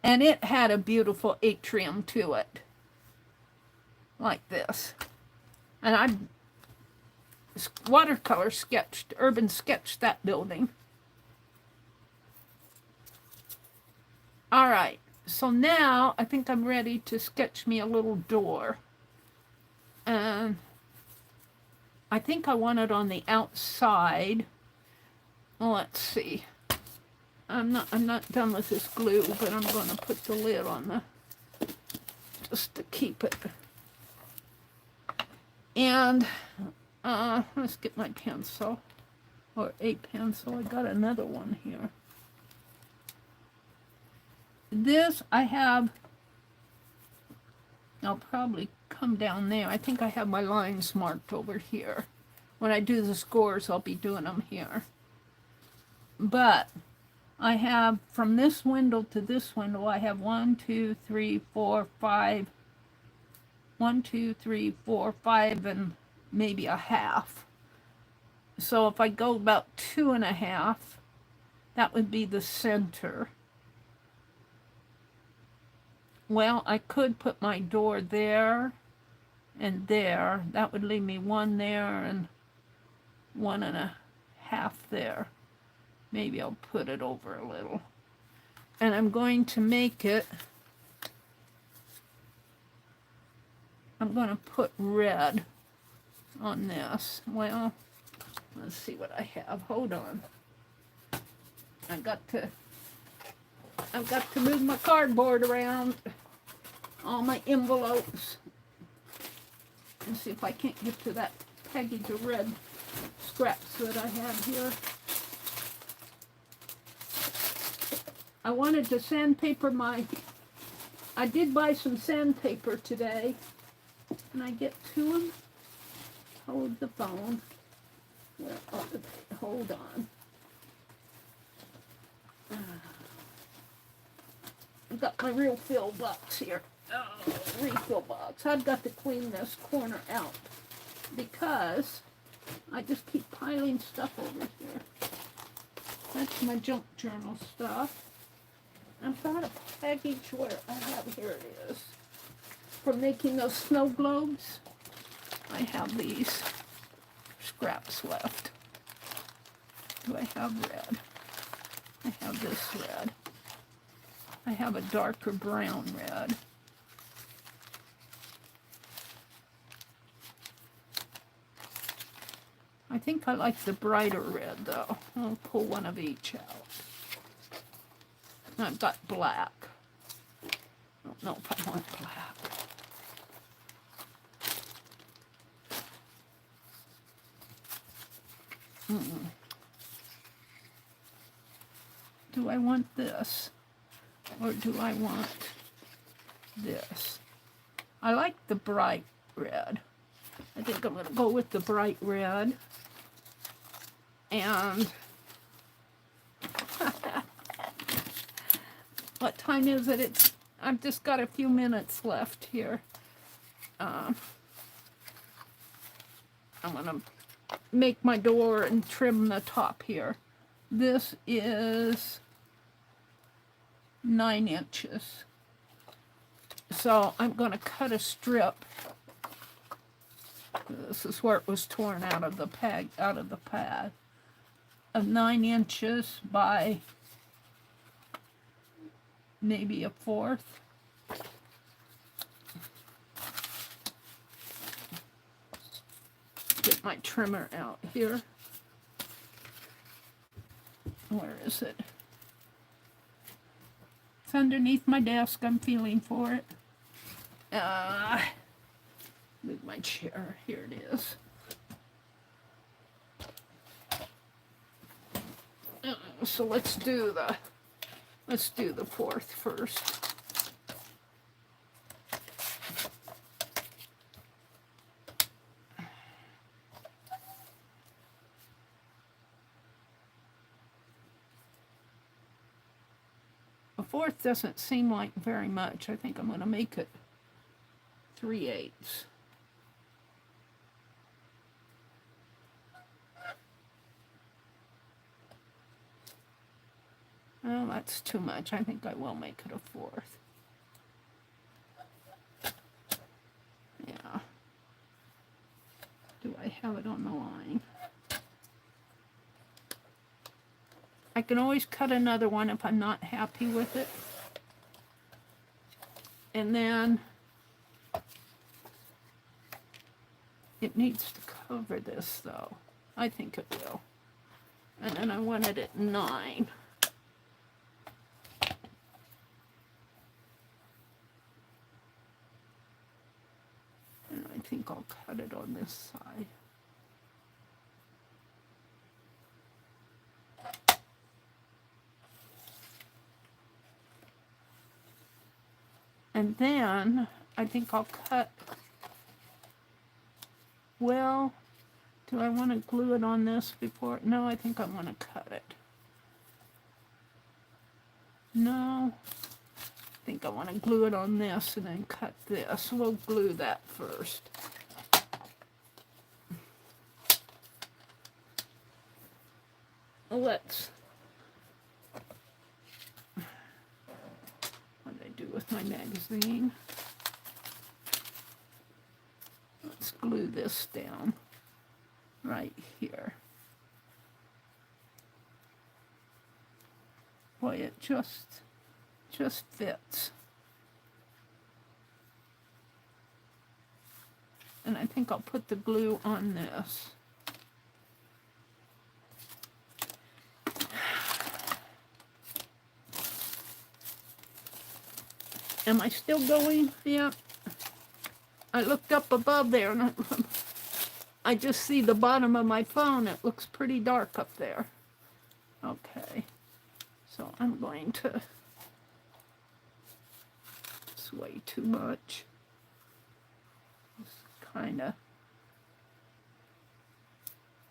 And it had a beautiful atrium to it, like this. And I watercolor sketched, urban sketched that building. All right, so now I think I'm ready to sketch me a little door. And I think I want it on the outside. Well, let's see. I'm not done with this glue, but I'm going to put the lid on just to keep it. And let's get my pencil, or a pencil. I got another one here. This I have. I'll probably come down there. I think I have my lines marked over here. When I do the scores, I'll be doing them here. But I have, from this window to this window, I have 1, 2, 3, 4, 5. 1, 2, 3, 4, 5, and maybe a half. So if I go about 2.5, that would be the center. Well, I could put my door there and there. That would leave me 1 there and 1.5 there. Maybe I'll put it over a little. And I'm going to make it, I'm going to put red on this. Well, let's see what I have. Hold on. I've got to move my cardboard around, all my envelopes, and see if I can't get to that package of red scraps that I have here. I wanted to sandpaper I did buy some sandpaper today. Can I get to them? Hold the phone. Hold on. I've got my ReFill box here. Oh, ReFill box. I've got to clean this corner out because I just keep piling stuff over here. That's my junk journal stuff. I've got a package where I have, here it is, for making those snow globes. I have these scraps left. Do I have red? I have this red. I have a darker brown red. I think I like the brighter red though. I'll pull one of each out. I've got black. I don't know if I want black. Do I want this? Or do I want this? I like the bright red. I think I'm going to go with the bright red. And what time is it? I've just got a few minutes left here. I'm going to make my door and trim the top here. This is 9 inches. So I'm going to cut a strip. This is where it was torn out of the pad, of 9 inches by maybe 1/4. Get my trimmer out here. Where is it? It's underneath my desk. I'm feeling for it. Move my chair. Here it is. So let's do the 4th first. A 4th doesn't seem like very much. I think I'm going to make it 3/8. Oh, that's too much. I think I will make it a 4th. Yeah. Do I have it on the line? I can always cut another one if I'm not happy with it. And then it needs to cover this though. I think it will. And then I want it at 9. And I think I'll cut it on this side. And then I think I'll cut, well, do I want to glue it on this before? No, I think I want to cut it. No, I think I want to glue it on this and then cut this. We'll glue that first. Let's, what did I do with my magazine? Let's glue this down right here. Boy, it just fits. And I think I'll put the glue on this. Am I still going? Yeah. I looked up above there and I just see the bottom of my phone. It looks pretty dark up there. Okay. So I'm going to, it's way too much. Just kind of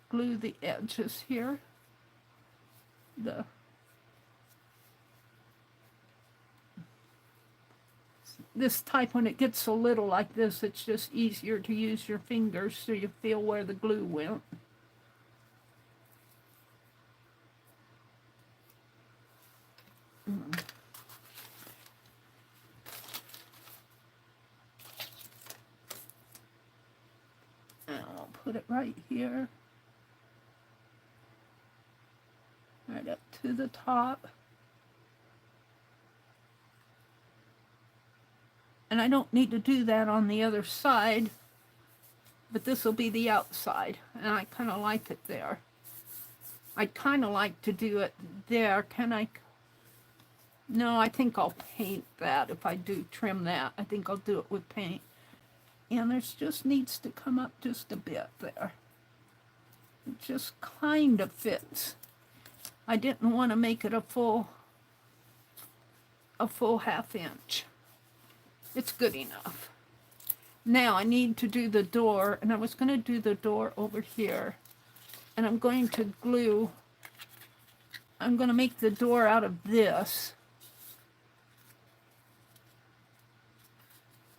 glue the edges here. This type, when it gets so little like this, it's just easier to use your fingers so you feel where the glue went. And I'll put it right here. Right up to the top. And I don't need to do that on the other side, but this will be the outside, and I kind of like it there. I'd kind of like to do it there. Can I? No, I think I'll paint that. If I do trim that, I think I'll do it with paint. And there's just needs to come up just a bit there. It just kind of fits. I didn't want to make it a full 1/2 inch. It's good enough. Now I need to do the door, and I was going to do the door over here. And I'm going to glue, I'm going to make the door out of this.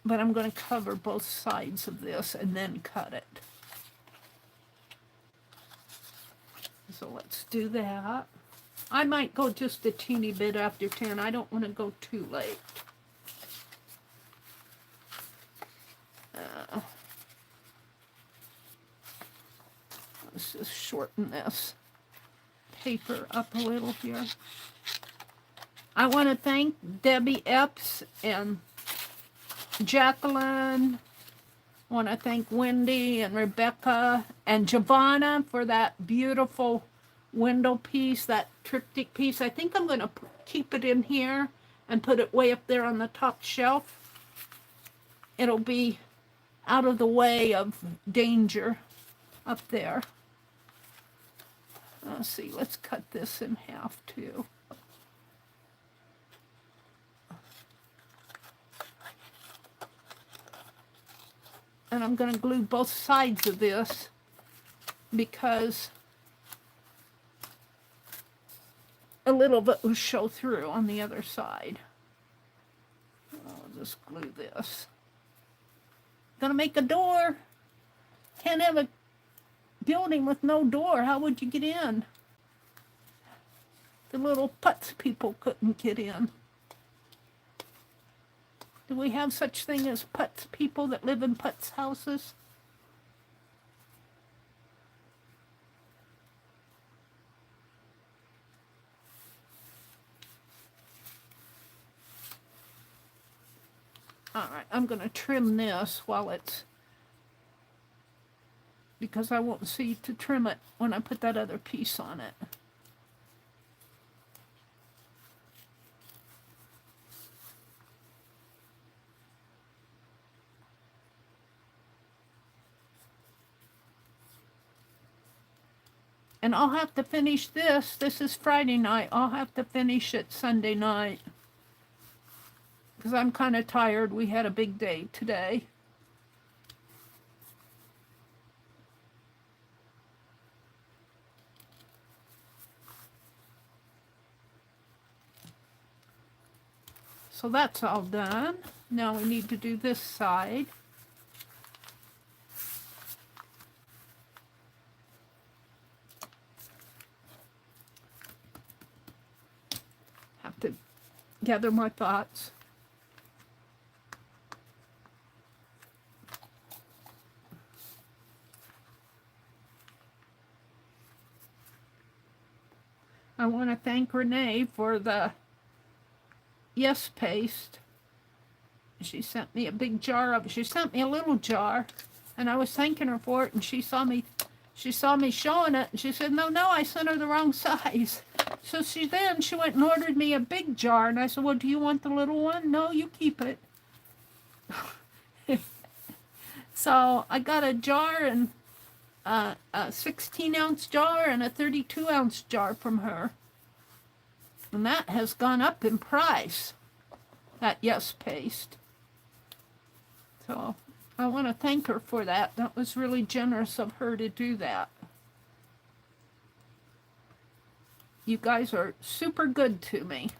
But I'm going to cover both sides of this and then cut it. So let's do that. I might go just a teeny bit after 10. I don't want to go too late. shorten this paper up a little here. I want to thank Debbie Epps and Jacqueline. I want to thank Wendy and Rebecca and Giovanna for that beautiful window piece, that triptych piece. I think I'm going to keep it in here and put it way up there on the top shelf. It'll be out of the way of danger up there. Let's see, let's cut this in half too. And I'm going to glue both sides of this because a little bit will show through on the other side. I'll just glue this. Gonna make a door. Can't have a building with no door. How would you get in? The little Putz people couldn't get in. Do we have such thing as Putz people that live in Putz houses? All right, I'm going to trim this while it's, because I won't see to trim it when I put that other piece on it. And I'll have to finish this. This is Friday night. I'll have to finish it Sunday night, because I'm kind of tired. We had a big day today. So that's all done. Now we need to do this side. Have to gather my thoughts. I want to thank Renee for the Yes paste. She sent me a big jar of it. She sent me a little jar, and I was thanking her for it, and she saw me showing it, and she said, no, I sent her the wrong size. So she went and ordered me a big jar, and I said, well, do you want the little one? No, you keep it. So I got a jar, and a 16-ounce jar and a 32-ounce jar from her. And that has gone up in price, that Yes paste. So I want to thank her for that. That was really generous of her to do that. You guys are super good to me.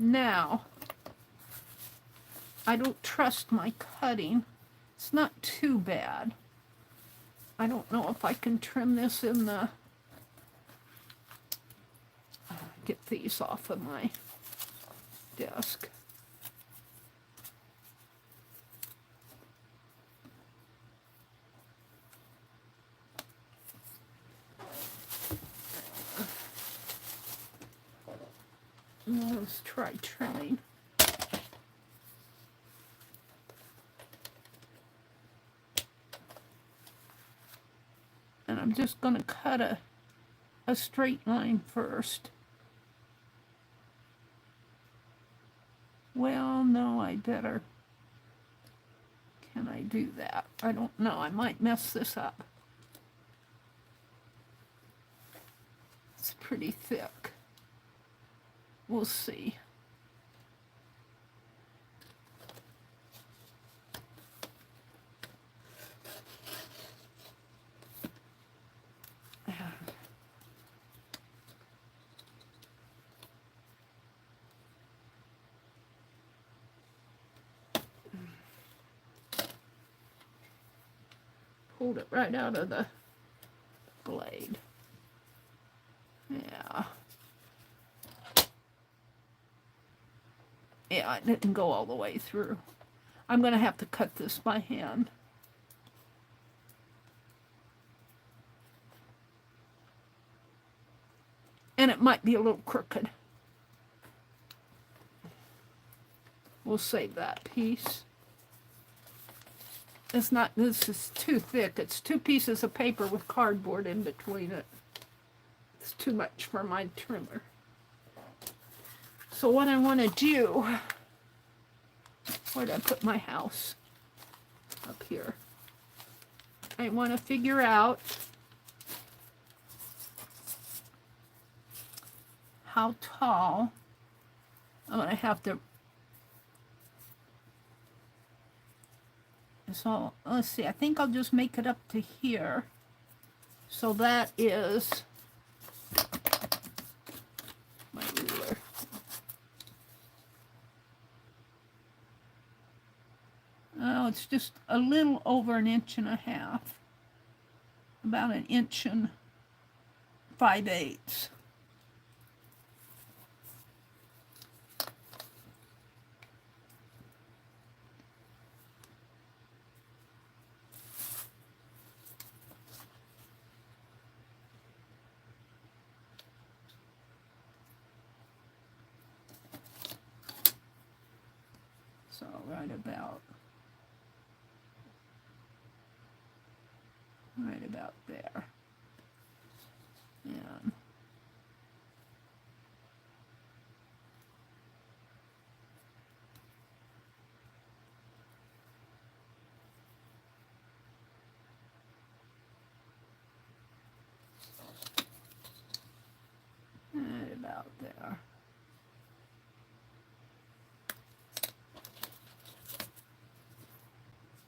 Now, I don't trust my cutting. It's not too bad. I don't know if I can trim this in the... Get these off of my desk. Let's try trimming. And I'm just going to cut a straight line first. Well, no, I better. Can I do that? I don't know. I might mess this up. It's pretty thick. We'll see. pulled it right out of the blade. Yeah. Yeah, it didn't go all the way through. I'm going to have to cut this by hand. And it might be a little crooked. We'll save that piece. It's not, this is too thick. It's 2 pieces of paper with cardboard in between it. It's too much for my trimmer. So what I want to do, where did I put my house? Up here. I want to figure out how tall I'm going to have to. So let's see, I think I'll just make it up to here. So that is my ruler. Oh, it's just a little over 1.5 inches. About 1 inch and 5/8. So right about there. And right about there.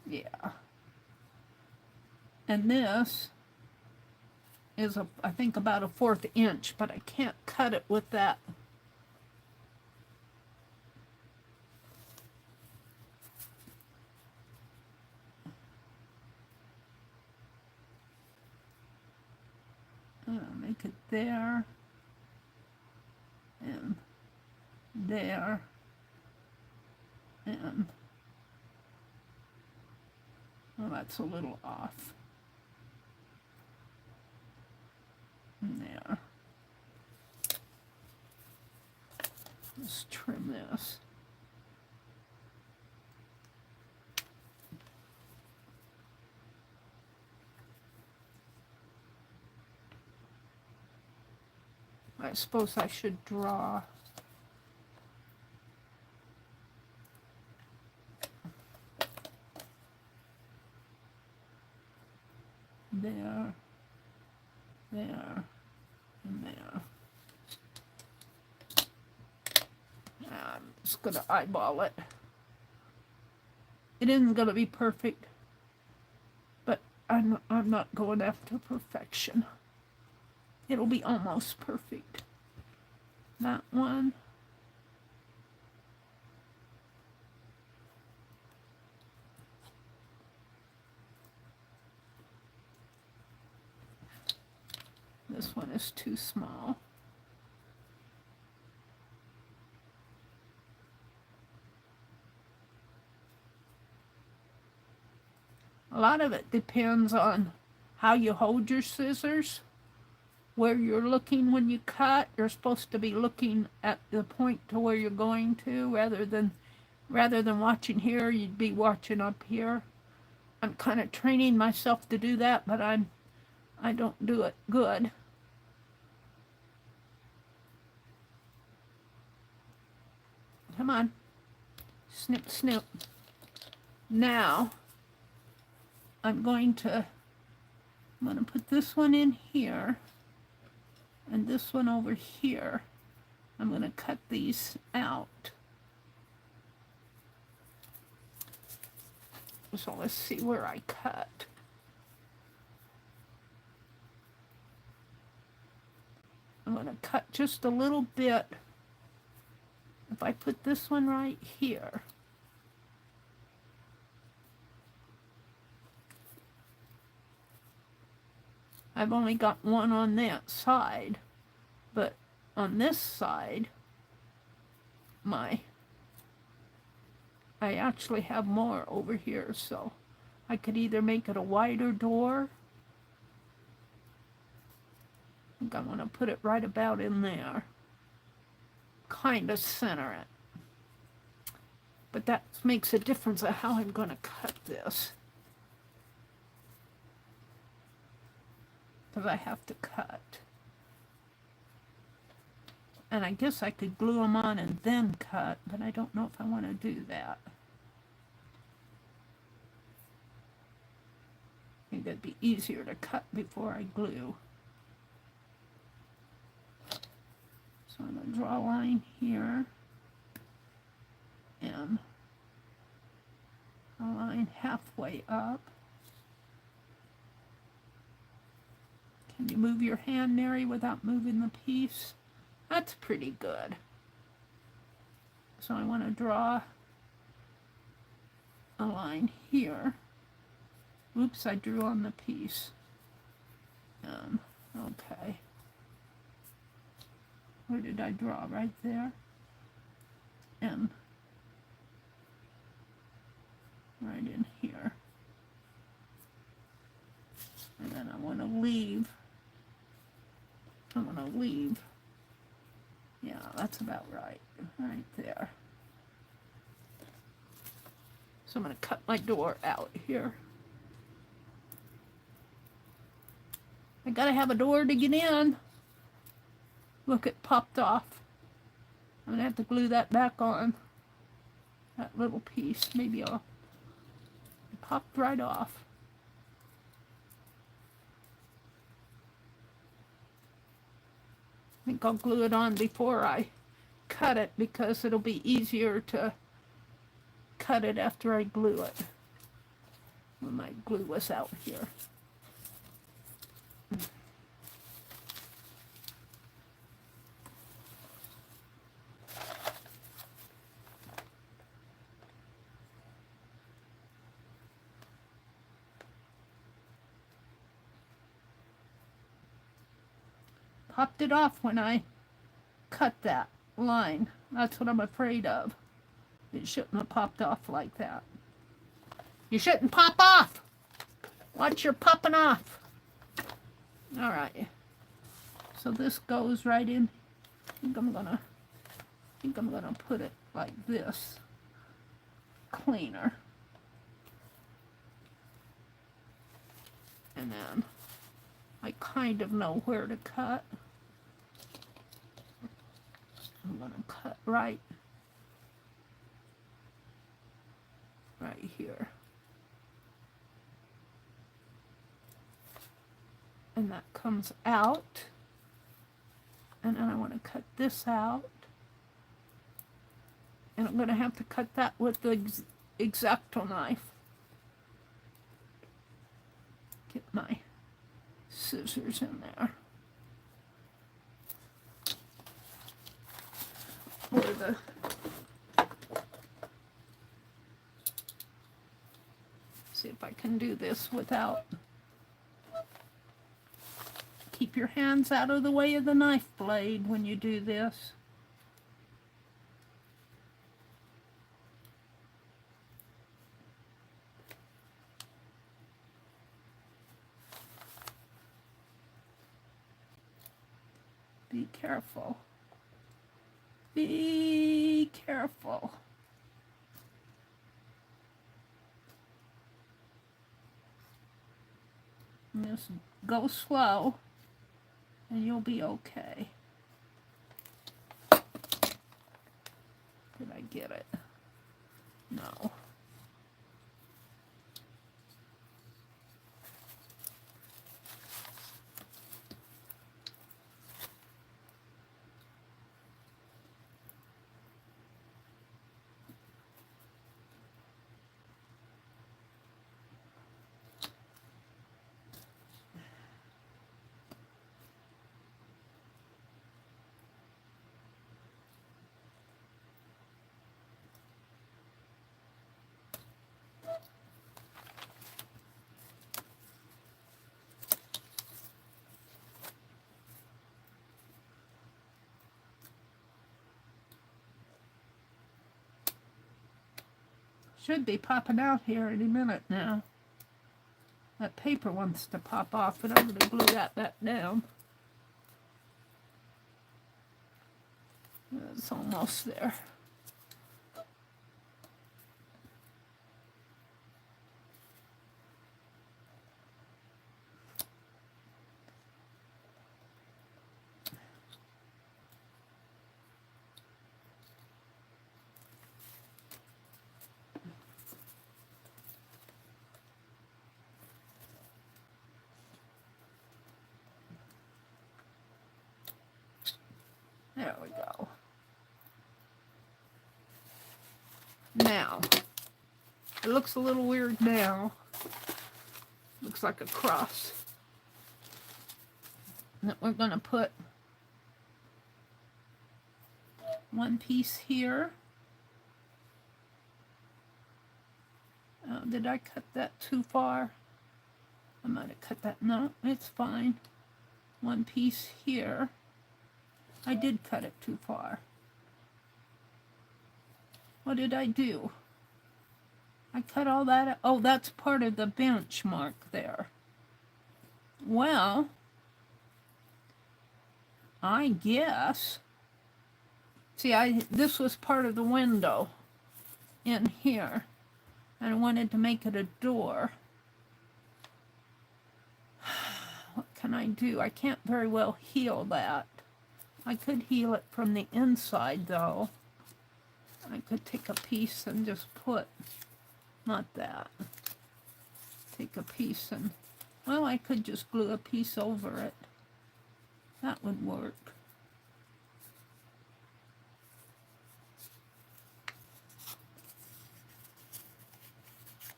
Yeah. And this is, I think, about 1/4 inch, but I can't cut it with that. Make it there, and there, and, well, that's a little off. And there. Let's trim this. I suppose I should draw there, there, and there. I'm just going to eyeball it. It isn't going to be perfect, but I'm not going after perfection. It'll be almost perfect. That one. This one is too small. A lot of it depends on how you hold your scissors. Where you're looking when you cut, you're supposed to be looking at the point to where you're going to, rather than watching here, you'd be watching up here. I'm kind of training myself to do that, but I don't do it good. Come on. Snip, snip. Now, I'm going to put this one in here. And this one over here. I'm going to cut these out. So let's see where I cut. I'm going to cut just a little bit. If I put this one right here. I've only got one on that side, but on this side, I actually have more over here, so I could either make it a wider door. I think I want to put it right about in there. Kind of center it. But that makes a difference of how I'm going to cut this. Because I have to cut. And I guess I could glue them on and then cut, but I don't know if I want to do that. I think it'd be easier to cut before I glue. So I'm going to draw a line here. And a line halfway up. Can you move your hand, Meri, without moving the piece? That's pretty good. So I want to draw a line here. Oops, I drew on the piece. Okay. Where did I draw? Right there. And right in here. And then I want to leave. Yeah, that's about right. Right there. So I'm going to cut my door out here. I got to have a door to get in. Look, it popped off. I'm going to have to glue that back on. That little piece. Maybe it popped right off. I think I'll glue it on before I cut it because it'll be easier to cut it after I glue it. When my glue was out here. Popped it off when I cut that line. That's what I'm afraid of. It shouldn't have popped off like that. You shouldn't pop off! Watch your popping off! Alright. So this goes right in. I think I'm gonna put it like this. Cleaner. And then I kind of know where to cut. I'm going to cut right here. And that comes out. And then I want to cut this out. And I'm going to have to cut that with the X-Acto knife. Get my scissors in there. Or the see if I can do this without. Keep your hands out of the way of the knife blade when you do this. Be careful. Be careful. Just go slow and you'll be okay. Did I get it? No. Should be popping out here any minute now. That paper wants to pop off, but I'm going to glue that back down. It's almost there. There we go. Now, it looks a little weird now. Looks like a cross. And we're going to put one piece here. Did I cut that too far? I might have cut that. No, it's fine. One piece here. I did cut it too far. What did I do? I cut all that. Oh, that's part of the benchmark there. Well, I guess. See, this was part of the window in here. And I wanted to make it a door. What can I do? I can't very well heal that. I could heal it from the inside, though. I could take a piece and just put, not that. Take a piece and, well, I could just glue a piece over it. That would work.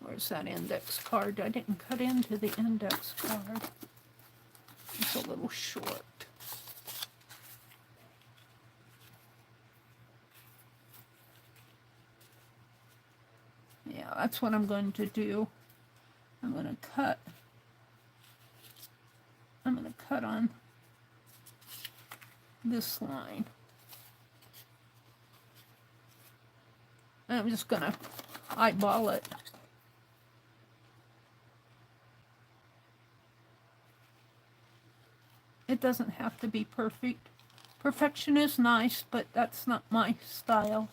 Where's that index card? I didn't cut into the index card. It's a little short. Yeah, that's what I'm going to do. I'm going to cut on this line. And I'm just going to eyeball it. It doesn't have to be perfect. Perfection is nice, but that's not my style.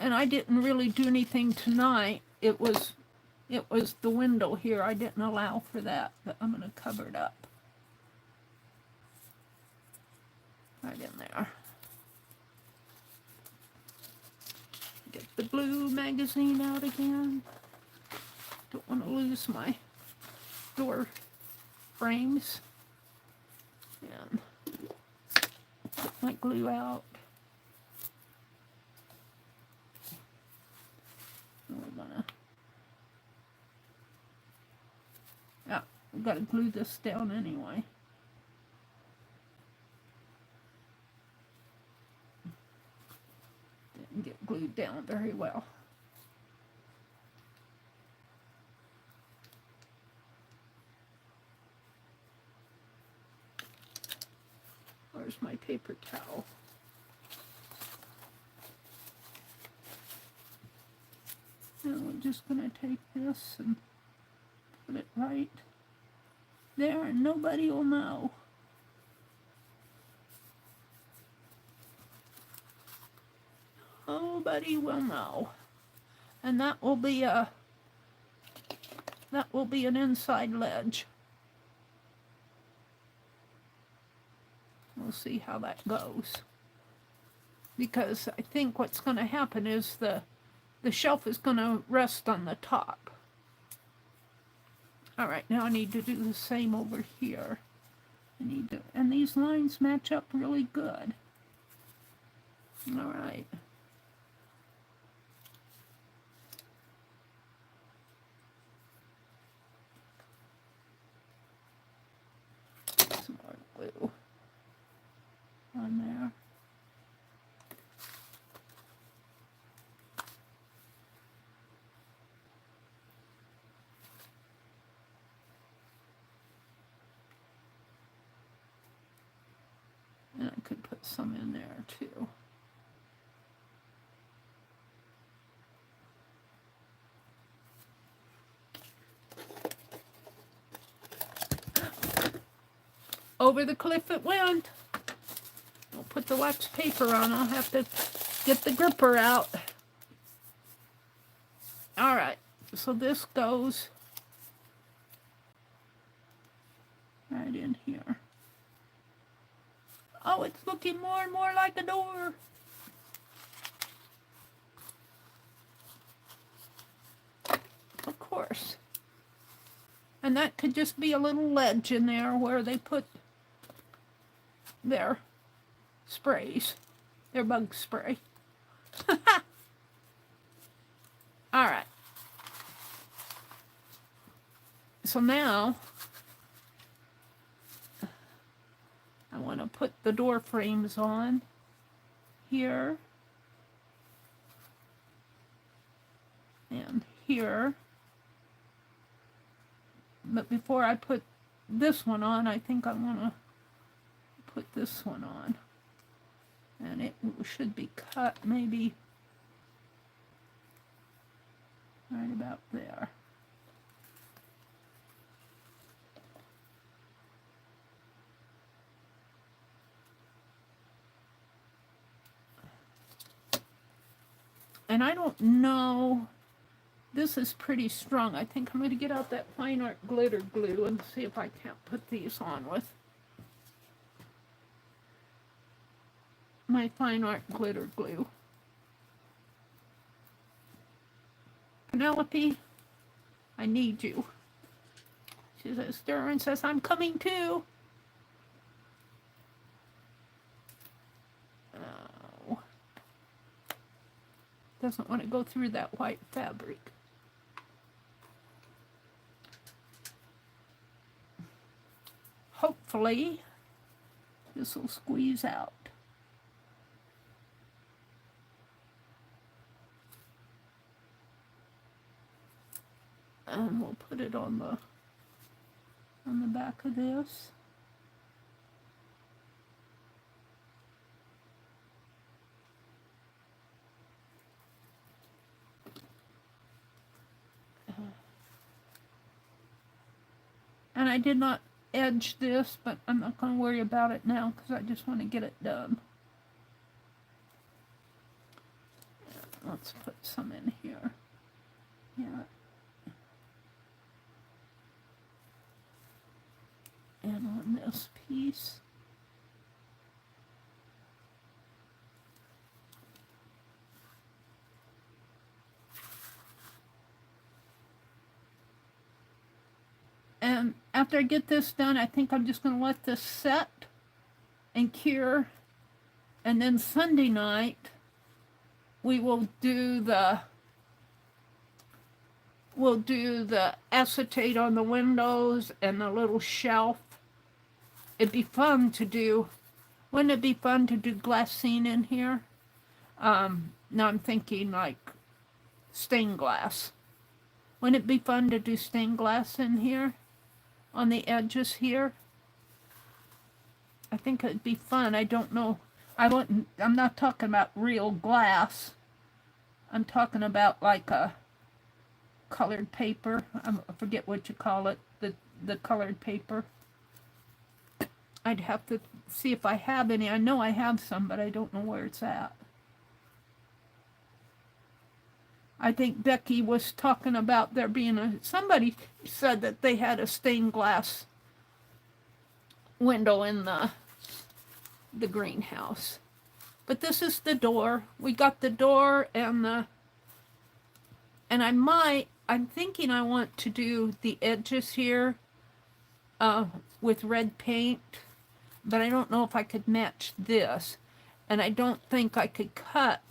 And I didn't really do anything tonight. It was the window here. I didn't allow for that, but I'm going to cover it up. Right in there. Get the blue magazine out again. Don't want to lose my door frames. And get my glue out. We're gonna, yeah, we've got to glue this down anyway. Didn't get glued down very well. Where's my paper towel? And we're just going to take this and put it right there, and nobody will know. Nobody will know. And that will be an inside ledge. We'll see how that goes. Because I think what's going to happen is the shelf is going to rest on the top. All right, now I need to do the same over here. And these lines match up really good. All right. Some more glue on there. some in there too. Over the cliff it went. I'll put the wax paper on. I'll have to get the gripper out. All right, so this goes right in here. Oh, it's looking more and more like a door. Of course. And that could just be a little ledge in there where they put their sprays, their bug spray. All right. So now I want to put the door frames on here and here. But before I put this one on, I think I want to put this one on. And it should be cut maybe right about there. And I don't know, this is pretty strong. I think I'm going to get out that fine art glitter glue and see if I can't put these on with my fine art glitter glue. Penelope, I need you. She says, Darren says, I'm coming too. Oh. Doesn't want to go through that white fabric. Hopefully, this will squeeze out. And we'll put it on the back of this. And I did not edge this, but I'm not going to worry about it now because I just want to get it done. Let's put some in here. Yeah. And on this piece. And after I get this done, I think I'm just going to let this set and cure. And then Sunday night, we will do the acetate on the windows and the little shelf. It'd be fun to do, wouldn't it be fun to do glassine in here? Now I'm thinking like stained glass. Wouldn't it be fun to do stained glass in here? On the edges here? I think it'd be fun. I don't know. I'm not talking about real glass. I'm talking about like a colored paper. I forget what you call it. The colored paper. I'd have to see if I have any. I know I have some, but I don't know where it's at. I think Becky was talking about there being somebody said that they had a stained glass window in the greenhouse. But this is the door. We got the door and I'm thinking I want to do the edges here with red paint, but I don't know if I could match this. And I don't think I could cut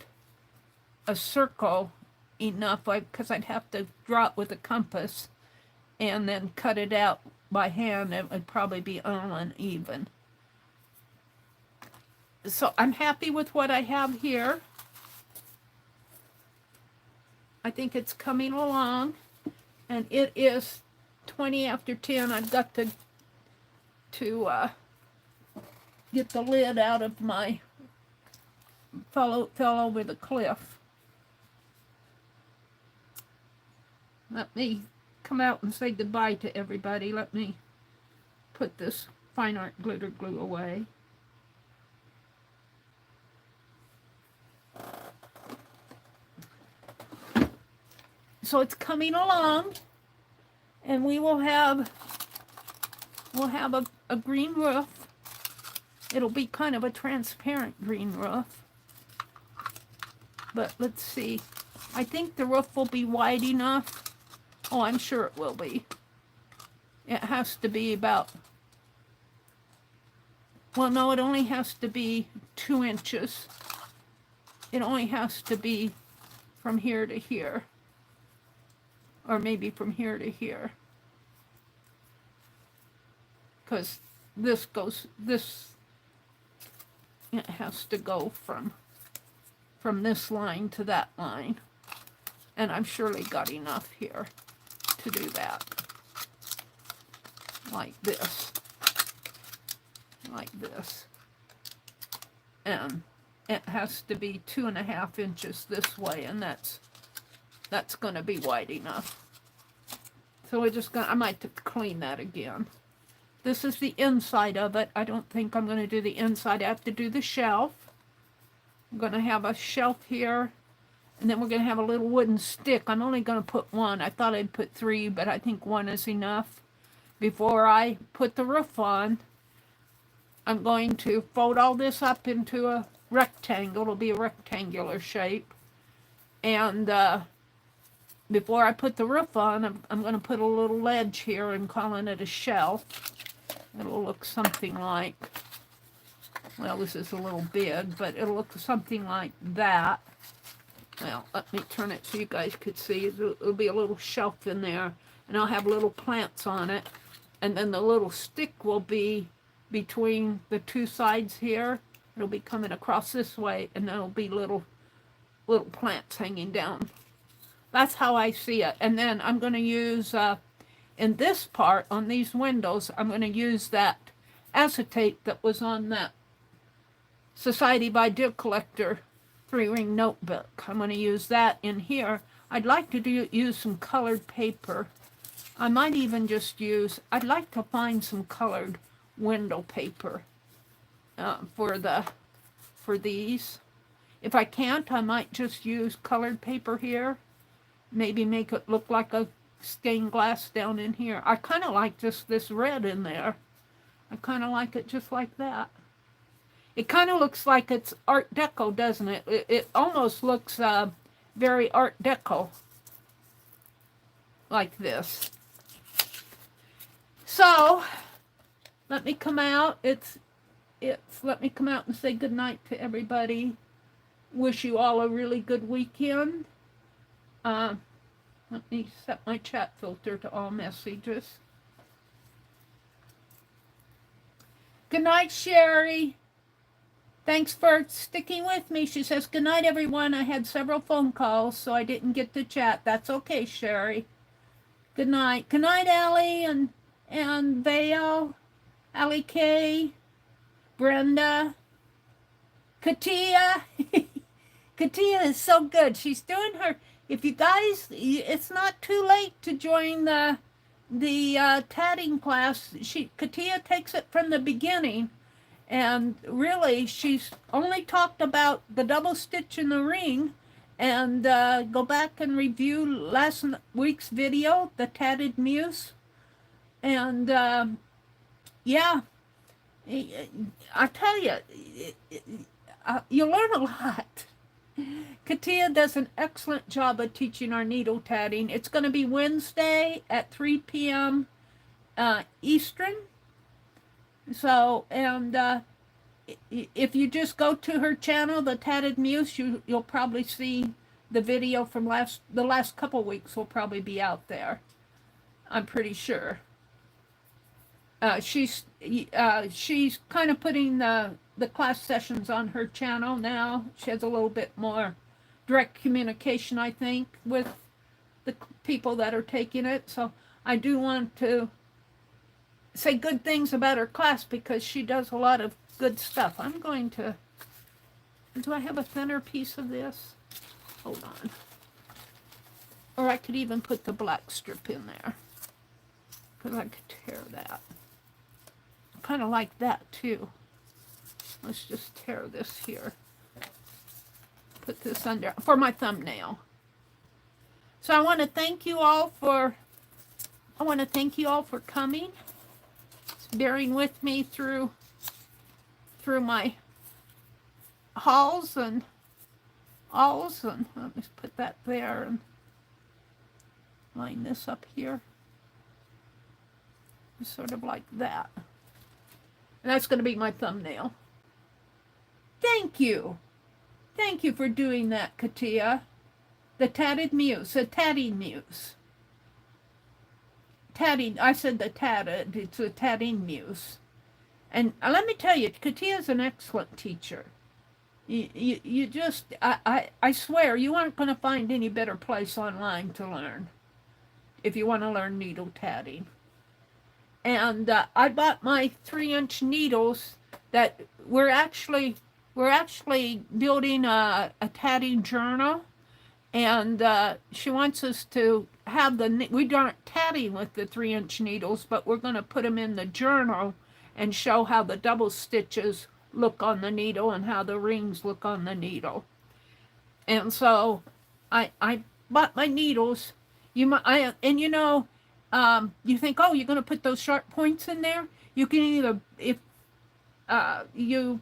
a circle enough, because I'd have to draw it with a compass and then cut it out by hand. It would probably be uneven. So I'm happy with what I have here. I think it's coming along, and it is 20 after 10. I've got to get the lid out of my fell over the cliff. Let me come out and say goodbye to everybody. Let me put this fine art glitter glue away. So it's coming along, and we'll have a green roof. It'll be kind of a transparent green roof. But let's see. I think the roof will be wide enough. Oh, I'm sure it will be. It has to be about, well, no, it only has to be 2 inches. It only has to be from here to here. Or maybe from here to here. Because this goes, it has to go from this line to that line. And I've surely got enough here to do that. Like this. Like this. And it has to be 2.5 inches this way, and that's going to be wide enough. So I might have to clean that again. This is the inside of it. I don't think I'm going to do the inside. I have to do the shelf. I'm going to have a shelf here, and then we're going to have a little wooden stick. I'm only going to put 1. I thought I'd put 3, but I think 1 is enough. Before I put the roof on, I'm going to fold all this up into a rectangle. It'll be a rectangular shape. And before I put the roof on, I'm going to put a little ledge here and calling it a shelf. It'll look something like, well, this is a little big, but it'll look something like that. Well, let me turn it so you guys could see. It'll be a little shelf in there, and I'll have little plants on it. And then the little stick will be between the 2 sides here. It'll be coming across this way, and there'll be little plants hanging down. That's how I see it. And then I'm going to use, in this part, on these windows, I'm going to use that acetate that was on that Society by Deer Collector 3-ring notebook. I'm going to use that in here. I'd like to use some colored paper. I might even just use, I'd like to find some colored window paper for these. If I can't, I might just use colored paper here. Maybe make it look like a stained glass down in here. I kind of like just this red in there. I kind of like it just like that. It kind of looks like it's Art Deco, doesn't it? It almost looks very Art Deco. Like this. So, let me come out. Let me come out and say goodnight to everybody. Wish you all a really good weekend. Let me set my chat filter to all messages. Good night, Sherry. Thanks for sticking with me. She says, good night, everyone. I had several phone calls, so I didn't get to chat. That's okay, Sherry. Good night. Good night, Allie and Vale, Allie K, Brenda, Katia. Katia is so good. She's doing her... If you guys, it's not too late to join the tatting class. Katia takes it from the beginning, and really she's only talked about the double stitch in the ring. And go back and review last week's video, the Tatted Muse. And yeah, I tell you, you learn a lot. Katia does an excellent job of teaching our needle tatting. It's going to be Wednesday at 3 p.m. Eastern. So, and if you just go to her channel, the Tatted Muse, you'll probably see the video from the last couple weeks will probably be out there. I'm pretty sure. She's kind of putting the class sessions on her channel now. She has a little bit more direct communication, I think, with the people that are taking it. So I do want to say good things about her class because she does a lot of good stuff. I'm going to Do I have a thinner piece of this? Hold on. Or I could even put the black strip in there, because I could tear that. I kind of like that too. Let's just tear this here. Put this under for my thumbnail. So I want to thank you all for coming, bearing with me through my hauls and alls, and let me put that there and line this up here, sort of like that. And that's going to be my thumbnail. Thank you for doing that, Katia. The tatted muse, a tatting muse. Tatting, I said the tatted, it's a tatting muse. And let me tell you, Katia's an excellent teacher. You just, I swear, you aren't going to find any better place online to learn if you want to learn needle tatting. And I bought my 3-inch needles that we're actually building a tatting journal, and she wants us to have we aren't tatting with the 3-inch needles, but we're going to put them in the journal and show how the double stitches look on the needle and how the rings look on the needle. And so I bought my needles. You think, oh, you're going to put those sharp points in there? You can either, if you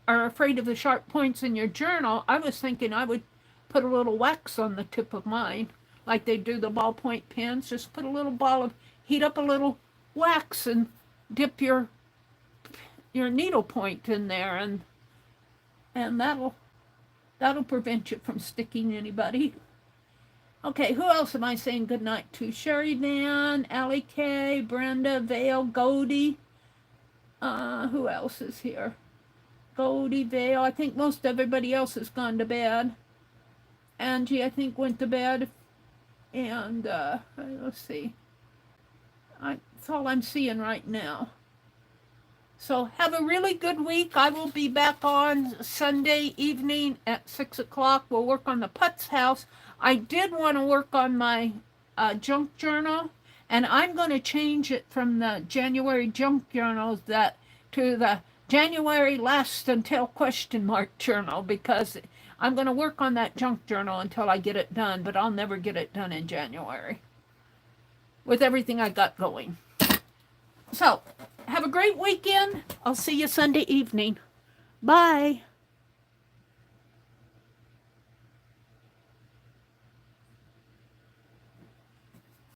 are afraid of the sharp points in your journal, I was thinking I would put a little wax on the tip of mine, like they do the ballpoint pens. Just put a little heat up a little wax and dip your needle point in there, and that'll prevent you from sticking anybody. Okay, who else am I saying good night to? Sherry Van, Allie K, Brenda, Vale, Goldie. Who else is here? Goldie, Vale. I think most everybody else has gone to bed. Angie, I think, went to bed. And, let's see. That's all I'm seeing right now. So have a really good week. I will be back on Sunday evening at 6 o'clock. We'll work on the Putz house. I did want to work on my junk journal, and I'm going to change it from the January junk journals to the January last until ? Journal, because I'm going to work on that junk journal until I get it done, but I'll never get it done in January with everything I got going. So, have a great weekend. I'll see you Sunday evening. Bye.